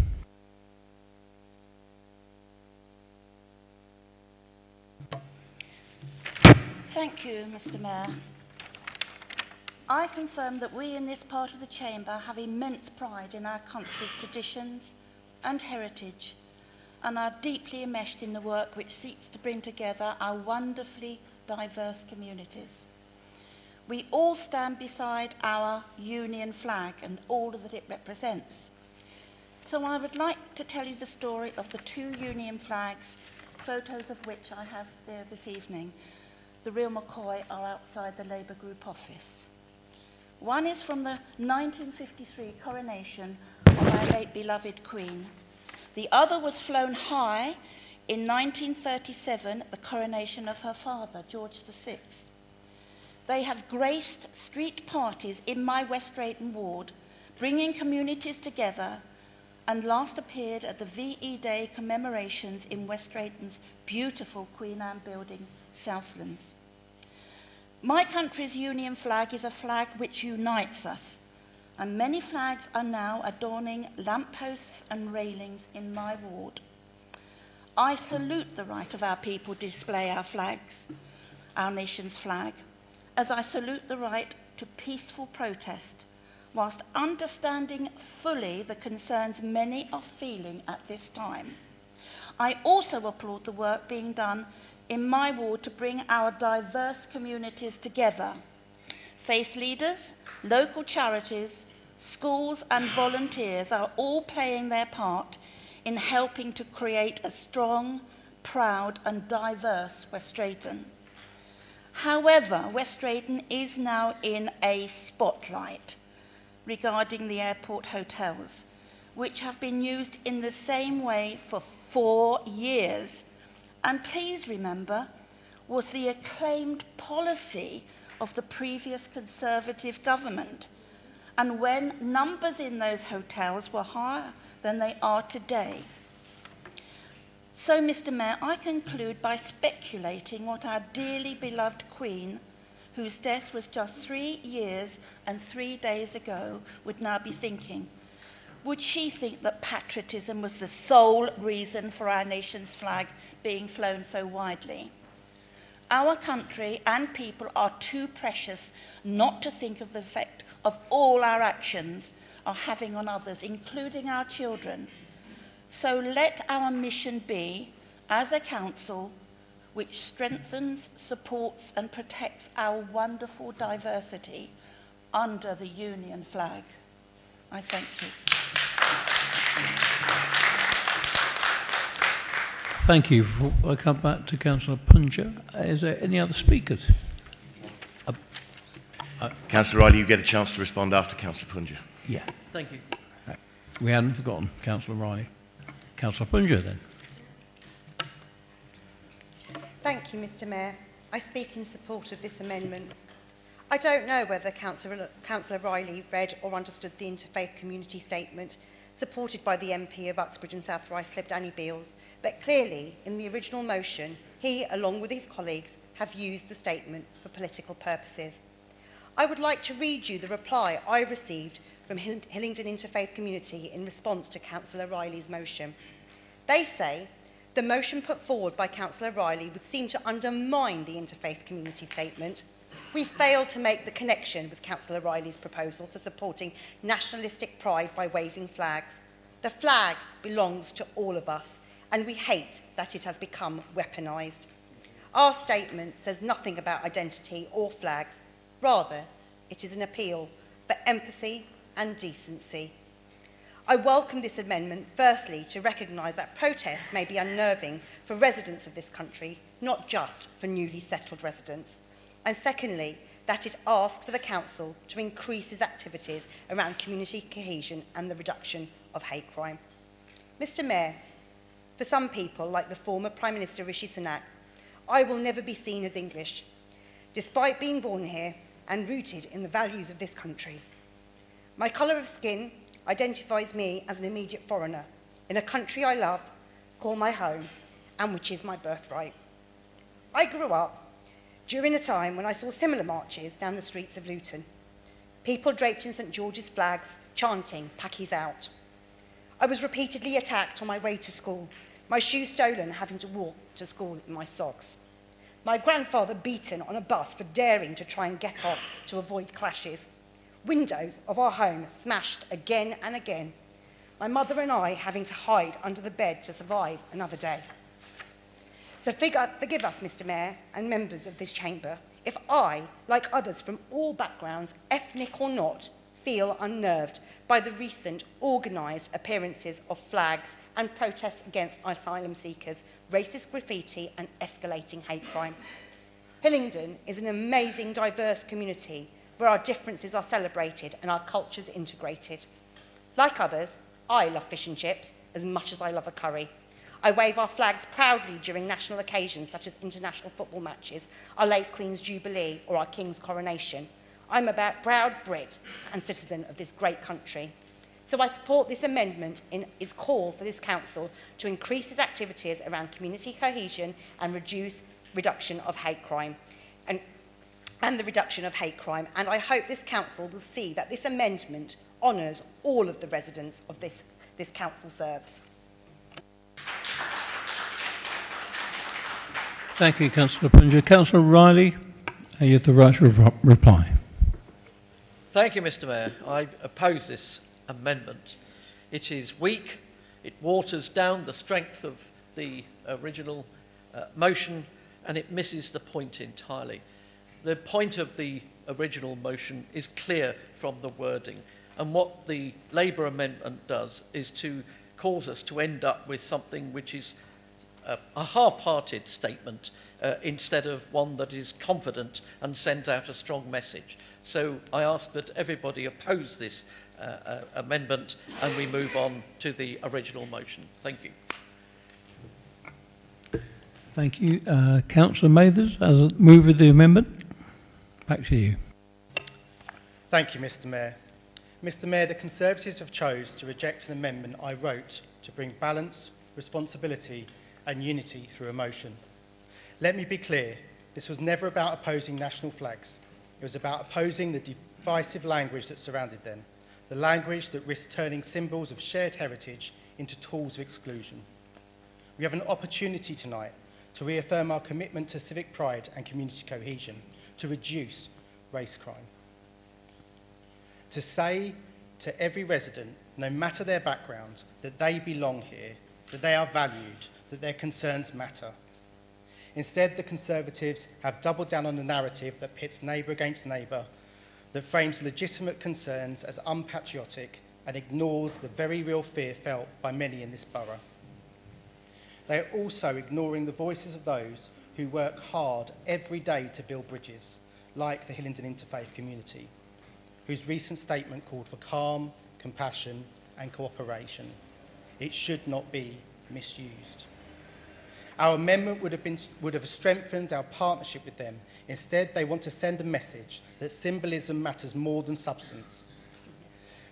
Thank you, Mr Mayor. I confirm that we in this part of the chamber have immense pride in our country's traditions and heritage, and are deeply enmeshed in the work which seeks to bring together our wonderfully diverse communities. We all stand beside our Union flag and all that it represents. So I would like to tell you the story of the two Union flags, photos of which I have there this evening. The real McCoy are outside the Labour Group office. One is from the 1953 coronation of our late beloved Queen. The other was flown high in 1937 at the coronation of her father, George VI. They have graced street parties in my West Drayton ward, bringing communities together, and last appeared at the VE Day commemorations in West Drayton's beautiful Queen Anne building, Southlands. My country's Union flag is a flag which unites us, and many flags are now adorning lampposts and railings in my ward. I salute the right of our people to display our flags, our nation's flag, as I salute the right to peaceful protest, whilst understanding fully the concerns many are feeling at this time. I also applaud the work being done in my ward to bring our diverse communities together. Faith leaders, local charities, schools and volunteers are all playing their part in helping to create a strong, proud and diverse West Drayton. However, West Drayton is now in a spotlight regarding the airport hotels, which have been used in the same way for 4 years, and please remember, was the acclaimed policy of the previous Conservative government, and when numbers in those hotels were higher than they are today. So, Mr Mayor, I conclude by speculating what our dearly beloved Queen, whose death was just 3 years and 3 days ago, would now be thinking. Would she think that patriotism was the sole reason for our nation's flag being flown so widely? Our country and people are too precious not to think of the effect of all our actions are having on others, including our children. So let our mission be, as a council, which strengthens, supports and protects our wonderful diversity under the Union flag. I thank you. Thank you. Before I come back to Councillor Punja, is there any other speakers? Councillor Riley, you get a chance to respond after Councillor Punja. Yeah. Thank you. We hadn't forgotten Councillor Riley. Councillor Punja then. Thank you, Mr Mayor. I speak in support of this amendment. I don't know whether Councillor Riley read or understood the interfaith community statement supported by the MP of Uxbridge and South Ruislip, Danny Beales, but clearly in the original motion, he, along with his colleagues, have used the statement for political purposes. I would like to read you the reply I received from Hillingdon Interfaith Community in response to Councillor Riley's motion. They say, the motion put forward by Councillor Riley would seem to undermine the interfaith community statement. We failed to make the connection with Councillor Riley's proposal for supporting nationalistic pride by waving flags. The flag belongs to all of us, and we hate that it has become weaponised. Our statement says nothing about identity or flags. Rather, it is an appeal for empathy and decency. I welcome this amendment, firstly, to recognise that protests may be unnerving for residents of this country, not just for newly settled residents. And secondly, that it asks for the Council to increase its activities around community cohesion and the reduction of hate crime. Mr Mayor, for some people, like the former Prime Minister Rishi Sunak, I will never be seen as English, despite being born here and rooted in the values of this country. My colour of skin identifies me as an immediate foreigner in a country I love, call my home, and which is my birthright. I grew up during a time when I saw similar marches down the streets of Luton, people draped in St George's flags chanting "Packies out." I was repeatedly attacked on my way to school, my shoes stolen, having to walk to school in my socks. My grandfather beaten on a bus for daring to try and get off to avoid clashes. Windows of our home smashed again and again. My mother and I having to hide under the bed to survive another day. So forgive us, Mr Mayor and members of this chamber, if I, like others from all backgrounds, ethnic or not, feel unnerved by the recent organised appearances of flags and protests against asylum seekers, racist graffiti and escalating hate crime. Hillingdon is an amazing, diverse community where our differences are celebrated and our cultures integrated. Like others, I love fish and chips as much as I love a curry. I wave our flags proudly during national occasions such as international football matches, our late Queen's Jubilee or our King's coronation. I'm a proud Brit and citizen of this great country. So I support this amendment in its call for this council to increase its activities around community cohesion and reduction of hate crime. And the reduction of hate crime. And I hope this council will see that this amendment honours all of the residents of this council serves. Thank you, Councillor Punger. Councillor Riley, you have the right to reply. Thank you, Mr Mayor. I oppose this amendment. It is weak, it waters down the strength of the original motion, and it misses the point entirely. The point of the original motion is clear from the wording, and what the Labour amendment does is to cause us to end up with something which is a half-hearted statement instead of one that is confident and sends out a strong message. So I ask that everybody oppose this amendment and we move on to the original motion. Thank you. Thank you. Councillor Mathers, as a mover of the amendment, back to you. Thank you, Mr Mayor. Mr Mayor, the Conservatives have chose to reject an amendment I wrote to bring balance, responsibility and unity through a motion. Let me be clear, this was never about opposing national flags. It was about opposing the divisive language that surrounded them, the language that risked turning symbols of shared heritage into tools of exclusion. We have an opportunity tonight to reaffirm our commitment to civic pride and community cohesion, to reduce race crime. To say to every resident, no matter their background, that they belong here, that they are valued, that their concerns matter. Instead, the Conservatives have doubled down on a narrative that pits neighbour against neighbour, that frames legitimate concerns as unpatriotic and ignores the very real fear felt by many in this borough. They are also ignoring the voices of those who work hard every day to build bridges, like the Hillingdon Interfaith community, whose recent statement called for calm, compassion and cooperation. It should not be misused. Our amendment would have strengthened our partnership with them. Instead, they want to send a message that symbolism matters more than substance.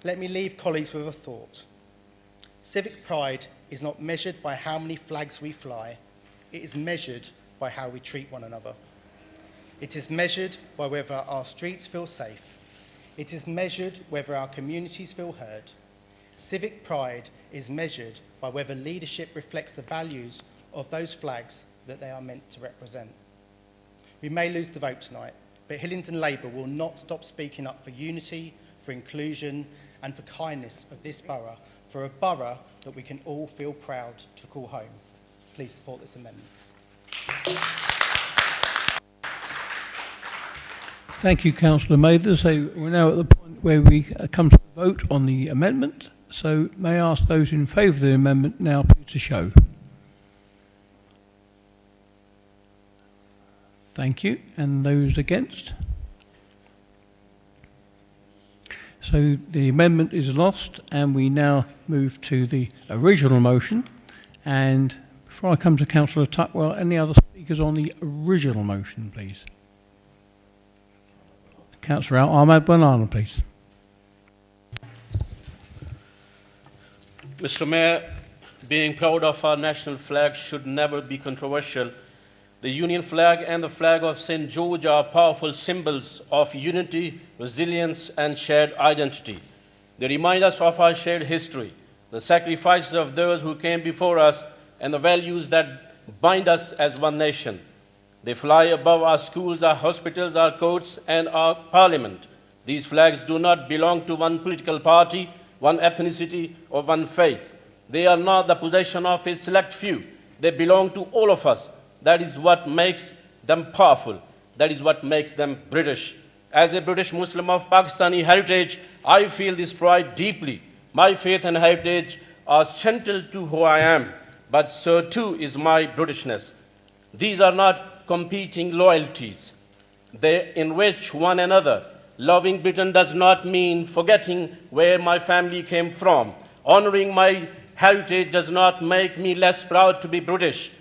Let me leave colleagues with a thought. Civic pride is not measured by how many flags we fly. It is measured by how we treat one another. It is measured by whether our streets feel safe. It is measured whether our communities feel heard. Civic pride is measured by whether leadership reflects the values of those flags that they are meant to represent. We may lose the vote tonight, but Hillingdon Labour will not stop speaking up for unity, for inclusion and for kindness of this borough, for a borough that we can all feel proud to call home. Please support this amendment. Thank you, Councillor Mathers. So we're now at the point where we come to the vote on the amendment. So may I ask those in favour of the amendment now please to show. Thank you. And those against? So the amendment is lost, and we now move to the original motion. And before I come to Councillor Tuckwell, any other speakers on the original motion, please? Councillor Ahmad Banana, please. Mr. Mayor, being proud of our national flag should never be controversial. The Union flag and the flag of St. George are powerful symbols of unity, resilience, and shared identity. They remind us of our shared history, the sacrifices of those who came before us, and the values that bind us as one nation. They fly above our schools, our hospitals, our courts, and our parliament. These flags do not belong to one political party, one ethnicity, or one faith. They are not the possession of a select few. They belong to all of us. That is what makes them powerful. That is what makes them British. As a British Muslim of Pakistani heritage, I feel this pride deeply. My faith and heritage are central to who I am, but so too is my Britishness. These are not competing loyalties. They enrich one another. Loving Britain does not mean forgetting where my family came from. Honoring my heritage does not make me less proud to be British.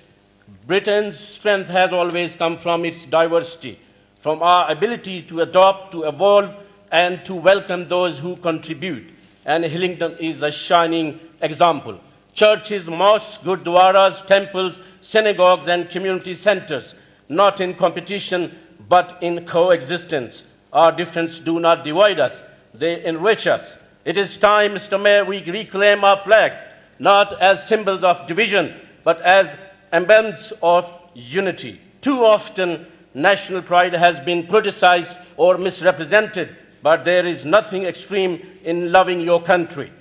Britain's strength has always come from its diversity, from our ability to adopt, to evolve, and to welcome those who contribute. And Hillingdon is a shining example. Churches, mosques, gurdwaras, temples, synagogues, and community centres, not in competition, but in coexistence. Our differences do not divide us, they enrich us. It is time, Mr. Mayor, we reclaim our flags, not as symbols of division, but as emblems of unity. Too often, national pride has been criticized or misrepresented, but there is nothing extreme in loving your country.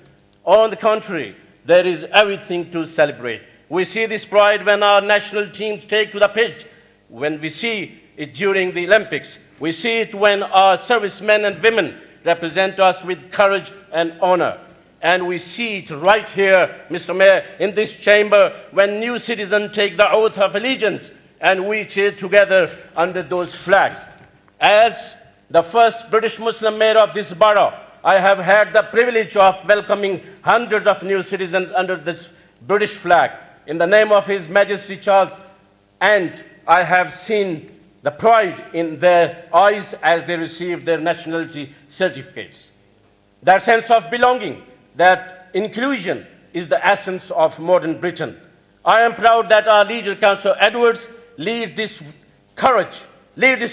On the contrary, there is everything to celebrate. We see this pride when our national teams take to the pitch, when we see it during the Olympics. We see it when our servicemen and women represent us with courage and honor. And we see it right here, Mr. Mayor, in this chamber, when new citizens take the oath of allegiance and we cheer together under those flags. As the first British Muslim mayor of this borough, I have had the privilege of welcoming hundreds of new citizens under this British flag in the name of His Majesty Charles, and I have seen the pride in their eyes as they receive their nationality certificates. That sense of belonging, that inclusion is the essence of modern Britain. I am proud that our leader, Councillor Edwards, leads this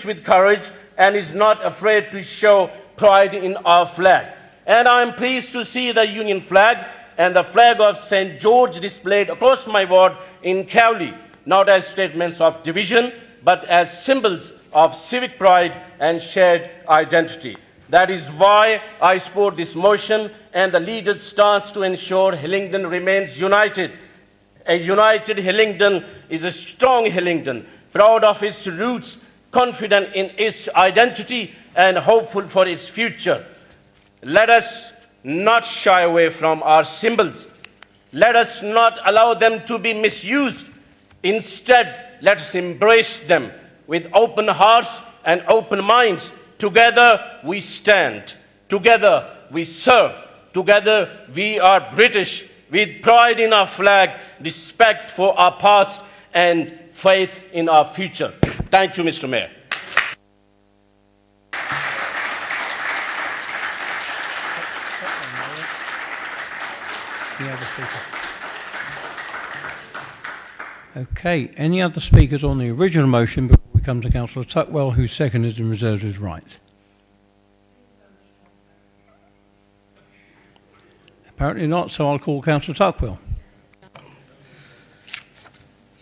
with courage and is not afraid to show pride in our flag. And I am pleased to see the Union flag and the flag of St. George displayed across my ward in Cowley, not as statements of division, but as symbols of civic pride and shared identity. That is why I support this motion and the leader's stance to ensure Hillingdon remains united. A united Hillingdon is a strong Hillingdon, proud of its roots, confident in its identity, and hopeful for its future. Let us not shy away from our symbols. Let us not allow them to be misused. Instead, let us embrace them with open hearts and open minds. Together we stand. Together we serve. Together we are British, with pride in our flag, respect for our past, and faith in our future. Thank you, Mr. Mayor. Okay, any other speakers on the original motion before we come to Councillor Tuckwell, who seconded and reserves his right? Apparently not, so I'll call Councillor Tuckwell.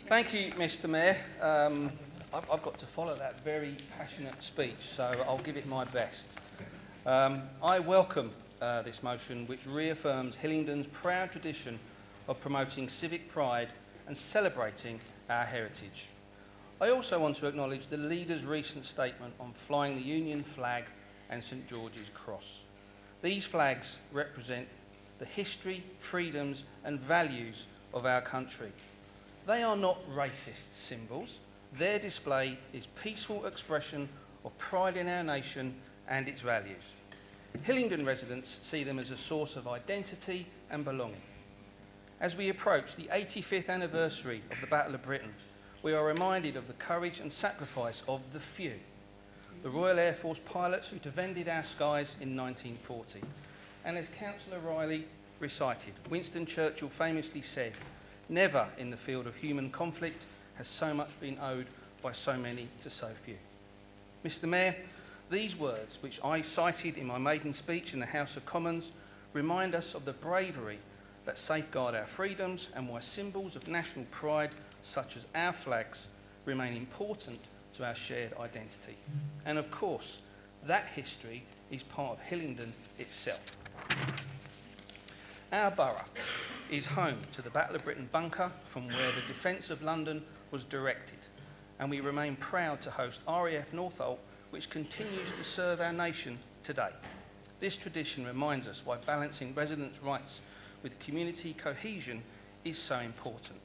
Thank you, Mr. Mayor. I've got to follow that very passionate speech, so I'll give it my best. I welcome this motion, which reaffirms Hillingdon's proud tradition of promoting civic pride and celebrating our heritage. I also want to acknowledge the leader's recent statement on flying the Union flag and St George's Cross. These flags represent the history, freedoms and values of our country. They are not racist symbols. Their display is peaceful expression of pride in our nation and its values. Hillingdon residents see them as a source of identity and belonging. As we approach the 85th anniversary of the Battle of Britain, we are reminded of the courage and sacrifice of the few, the Royal Air Force pilots who defended our skies in 1940. And as Councillor Riley recited, Winston Churchill famously said, "Never in the field of human conflict has so much been owed by so many to so few." Mr. Mayor, these words, which I cited in my maiden speech in the House of Commons, remind us of the bravery that safeguard our freedoms and why symbols of national pride, such as our flags, remain important to our shared identity. And of course, that history is part of Hillingdon itself. Our borough is home to the Battle of Britain bunker from where the defence of London was directed, and we remain proud to host RAF Northolt, which continues to serve our nation today. This tradition reminds us why balancing residents' rights with community cohesion is so important.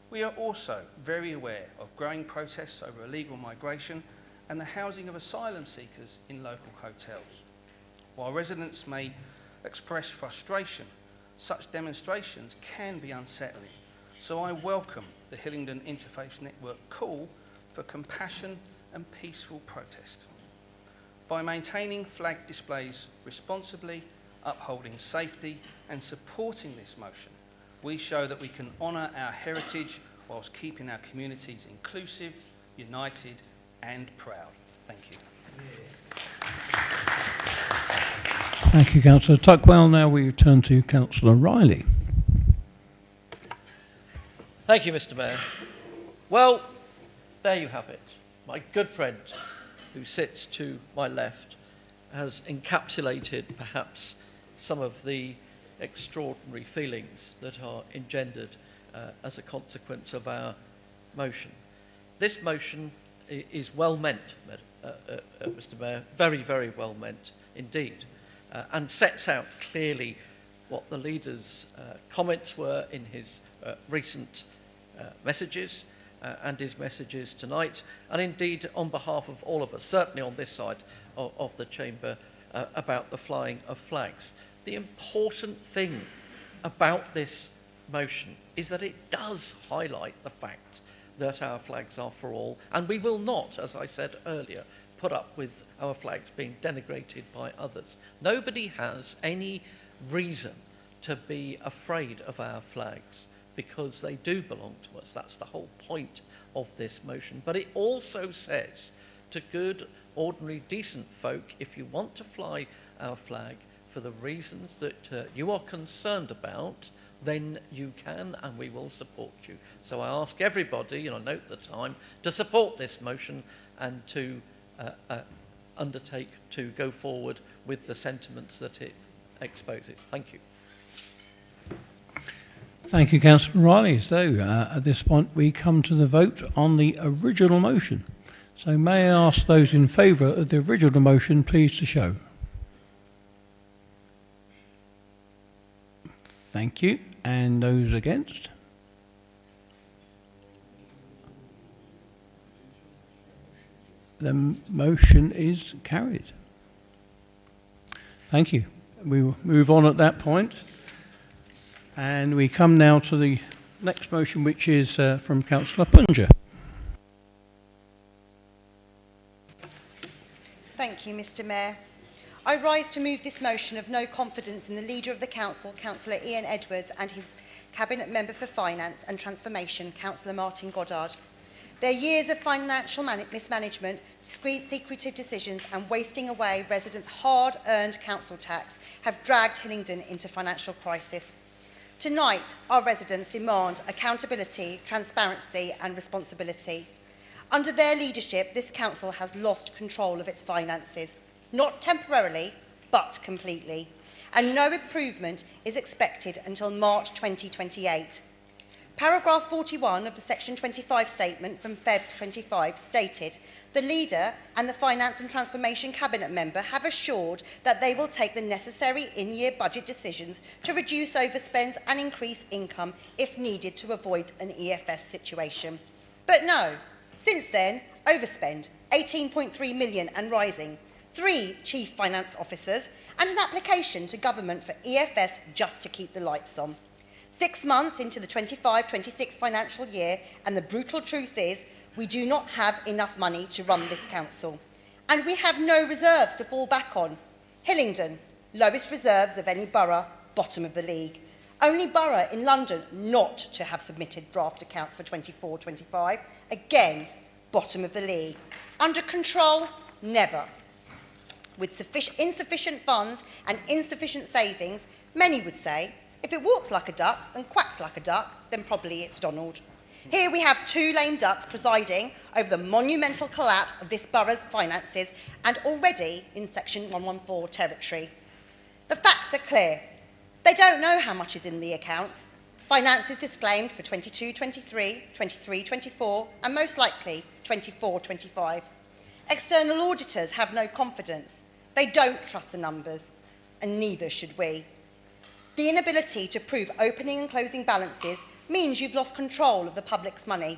We are also very aware of growing protests over illegal migration and the housing of asylum seekers in local hotels. While residents may express frustration, such demonstrations can be unsettling. So I welcome the Hillingdon Interfaith Network call for compassion and peaceful protest. By maintaining flag displays responsibly, upholding safety and supporting this motion, we show that we can honour our heritage whilst keeping our communities inclusive, united and proud. Thank you. Thank you, Councillor Tuckwell. Now we turn to Councillor Riley. Thank you, Mr. Mayor. Well, there you have it. My good friend, who sits to my left, has encapsulated perhaps some of the extraordinary feelings that are engendered as a consequence of our motion. This motion is well meant, Mr. Mayor, very, very well meant indeed, and sets out clearly what the leader's comments were in his recent messages and his messages tonight, and indeed on behalf of all of us, certainly on this side of the chamber, about the flying of flags. The important thing about this motion is that it does highlight the fact that our flags are for all, and we will not, as I said earlier, put up with our flags being denigrated by others. Nobody has any reason to be afraid of our flags because they do belong to us. That's the whole point of this motion. But it also says to good, ordinary, decent folk, if you want to fly our flag for the reasons that you are concerned about, then you can, and we will support you. So I ask everybody, and I note the time, to support this motion and to undertake to go forward with the sentiments that it exposes. Thank you. Thank you, Councillor Riley. So at this point we come to the vote on the original motion. So may I ask those in favour of the original motion please to show. Thank you. And those against? The motion is carried. Thank you. We will move on at that point. And we come now to the next motion, which is from Councillor Punger. Thank you, Mr. Mayor. I rise to move this motion of no confidence in the Leader of the Council, Councillor Ian Edwards, and his Cabinet Member for Finance and Transformation, Councillor Martin Goddard. Their years of financial mismanagement, discreet, secretive decisions and wasting away residents' hard-earned council tax have dragged Hillingdon into financial crisis. Tonight, our residents demand accountability, transparency and responsibility. Under their leadership, this council has lost control of its finances, not temporarily, but completely, and no improvement is expected until March 2028. Paragraph 41 of the Section 25 statement from Feb 25 stated The leader and the Finance and Transformation Cabinet member have assured that they will take the necessary in-year budget decisions to reduce overspends and increase income if needed to avoid an EFS situation. But no, since then, overspend, 18.3 million and rising, 3 chief finance officers and an application to government for EFS just to keep the lights on. 6 months into the 25-26 financial year, and the brutal truth is we do not have enough money to run this council. And we have no reserves to fall back on. Hillingdon, lowest reserves of any borough, bottom of the league. Only borough in London not to have submitted draft accounts for 24-25. Again, bottom of the league. Under control, never. With insufficient funds and insufficient savings, many would say, if it walks like a duck and quacks like a duck, then probably it's Donald. Here we have 2 lame ducks presiding over the monumental collapse of this borough's finances and already in Section 114 territory. The facts are clear. They don't know how much is in the accounts. Finances disclaimed for 22-23, 23-24 and most likely 24-25. External auditors have no confidence. They don't trust the numbers, and neither should we. The inability to prove opening and closing balances means you've lost control of the public's money.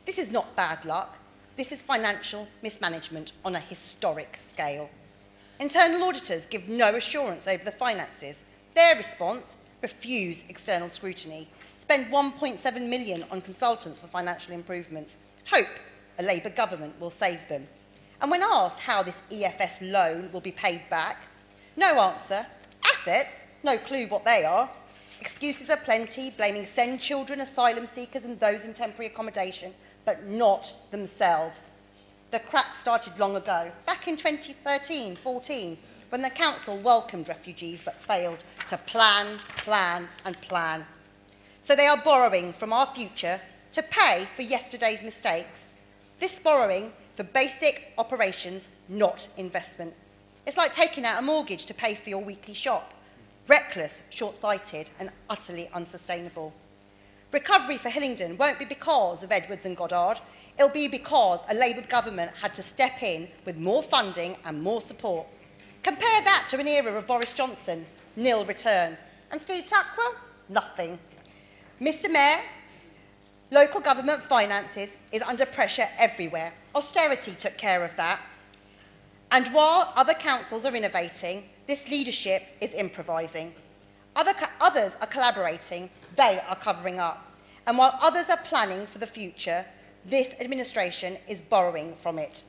This is not bad luck. This is financial mismanagement on a historic scale. Internal auditors give no assurance over the finances. Their response, refuse external scrutiny, spend 1.7 million on consultants for financial improvements, hope a Labour government will save them. And when asked how this EFS loan will be paid back, no answer. Assets? No clue what they are. Excuses are plenty, blaming send children, asylum seekers and those in temporary accommodation, but not themselves. The crack started long ago, back in 2013-14, when the council welcomed refugees but failed to plan, plan and plan. So they are borrowing from our future to pay for yesterday's mistakes. This borrowing for basic operations, not investment. It's like taking out a mortgage to pay for your weekly shop. Reckless, short-sighted and utterly unsustainable. Recovery for Hillingdon won't be because of Edwards and Goddard. It'll be because a Labour government had to step in with more funding and more support. Compare that to an era of Boris Johnson, nil return. And Steve Tuckwell, nothing. Mr Mayor, local government finances is under pressure everywhere. Austerity took care of that. And while other councils are innovating, this leadership is improvising. Others are collaborating, they are covering up. And while others are planning for the future, this administration is borrowing from it.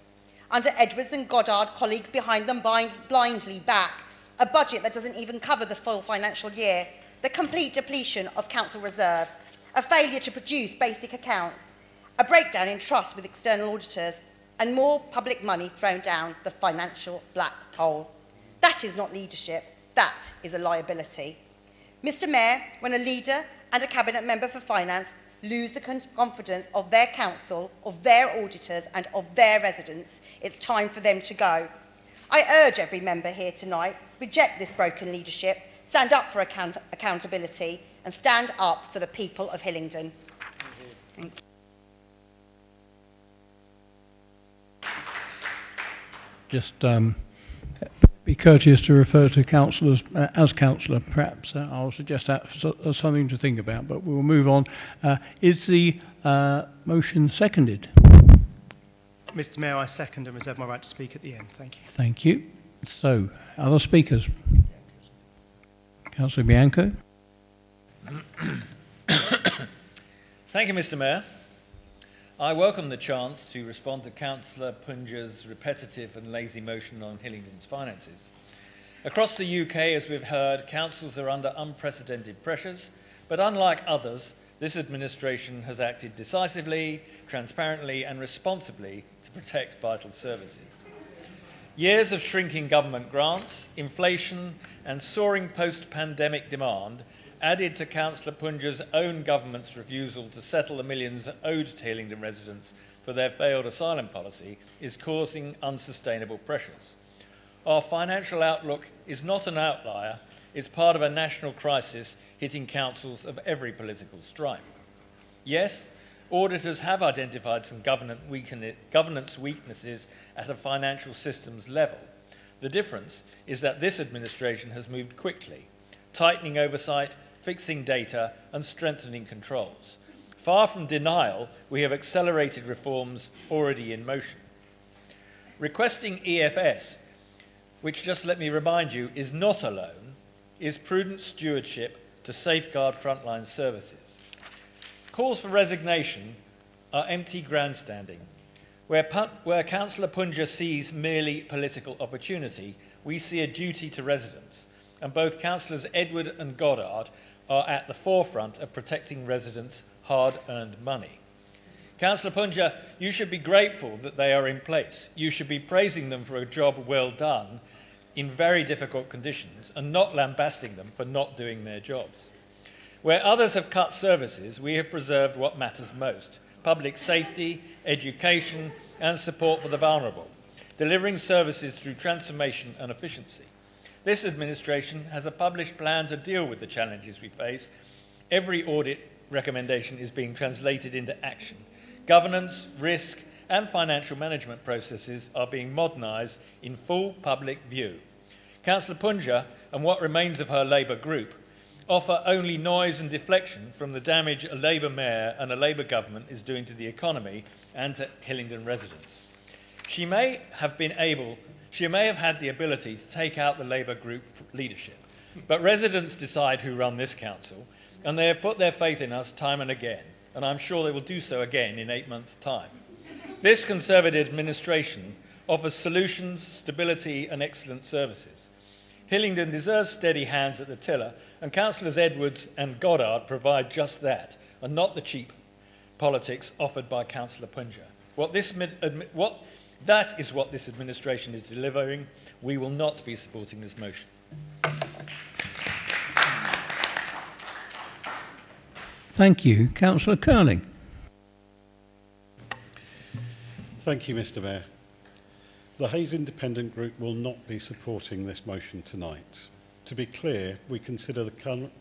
Under Edwards and Goddard, colleagues behind them blindly back a budget that doesn't even cover the full financial year, the complete depletion of council reserves, a failure to produce basic accounts, a breakdown in trust with external auditors, and more public money thrown down the financial black hole. That is not leadership, that is a liability. Mr Mayor, when a leader and a cabinet member for finance lose the confidence of their council, of their auditors and of their residents, it's time for them to go. I urge every member here tonight, reject this broken leadership, stand up for accountability and stand up for the people of Hillingdon. Thank you. Just be courteous to refer to councillors as councillor. Perhaps I'll suggest that as something to think about, but we'll move on. Is the motion seconded? Mr Mayor, I second and reserve my right to speak at the end. Thank you. Thank you. So, other speakers? Councillor Bianco. Thank you, Mr Mayor. I welcome the chance to respond to Councillor Punja's repetitive and lazy motion on Hillingdon's finances. Across the UK, as we've heard, councils are under unprecedented pressures, but unlike others, this administration has acted decisively, transparently and responsibly to protect vital services. Years of shrinking government grants, inflation and soaring post-pandemic demand added to Councillor Punja's own government's refusal to settle the millions owed to Hillingdon residents for their failed asylum policy is causing unsustainable pressures. Our financial outlook is not an outlier, it's part of a national crisis hitting councils of every political stripe. Yes, auditors have identified some governance weaknesses at a financial systems level. The difference is that this administration has moved quickly, tightening oversight, fixing data, and strengthening controls. Far from denial, we have accelerated reforms already in motion. Requesting EFS, which, just let me remind you, is not a loan, is prudent stewardship to safeguard frontline services. Calls for resignation are empty grandstanding. Where Councillor Punja sees merely political opportunity, we see a duty to residents, and both Councillors Edward and Goddard are at the forefront of protecting residents' hard-earned money. Councillor Punja, you should be grateful that they are in place. You should be praising them for a job well done in very difficult conditions and not lambasting them for not doing their jobs. Where others have cut services, we have preserved what matters most: public safety, education, and support for the vulnerable, delivering services through transformation and efficiency. This administration has a published plan to deal with the challenges we face. Every audit recommendation is being translated into action. Governance, risk, and financial management processes are being modernised in full public view. Councillor Punja and what remains of her Labour group offer only noise and deflection from the damage a Labour mayor and a Labour government is doing to the economy and to Hillingdon residents. She may have had the ability to take out the Labour group leadership, but residents decide who run this council, and they have put their faith in us time and again, and I'm sure they will do so again in 8 months' time. This Conservative administration offers solutions, stability, and excellent services. Hillingdon deserves steady hands at the tiller, and Councillors Edwards and Goddard provide just that, and not the cheap politics offered by Councillor Punja. That is what this administration is delivering. We will not be supporting this motion. Thank you. Councillor Curling. Thank you, Mr. Mayor. The Hayes Independent Group will not be supporting this motion tonight. To be clear, we consider the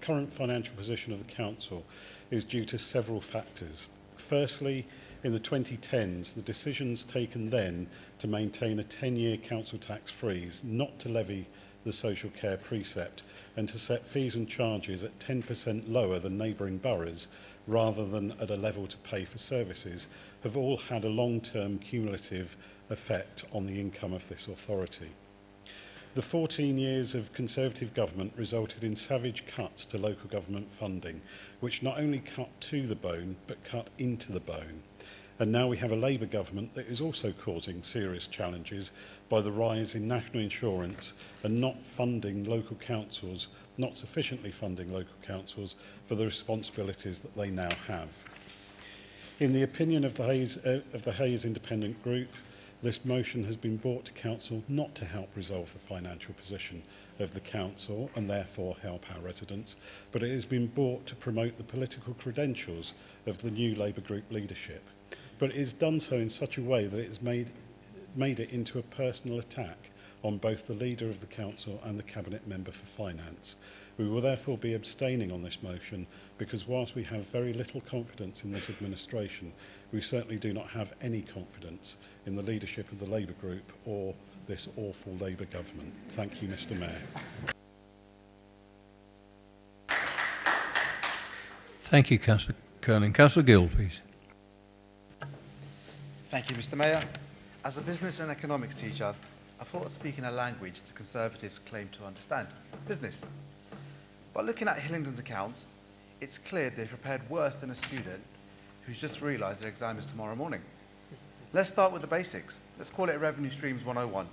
current financial position of the Council is due to several factors. Firstly, in the 2010s, the decisions taken then to maintain a 10-year council tax freeze, not to levy the social care precept, and to set fees and charges at 10% lower than neighbouring boroughs, rather than at a level to pay for services, have all had a long-term cumulative effect on the income of this authority. The 14 years of Conservative government resulted in savage cuts to local government funding, which not only cut to the bone, but cut into the bone. And now we have a Labour government that is also causing serious challenges by the rise in national insurance and not sufficiently funding local councils for the responsibilities that they now have. In the opinion of the Hayes Independent Group, this motion has been brought to Council not to help resolve the financial position of the Council and therefore help our residents, but it has been brought to promote the political credentials of the new Labour Group leadership. But it is done so in such a way that it has made it into a personal attack on both the leader of the Council and the Cabinet Member for Finance. We will therefore be abstaining on this motion because whilst we have very little confidence in this administration, we certainly do not have any confidence in the leadership of the Labour Group or this awful Labour government. Thank you, Mr. Mayor. Thank you, Councillor Curling. Councillor Gill, please. Thank you, Mr. Mayor. As a business and economics teacher, I thought of speaking a language the Conservatives claim to understand: business. But looking at Hillingdon's accounts, it's clear they've prepared worse than a student who's just realised their exam is tomorrow morning. Let's start with the basics. Let's call it Revenue Streams 101.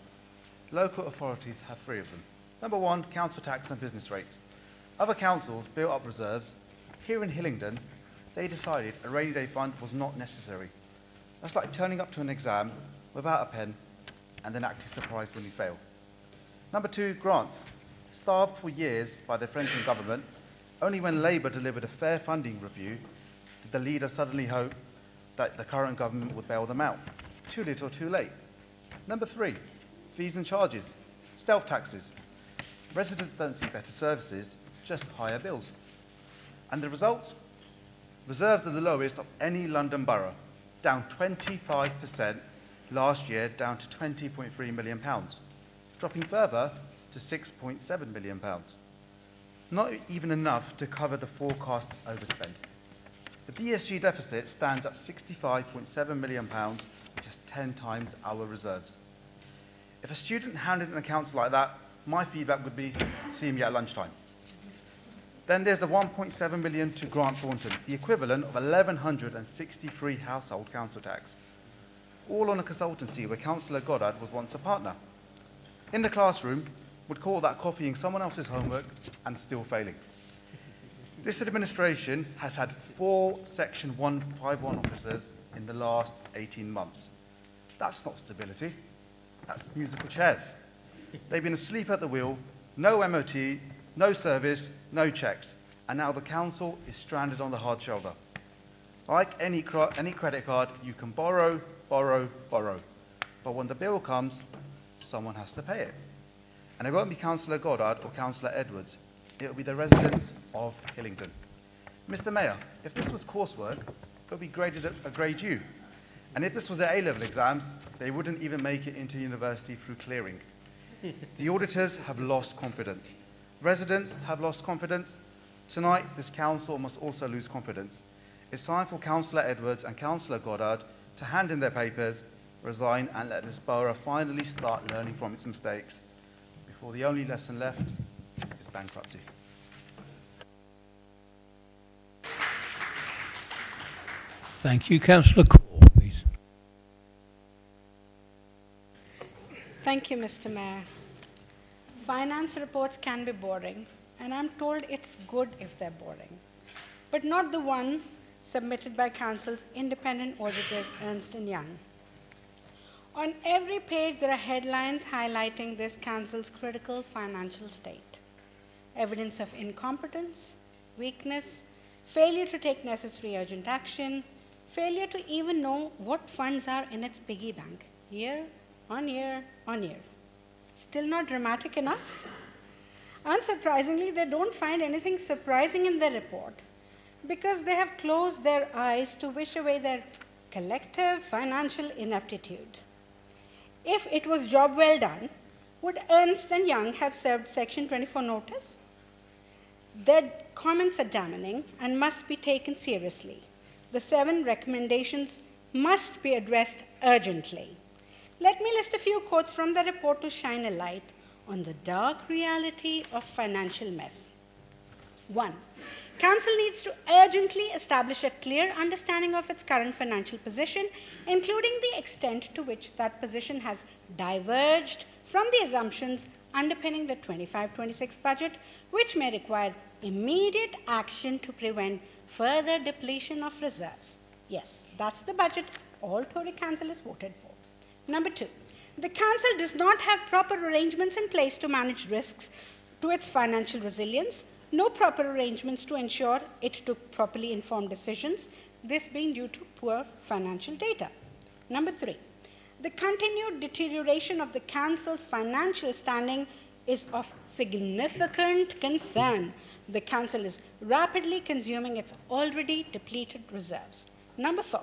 Local authorities have 3 of them. Number 1, council tax and business rates. Other councils built up reserves. Here in Hillingdon, they decided a rainy day fund was not necessary. That's like turning up to an exam without a pen and then acting surprised when you fail. Number 2, grants. Starved for years by their friends in government, only when Labour delivered a fair funding review did the leader suddenly hope that the current government would bail them out. Too little, too late. Number 3, fees and charges. Stealth taxes. Residents don't see better services, just higher bills. And the result? Reserves are the lowest of any London borough, down 25% last year, down to £20.3 million, dropping further to £6.7 million. Not even enough to cover the forecast overspend. The DSG deficit stands at £65.7 million, which is 10 times our reserves. If a student handed an account like that, my feedback would be, see me at lunchtime. Then there's the 1.7 million to Grant Thornton, the equivalent of 1,163 household council tax. All on a consultancy where Councillor Goddard was once a partner. In the classroom, would call that copying someone else's homework and still failing. This administration has had 4 Section 151 officers in the last 18 months. That's not stability, that's musical chairs. They've been asleep at the wheel, no MOT, no service, no checks, and now the council is stranded on the hard shoulder. Like any credit card, you can borrow, borrow, borrow, but when the bill comes, someone has to pay it. And it won't be Councillor Goddard or Councillor Edwards, it will be the residents of Hillingdon. Mr. Mayor, if this was coursework, it would be graded at a grade U. And if this was their A-level exams, they wouldn't even make it into university through clearing. The auditors have lost confidence. Residents have lost confidence. Tonight, this council must also lose confidence. It's time for Councillor Edwards and Councillor Goddard to hand in their papers, resign, and let this borough finally start learning from its mistakes, before the only lesson left is bankruptcy. Thank you. Councillor Corr, please. Thank you, Mr. Mayor. Finance reports can be boring, and I'm told it's good if they're boring, but not the one submitted by Council's independent auditors, Ernst & Young. On every page, there are headlines highlighting this Council's critical financial state. Evidence of incompetence, weakness, failure to take necessary urgent action, failure to even know what funds are in its piggy bank, year on year on year. Still not dramatic enough? Unsurprisingly, they don't find anything surprising in their report because they have closed their eyes to wish away their collective financial ineptitude. If it was job well done, would Ernst & Young have served Section 24 notice? Their comments are damning and must be taken seriously. The 7 recommendations must be addressed urgently. Let me list a few quotes from the report to shine a light on the dark reality of financial mess. 1. Council needs to urgently establish a clear understanding of its current financial position, including the extent to which that position has diverged from the assumptions underpinning the 25-26 budget, which may require immediate action to prevent further depletion of reserves. Yes, that's the budget all Tory councillors voted for. Number 2, the council does not have proper arrangements in place to manage risks to its financial resilience, no proper arrangements to ensure it took properly informed decisions, this being due to poor financial data. Number 3, the continued deterioration of the council's financial standing is of significant concern. The council is rapidly consuming its already depleted reserves. Number 4,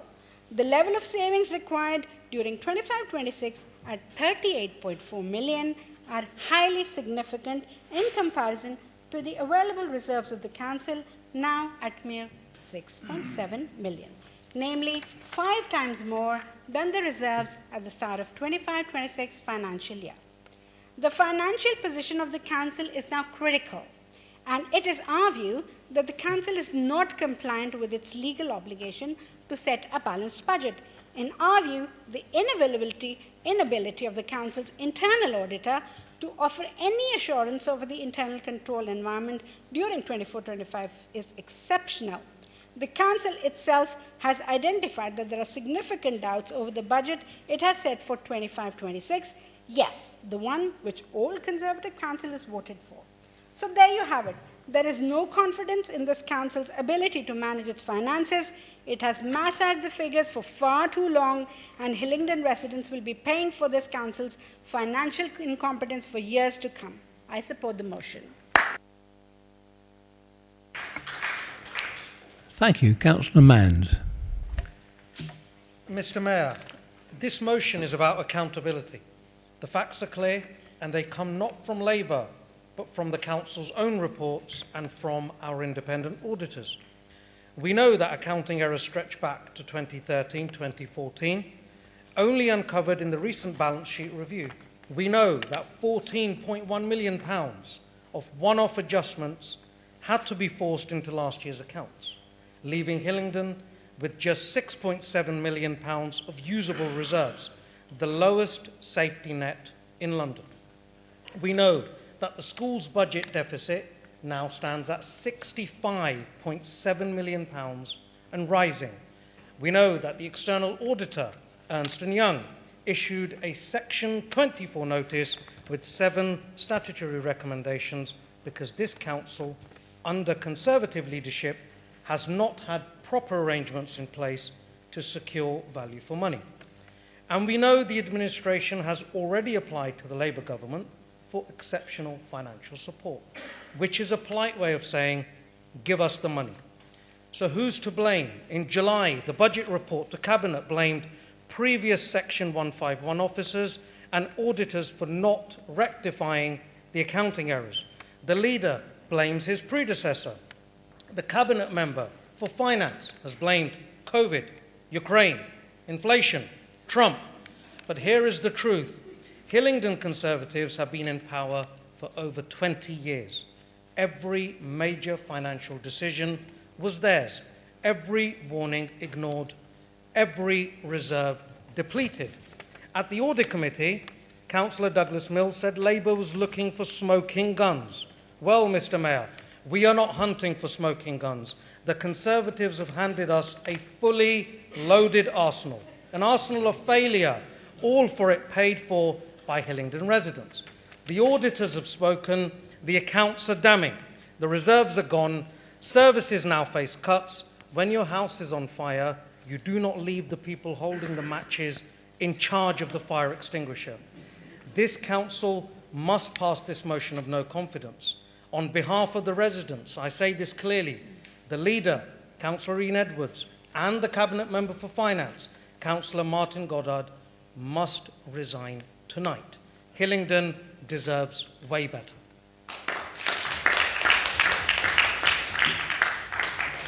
the level of savings required during 25-26 at 38.4 million are highly significant in comparison to the available reserves of the council, now at mere 6.7 million, namely 5 times more than the reserves at the start of 25-26 financial year. The financial position of the council is now critical, and it is our view that the council is not compliant with its legal obligation to set a balanced budget. In our view, the inability of the council's internal auditor to offer any assurance over the internal control environment during 24-25 is exceptional. The council itself has identified that there are significant doubts over the budget it has set for 25-26. Yes, the one which all Conservative councillors voted for. So there you have it. There is no confidence in this council's ability to manage its finances. It has massaged the figures for far too long, and Hillingdon residents will be paying for this council's financial incompetence for years to come. I support the motion. Thank you. Councillor Manns. Mr. Mayor, this motion is about accountability. The facts are clear and they come not from Labour but from the Council's own reports and from our independent auditors. We know that accounting errors stretch back to 2013-2014, only uncovered in the recent balance sheet review. We know that £14.1 million of one-off adjustments had to be forced into last year's accounts, leaving Hillingdon with just £6.7 million of usable reserves, the lowest safety net in London. We know that the school's budget deficit now stands at £65.7 million and rising. We know that the external auditor, Ernst & Young, issued a Section 24 notice with 7 statutory recommendations because this council, under Conservative leadership, has not had proper arrangements in place to secure value for money. And we know the administration has already applied to the Labour government for exceptional financial support, which is a polite way of saying, give us the money. So who's to blame? In July, the budget report to Cabinet blamed previous Section 151 officers and auditors for not rectifying the accounting errors. The leader blames his predecessor. The Cabinet member for Finance has blamed COVID, Ukraine, inflation, Trump. But here is the truth. Hillingdon Conservatives have been in power for over 20 years. Every major financial decision was theirs. Every warning ignored. Every reserve depleted. At the Audit Committee, Councillor Douglas Mills said Labour was looking for smoking guns. Well, Mr. Mayor, we are not hunting for smoking guns. The Conservatives have handed us a fully loaded arsenal, an arsenal of failure, all for it paid for by Hillingdon residents. The auditors have spoken, the accounts are damning, the reserves are gone, services now face cuts. When your house is on fire, you do not leave the people holding the matches in charge of the fire extinguisher. This council must pass this motion of no confidence. On behalf of the residents, I say this clearly. The leader, Councillor Ian Edwards, and the Cabinet Member for Finance, Councillor Martin Goddard, must resign tonight. Hillingdon deserves way better.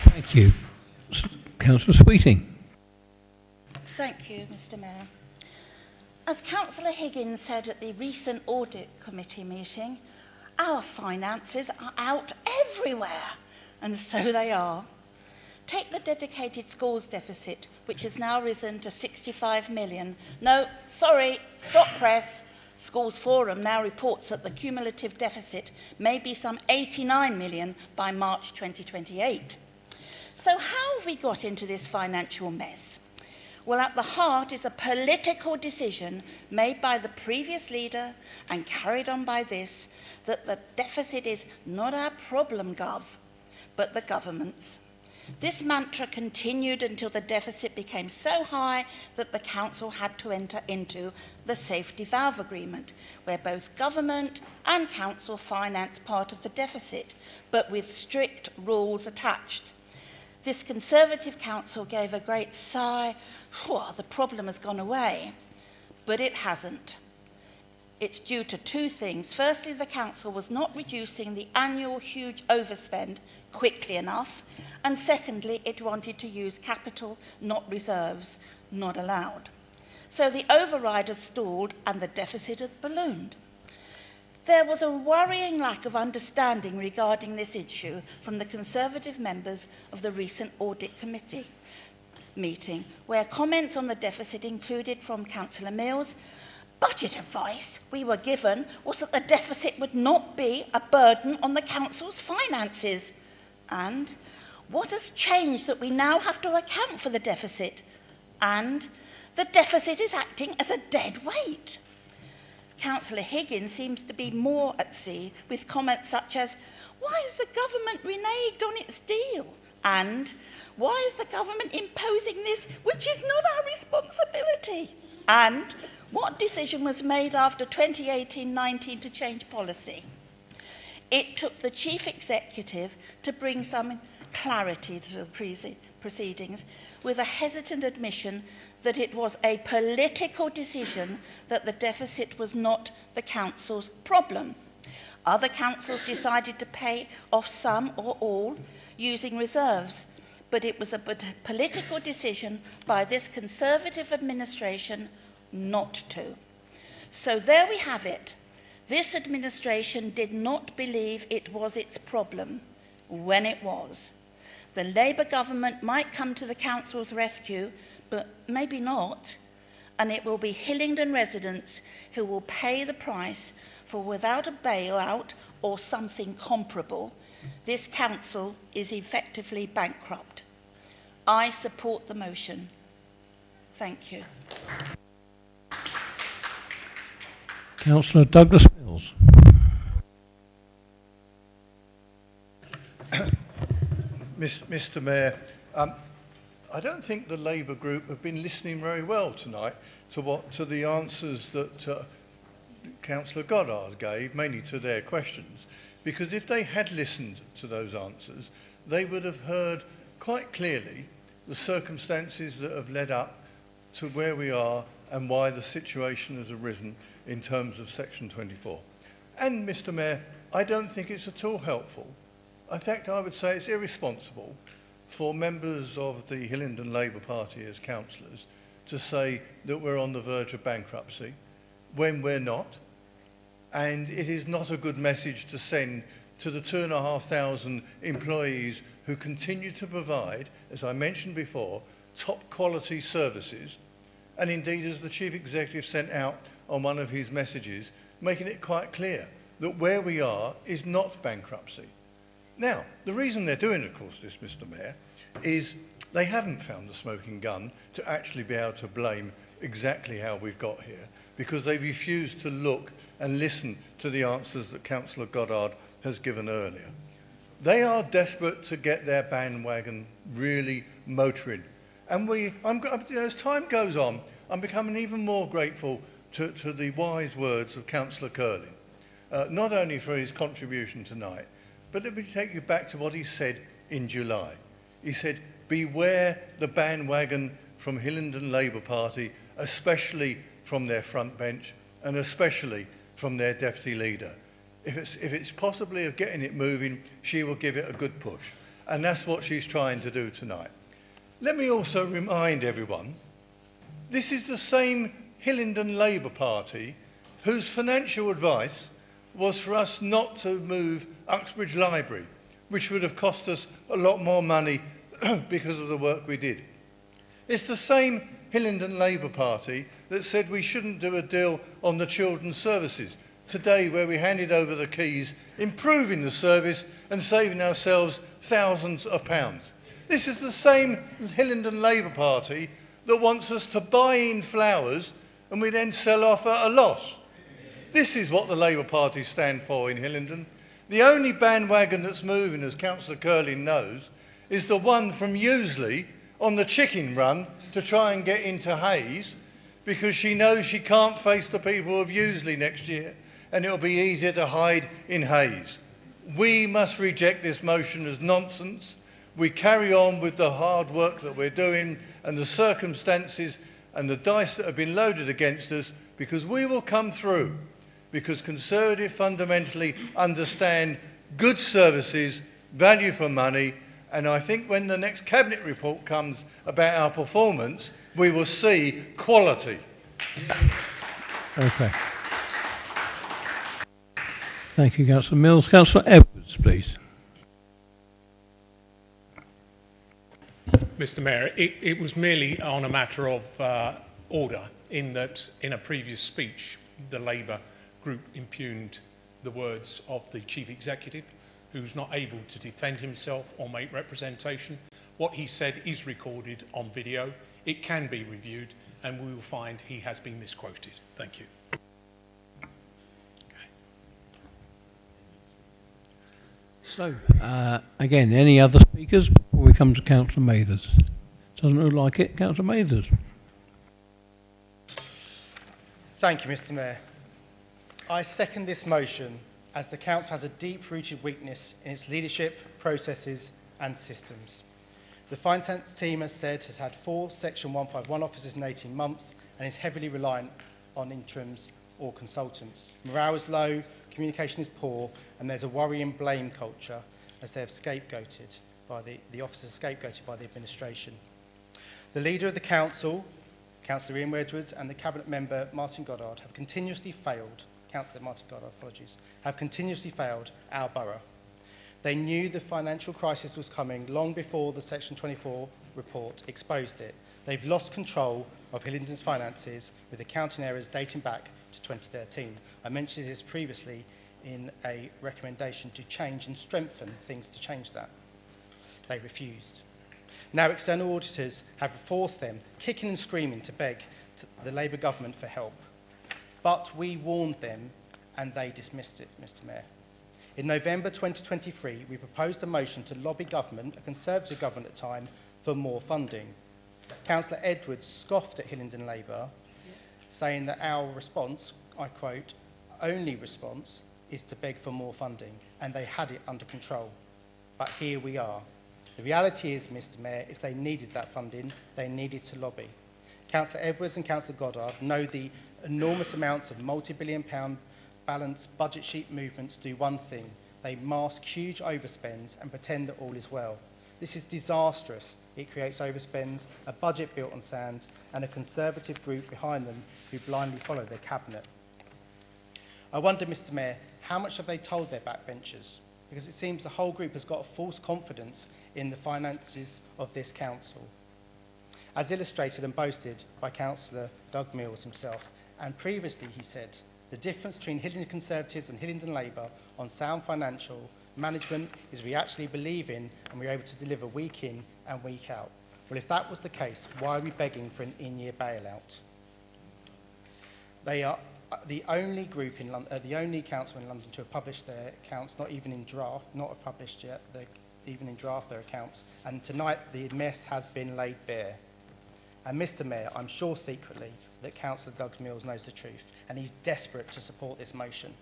Thank you. Councillor Sweeting. Thank you, Mr. Mayor. As Councillor Higgins said at the recent Audit Committee meeting, our finances are out everywhere, and so they are. Take the dedicated schools deficit, which has now risen to 65 million. No, sorry, stop press. Schools Forum now reports that the cumulative deficit may be some 89 million by March 2028. So how have we got into this financial mess? Well, at the heart is a political decision made by the previous leader and carried on by this, that the deficit is not our problem, Gov, but the government's. This mantra continued until the deficit became so high that the council had to enter into the safety valve agreement, where both government and council finance part of the deficit, but with strict rules attached. This Conservative council gave a great sigh. The problem has gone away. But it hasn't. It's due to 2 things. Firstly, the council was not reducing the annual huge overspend quickly enough. And secondly, it wanted to use capital, not reserves, not allowed. So the override has stalled and the deficit has ballooned. There was a worrying lack of understanding regarding this issue from the Conservative members of the recent Audit Committee meeting, where comments on the deficit included from Councillor Mills. Budget advice we were given was that the deficit would not be a burden on the council's finances. And what has changed that we now have to account for the deficit? And the deficit is acting as a dead weight. Councillor Higgins seems to be more at sea with comments such as, why is the government reneged on its deal? And why is the government imposing this, which is not our responsibility? And what decision was made after 2018-19 to change policy? It took the chief executive to bring some clarity to the proceedings with a hesitant admission that it was a political decision that the deficit was not the council's problem. Other councils decided to pay off some or all using reserves, but it was a political decision by this Conservative administration not to. So there we have it. This administration did not believe it was its problem when it was. The Labour government might come to the council's rescue, but maybe not, and it will be Hillingdon residents who will pay the price for, without a bailout or something comparable, this council is effectively bankrupt. I support the motion. Thank you. Councillor Douglas Mills. Mr. Mayor, I don't think the Labour group have been listening very well tonight to the answers that Councillor Goddard gave, mainly to their questions, because if they had listened to those answers, they would have heard quite clearly the circumstances that have led up to where we are and why the situation has arisen in terms of Section 24. And, Mr. Mayor, I don't think it's at all helpful. In fact, I would say it's irresponsible for members of the Hillingdon Labour Party as councillors to say that we're on the verge of bankruptcy when we're not. And it is not a good message to send to the 2,500 employees who continue to provide, as I mentioned before, top quality services. And indeed, as the Chief Executive sent out on one of his messages, making it quite clear that where we are is not bankruptcy. Now, the reason they're doing, of course, this, Mr. Mayor, is they haven't found the smoking gun to actually be able to blame exactly how we've got here, because they refused to look and listen to the answers that Councillor Goddard has given earlier. They are desperate to get their bandwagon really motoring. And as time goes on, I'm becoming even more grateful to the wise words of Councillor Curley, not only for his contribution tonight, but let me take you back to what he said in July. He said, beware the bandwagon from Hillingdon Labour Party, especially from their front bench and especially from their deputy leader. If it's possibly of getting it moving, she will give it a good push. And that's what she's trying to do tonight. Let me also remind everyone, this is the same Hillingdon Labour Party whose financial advice was for us not to move Uxbridge Library, which would have cost us a lot more money because of the work we did. It's the same Hillingdon Labour Party that said we shouldn't do a deal on the children's services today, where we handed over the keys, improving the service and saving ourselves thousands of pounds. This is the same Hillingdon Labour Party that wants us to buy in flowers and we then sell off at a loss. This is what the Labour Party stand for in Hillingdon. The only bandwagon that's moving, as Councillor Curley knows, is the one from Useley on the chicken run to try and get into Hayes, because she knows she can't face the people of Useley next year and it'll be easier to hide in Hayes. We must reject this motion as nonsense. We carry on with the hard work that we're doing and the circumstances and the dice that have been loaded against us, because we will come through. Because Conservatives fundamentally understand good services, value for money, and I think when the next Cabinet report comes about our performance, we will see quality. Okay. Thank you, Councillor Mills. Councillor Edwards, please. Mr. Mayor, it was merely on a matter of order, in that in a previous speech, the Labour group impugned the words of the Chief Executive, who's not able to defend himself or make representation. What he said is recorded on video. It can be reviewed, and we will find he has been misquoted. Thank you. So, again, any other speakers before we come to Councillor Mathers? Doesn't look like it. Councillor Mathers. Thank you, Mr. Mayor. I second this motion as the Council has a deep-rooted weakness in its leadership, processes and systems. The finance team, as said, has had 4 Section 151 officers in 18 months and is heavily reliant on interims or consultants. Morale is low, communication is poor, and there's a worrying blame culture as they have scapegoated by the officers scapegoated by the administration. The leader of the council, Councillor Ian Edwards, and the cabinet member Martin Goddard have continuously failed. Councillor Martin Goddard, apologies, have continuously failed our borough. They knew the financial crisis was coming long before the Section 24 report exposed it. They've lost control of Hillingdon's finances with accounting errors dating back to 2013. I mentioned this previously in a recommendation to change and strengthen things to change that. They refused. Now external auditors have forced them, kicking and screaming, to beg the Labour government for help. But we warned them and they dismissed it, Mr Mayor. In November 2023, we proposed a motion to lobby government, a Conservative government at the time, for more funding. Councillor Edwards scoffed at Hillingdon Labour, saying that our response, I quote, only response is to beg for more funding, and they had it under control. But here we are. The reality is, Mr Mayor, is they needed that funding, they needed to lobby. Councillor Edwards and Councillor Goddard know the enormous amounts of multi-billion-pound balanced budget sheet movements do one thing. They mask huge overspends and pretend that all is well. This is disastrous. It creates overspends, a budget built on sand, and a Conservative group behind them who blindly follow their cabinet. I wonder, Mr Mayor, how much have they told their backbenchers? Because it seems the whole group has got a false confidence in the finances of this council, as illustrated and boasted by Councillor Doug Mills himself. And previously he said, the difference between Hillingdon Conservatives and Hillingdon Labour on sound financial management is we actually believe in and we're able to deliver week in and week out. Well, if that was the case, why are we begging for an in-year bailout? They are the only group in London, the only council in London to have published their accounts, not even in draft, not have published yet, even in draft their accounts. And tonight the mess has been laid bare. And Mr Mayor, I'm sure secretly that Councillor Doug Mills knows the truth, and he's desperate to support this motion.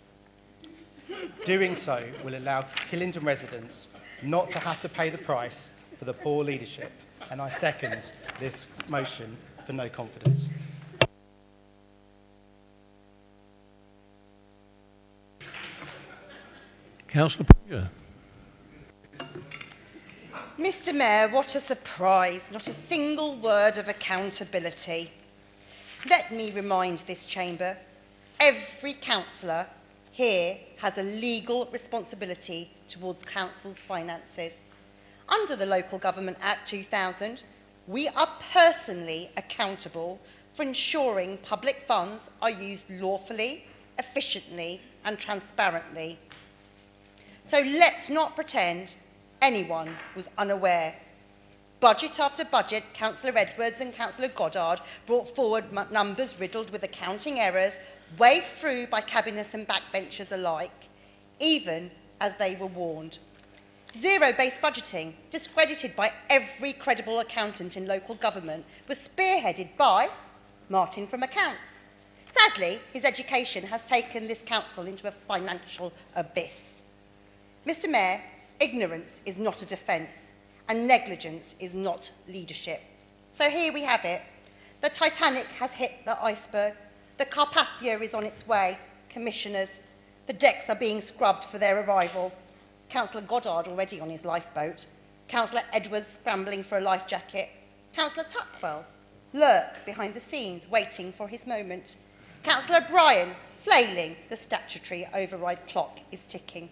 Doing so will allow Hillingdon residents not to have to pay the price for the poor leadership, and I second this motion for no confidence. Councillor Pritchard. Mr Mayor, what a surprise. Not a single word of accountability. Let me remind this chamber, every councillor here has a legal responsibility towards council's finances. Under the Local Government Act 2000, we are personally accountable for ensuring public funds are used lawfully, efficiently and transparently. So let's not pretend anyone was unaware. Budget after budget, Councillor Edwards and Councillor Goddard brought forward numbers riddled with accounting errors, waved through by cabinet and backbenchers alike, even as they were warned. Zero-based budgeting, discredited by every credible accountant in local government, was spearheaded by Martin from Accounts. Sadly, his education has taken this council into a financial abyss. Mr Mayor, ignorance is not a defence, and negligence is not leadership. So here we have it. The Titanic has hit the iceberg. The Carpathia is on its way. Commissioners, the decks are being scrubbed for their arrival. Councillor Goddard already on his lifeboat. Councillor Edwards scrambling for a life jacket. Councillor Tuckwell lurks behind the scenes waiting for his moment. Councillor Bryan flailing. The statutory override clock is ticking.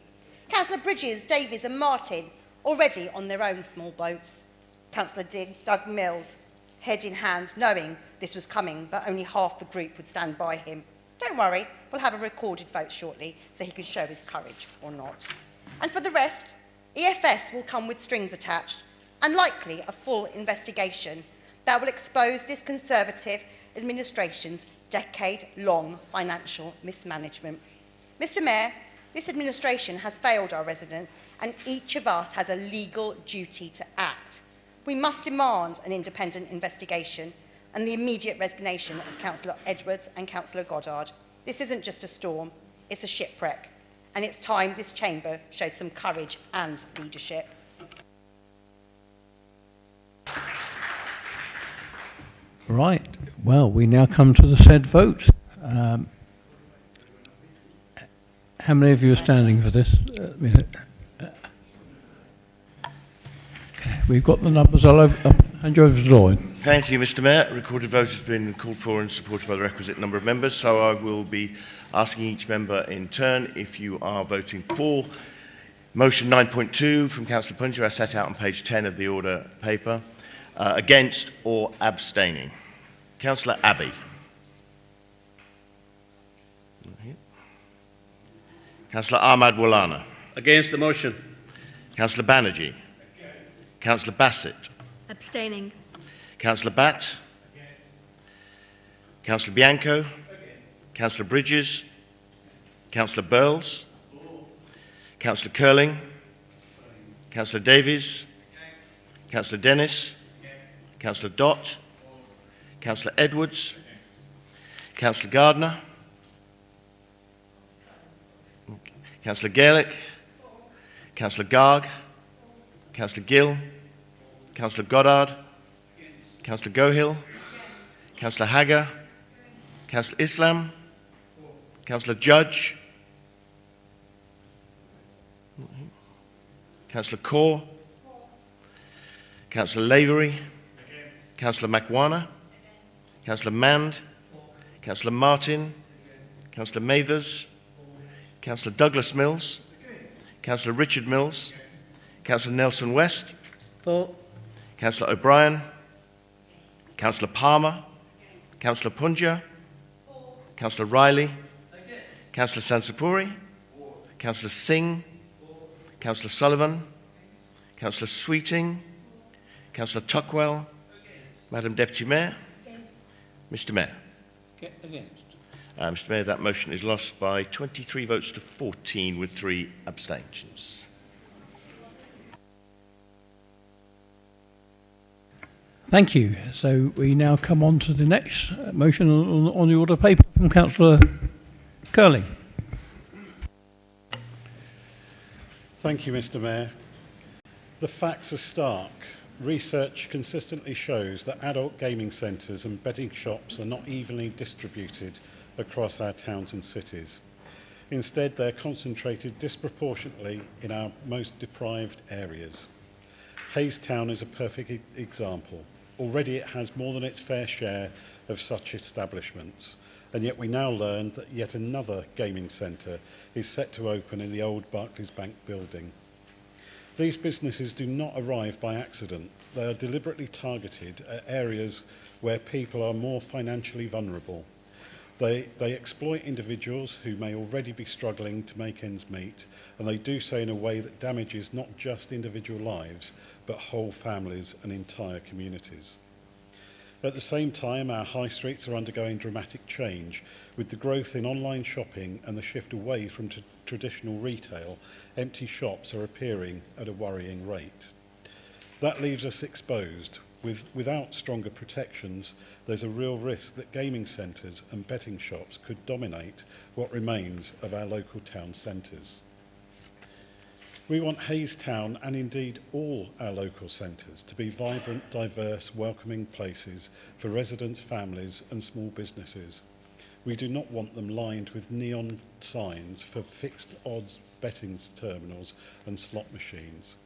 Councillor Bridges, Davies and Martin already on their own small boats. Councillor Doug Mills, head in hand, knowing this was coming, but only half the group would stand by him. Don't worry, we'll have a recorded vote shortly so he can show his courage or not. And for the rest, EFS will come with strings attached and likely a full investigation that will expose this Conservative administration's decade-long financial mismanagement. Mr Mayor, this administration has failed our residents and each of us has a legal duty to act. We must demand an independent investigation and the immediate resignation of Councillor Edwards and Councillor Goddard. This isn't just a storm, it's a shipwreck, and it's time this chamber showed some courage and leadership. Right. Well, we now come to the said vote. How many of you are standing for this? We've got the numbers. I'll hand you over to Lloyd. Thank you, Mr. Mayor. A recorded vote has been called for and supported by the requisite number of members, so I will be asking each member in turn if you are voting for motion 9.2 from Councillor Punja, as set out on page 10 of the order paper, against or abstaining. Councillor Abbey. Councillor Ahmad Walana. Against the motion. Councillor Banerjee. Councillor Bassett. Abstaining. Councillor Batt. Councillor Bianco. Councillor Bridges. Councillor Burles. Councillor Curling. Councillor Davies. Councillor Dennis. Councillor Dott. Councillor Edwards. Councillor Gardner. Councillor Gaelic. Councillor Garg. Councillor Gill. Councillor Goddard. Councillor Gohill. Councillor Hagger. Councillor Islam. Councillor Judge. Councillor Kaur. Councillor Lavery. Councillor Makwana. Councillor Mand. Councillor Martin. Councillor Mathers. Councillor Douglas Mills. Councillor Richard Mills. Councillor Nelson West. Councillor O'Brien. Councillor Palmer. Councillor Punja. Councillor Riley. Councillor Sansapuri. Councillor Singh. Councillor Sullivan. Councillor Sweeting. Councillor Tuckwell. Madam Deputy Mayor. Mr. Mayor. Against. Mr. Mayor, that motion is lost by 23 votes to 14 with 3 abstentions. Thank you. So we now come on to the next motion on the order paper from Councillor Curling. Thank you, Mr. Mayor. The facts are stark. Research consistently shows that adult gaming centres and betting shops are not evenly distributed across our towns and cities. Instead, they're concentrated disproportionately in our most deprived areas. Hayes Town is a perfect example. Already it has more than its fair share of such establishments, and yet we now learn that yet another gaming centre is set to open in the old Barclays Bank building. These businesses do not arrive by accident. They are deliberately targeted at areas where people are more financially vulnerable. They exploit individuals who may already be struggling to make ends meet, and they do so in a way that damages not just individual lives, but whole families and entire communities. At the same time, our high streets are undergoing dramatic change. With the growth in online shopping and the shift away from traditional retail, empty shops are appearing at a worrying rate. That leaves us exposed. Without stronger protections, there's a real risk that gaming centres and betting shops could dominate what remains of our local town centres. We want Hayes Town, and indeed all our local centres, to be vibrant, diverse, welcoming places for residents, families and small businesses. We do not want them lined with neon signs for fixed odds betting terminals and slot machines.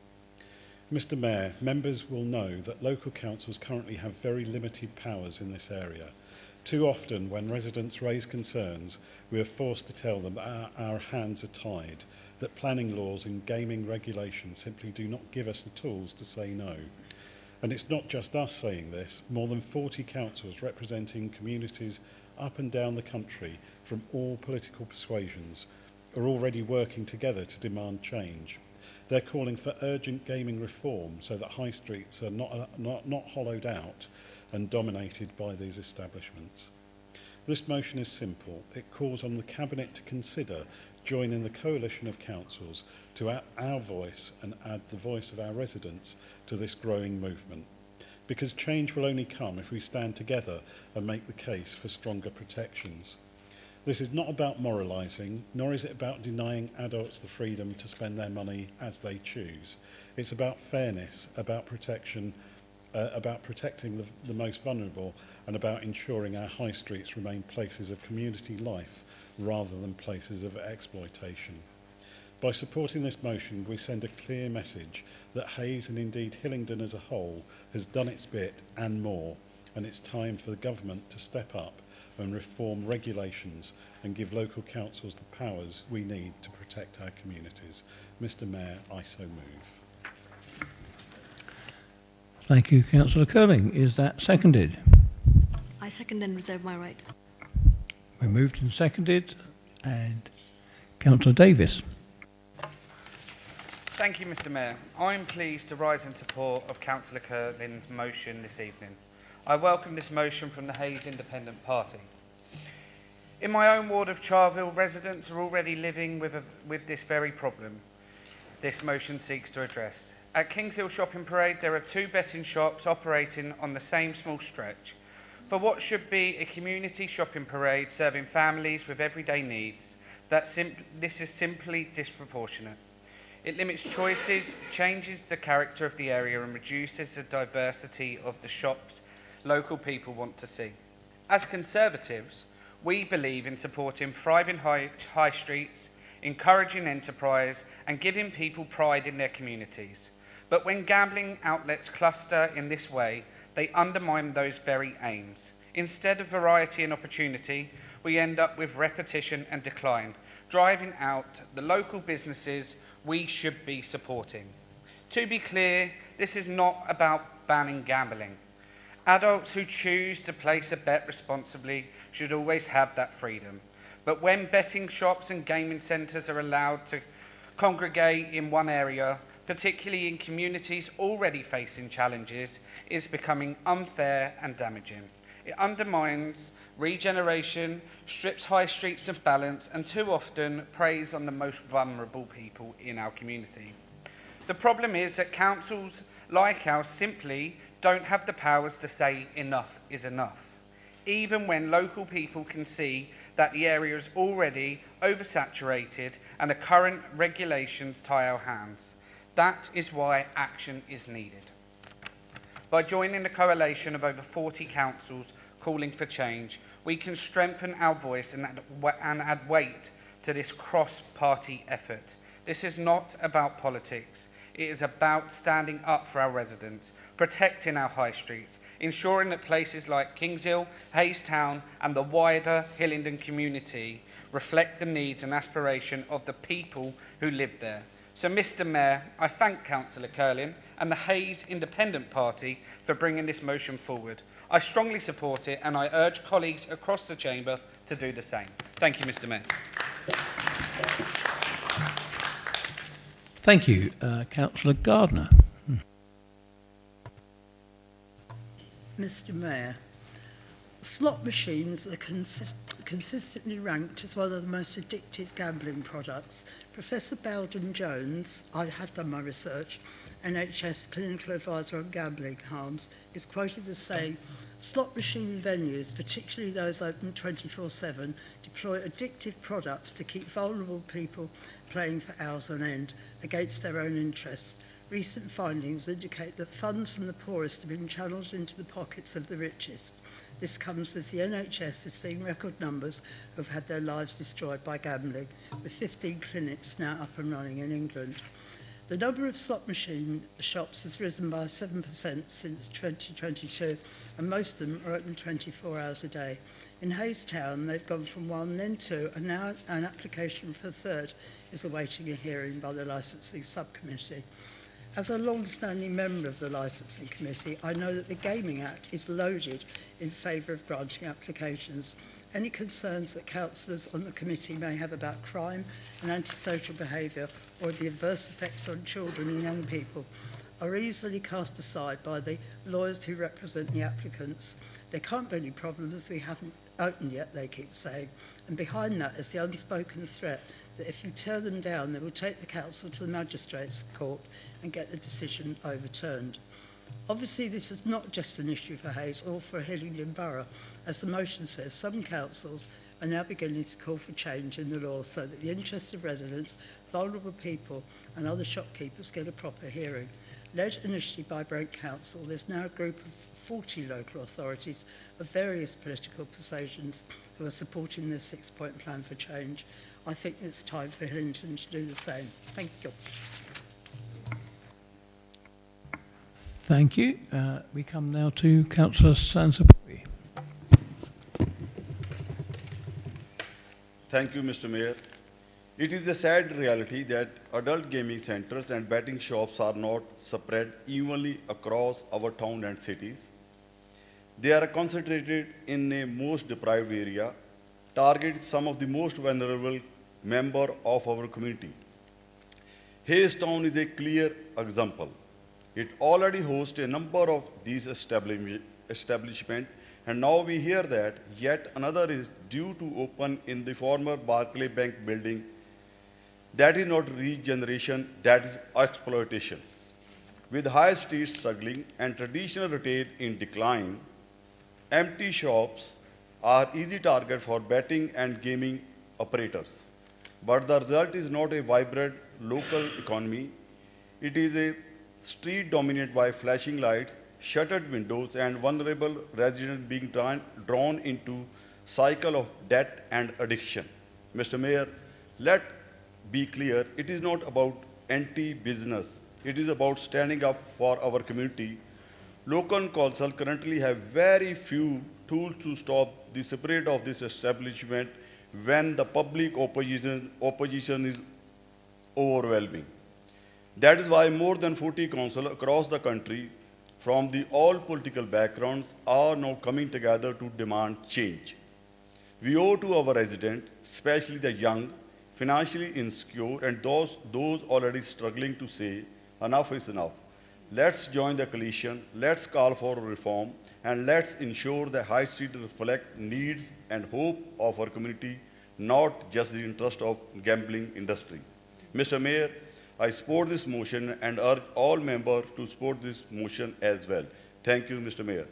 Mr. Mayor, members will know that local councils currently have very limited powers in this area. Too often, when residents raise concerns, we are forced to tell them that our hands are tied, that planning laws and gaming regulations simply do not give us the tools to say no. And it's not just us saying this. More than 40 councils representing communities up and down the country from all political persuasions are already working together to demand change. They're calling for urgent gaming reform so that high streets are not hollowed out and dominated by these establishments. This motion is simple. It calls on the Cabinet to consider joining the coalition of councils to add our voice and add the voice of our residents to this growing movement. Because change will only come if we stand together and make the case for stronger protections. This is not about moralising, nor is it about denying adults the freedom to spend their money as they choose. It's about fairness, about protection about protecting the most vulnerable, and about ensuring our high streets remain places of community life rather than places of exploitation. By supporting this motion, we send a clear message that Hayes, and indeed Hillingdon as a whole, has done its bit and more, and it's time for the government to step up and reform regulations and give local councils the powers we need to protect our communities. Mr. Mayor, I so move. Thank you, Councillor Curling. Is that seconded? I second and reserve my right. We moved and seconded. And Councillor Davis. Thank you, Mr. Mayor. I'm pleased to rise in support of Councillor Curling's motion this evening. I welcome this motion from the Hayes Independent Party. In my own ward of Charville, residents are already living with this very problem this motion seeks to address. At Kings Hill Shopping Parade, there are 2 betting shops operating on the same small stretch. For what should be a community shopping parade serving families with everyday needs, this is simply disproportionate. It limits choices, changes the character of the area, and reduces the diversity of the shops local people want to see. As Conservatives, we believe in supporting thriving high streets, encouraging enterprise, and giving people pride in their communities. But when gambling outlets cluster in this way, they undermine those very aims. Instead of variety and opportunity, we end up with repetition and decline, driving out the local businesses we should be supporting. To be clear, this is not about banning gambling. Adults who choose to place a bet responsibly should always have that freedom. But when betting shops and gaming centres are allowed to congregate in one area, particularly in communities already facing challenges, is becoming unfair and damaging. It undermines regeneration, strips high streets of balance, and too often preys on the most vulnerable people in our community. The problem is that councils like ours simply don't have the powers to say enough is enough, even when local people can see that the area is already oversaturated and the current regulations tie our hands. That is why action is needed. By joining the coalition of over 40 councils calling for change, we can strengthen our voice and add weight to this cross-party effort. This is not about politics. It is about standing up for our residents, protecting our high streets, ensuring that places like Kings Hill, Hayes Town and the wider Hillingdon community reflect the needs and aspiration of the people who live there. So, Mr. Mayor, I thank Councillor Curling and the Hayes Independent Party for bringing this motion forward. I strongly support it, and I urge colleagues across the chamber to do the same. Thank you, Mr. Mayor. Thank you. Councillor Gardner. Mr. Mayor, slot machines are consistently ranked as one of the most addictive gambling products. Professor Bowden-Jones, I have done my research, NHS Clinical Advisor on Gambling Harms, is quoted as saying, slot machine venues, particularly those open 24/7, deploy addictive products to keep vulnerable people playing for hours on end against their own interests. Recent findings indicate that funds from the poorest have been channeled into the pockets of the richest. This comes as the NHS is seeing record numbers who have had their lives destroyed by gambling, with 15 clinics now up and running in England. The number of slot machine shops has risen by 7% since 2022, and most of them are open 24 hours a day. In Hayes Town, they've gone from 1, then 2, and now an application for a third is awaiting a hearing by the licensing subcommittee. As a long-standing member of the Licensing Committee, I know that the Gaming Act is loaded in favour of granting applications. Any concerns that councillors on the committee may have about crime and antisocial behaviour or the adverse effects on children and young people are easily cast aside by the lawyers who represent the applicants. There can't be any problems we haven't opened yet, they keep saying. And behind that is the unspoken threat that if you tear them down, they will take the council to the magistrates' court and get the decision overturned. Obviously, this is not just an issue for Hayes or for Hillingdon Borough. As the motion says, some councils are now beginning to call for change in the law so that the interests of residents, vulnerable people and other shopkeepers get a proper hearing. Led initially by Brent Council, there's now a group of 40 local authorities of various political persuasions who are supporting this 6-point plan for change. I think it's time for Hillingdon to do the same. Thank you. Thank you. We come now to Councillor Sansapuri. Thank you, Mr. Mayor. It is a sad reality that adult gaming centres and betting shops are not spread evenly across our town and cities. They are concentrated in a most deprived area, target some of the most vulnerable members of our community. Hayes Town is a clear example. It already hosts a number of these establishments, and now we hear that yet another is due to open in the former Barclay Bank building. That is not regeneration, that is exploitation. With high streets struggling and traditional retail in decline, empty shops are easy target for betting and gaming operators. But the result is not a vibrant local economy. It is a street dominated by flashing lights, shuttered windows, and vulnerable residents being drawn into cycle of debt and addiction. Mr. Mayor, let be clear, it is not about anti-business. It is about standing up for our community. Local council currently have very few tools to stop the spread of this establishment when the public opposition is overwhelming. That is why more than 40 councils across the country from all political backgrounds are now coming together to demand change. We owe to our residents, especially the young, financially insecure, and those already struggling to say enough is enough. Let's join the coalition, let's call for reform, and let's ensure the High Street reflect needs and hope of our community, not just the interest of gambling industry. Mr. Mayor, I support this motion and urge all members to support this motion as well. Thank you, Mr. Mayor.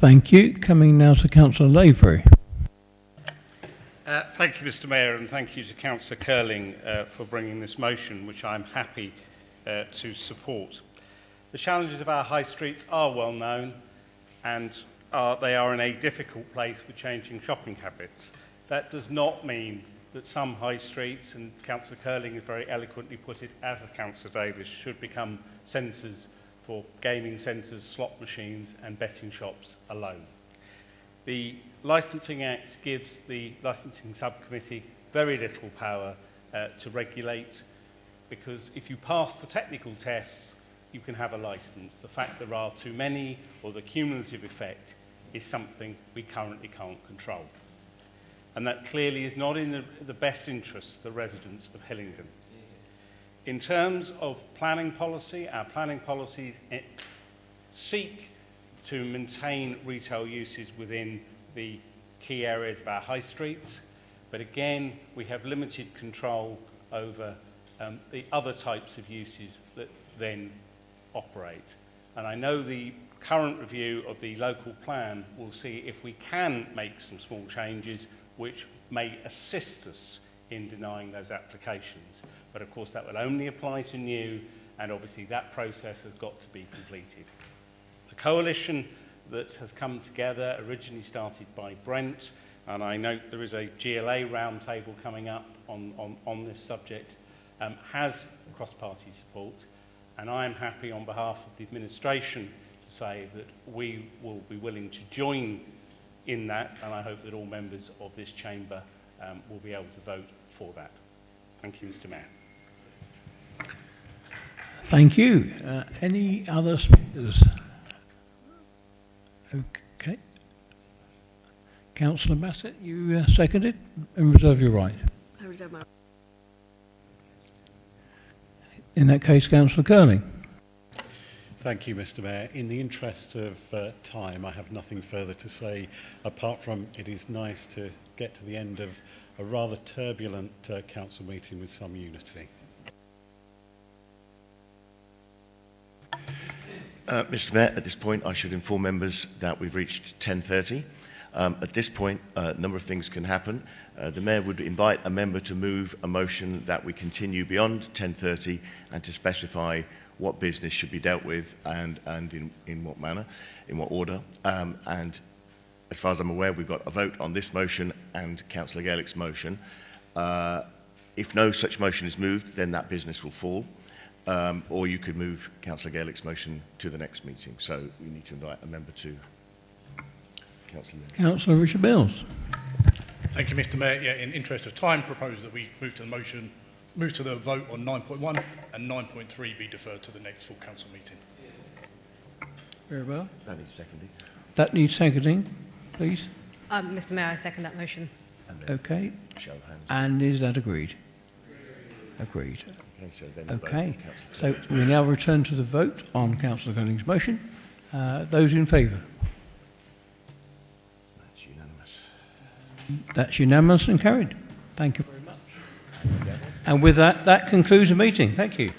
Thank you. Coming now to Councillor Lavery. Thank you, Mr. Mayor, and thank you to Councillor Curling for bringing this motion, which I'm happy to support. The challenges of our high streets are well known, and they are in a difficult place with changing shopping habits. That does not mean that some high streets, and Councillor Curling has very eloquently put it, as has Councillor Davis, should become centres for gaming centres, slot machines and betting shops alone. The Licensing Act gives the Licensing Subcommittee very little power to regulate, because if you pass the technical tests, you can have a licence. The fact there are too many, or the cumulative effect, is something we currently can't control. And that clearly is not in the best interests of the residents of Hillingdon. In terms of planning policy, our planning policies seek to maintain retail uses within the key areas of our high streets, but again, we have limited control over the other types of uses that then operate. And I know the current review of the local plan will see if we can make some small changes which may assist us in denying those applications. But of course that will only apply to new, and obviously that process has got to be completed. The coalition that has come together originally started by Brent, and I note there is a GLA roundtable coming up on this subject, has cross-party support, and I am happy on behalf of the administration to say that we will be willing to join in that, and I hope that all members of this chamber will be able to vote for that. Thank you, Mr. Mayor. Thank you. Any other speakers? Okay. Councillor Bassett, you seconded and reserve your right. I reserve my right. In that case, Councillor Curling. Thank you, Mr. Mayor. In the interest of time, I have nothing further to say, apart from it is nice to get to the end of a rather turbulent council meeting with some unity. Mr Mayor, at this point I should inform members that we've reached 10:30. At this point, a number of things can happen. The Mayor would invite a member to move a motion that we continue beyond 10:30 and to specify what business should be dealt with and in what manner, in what order. And as far as I'm aware, we've got a vote on this motion and Councillor Gaelick's motion. If no such motion is moved, then that business will fall. Or you could move Councillor Gaelick's motion to the next meeting. So we need to invite a member to Councillor Richard Mills. Thank you, Mr Mayor. Yeah, in interest of time, propose that we move to the vote on 9.1 and 9.3 be deferred to the next full council meeting. Very well. That needs seconding. That needs seconding, please. Mr Mayor, I second that motion. Okay. Show of hands. And is that agreed? Agreed. Okay, so then the vote Okay. on Councillor So we now return to the vote on Councillor Cunning's motion. Those in favour? That's unanimous. That's unanimous and carried. Thank you very much. And with that, that concludes the meeting. Thank you.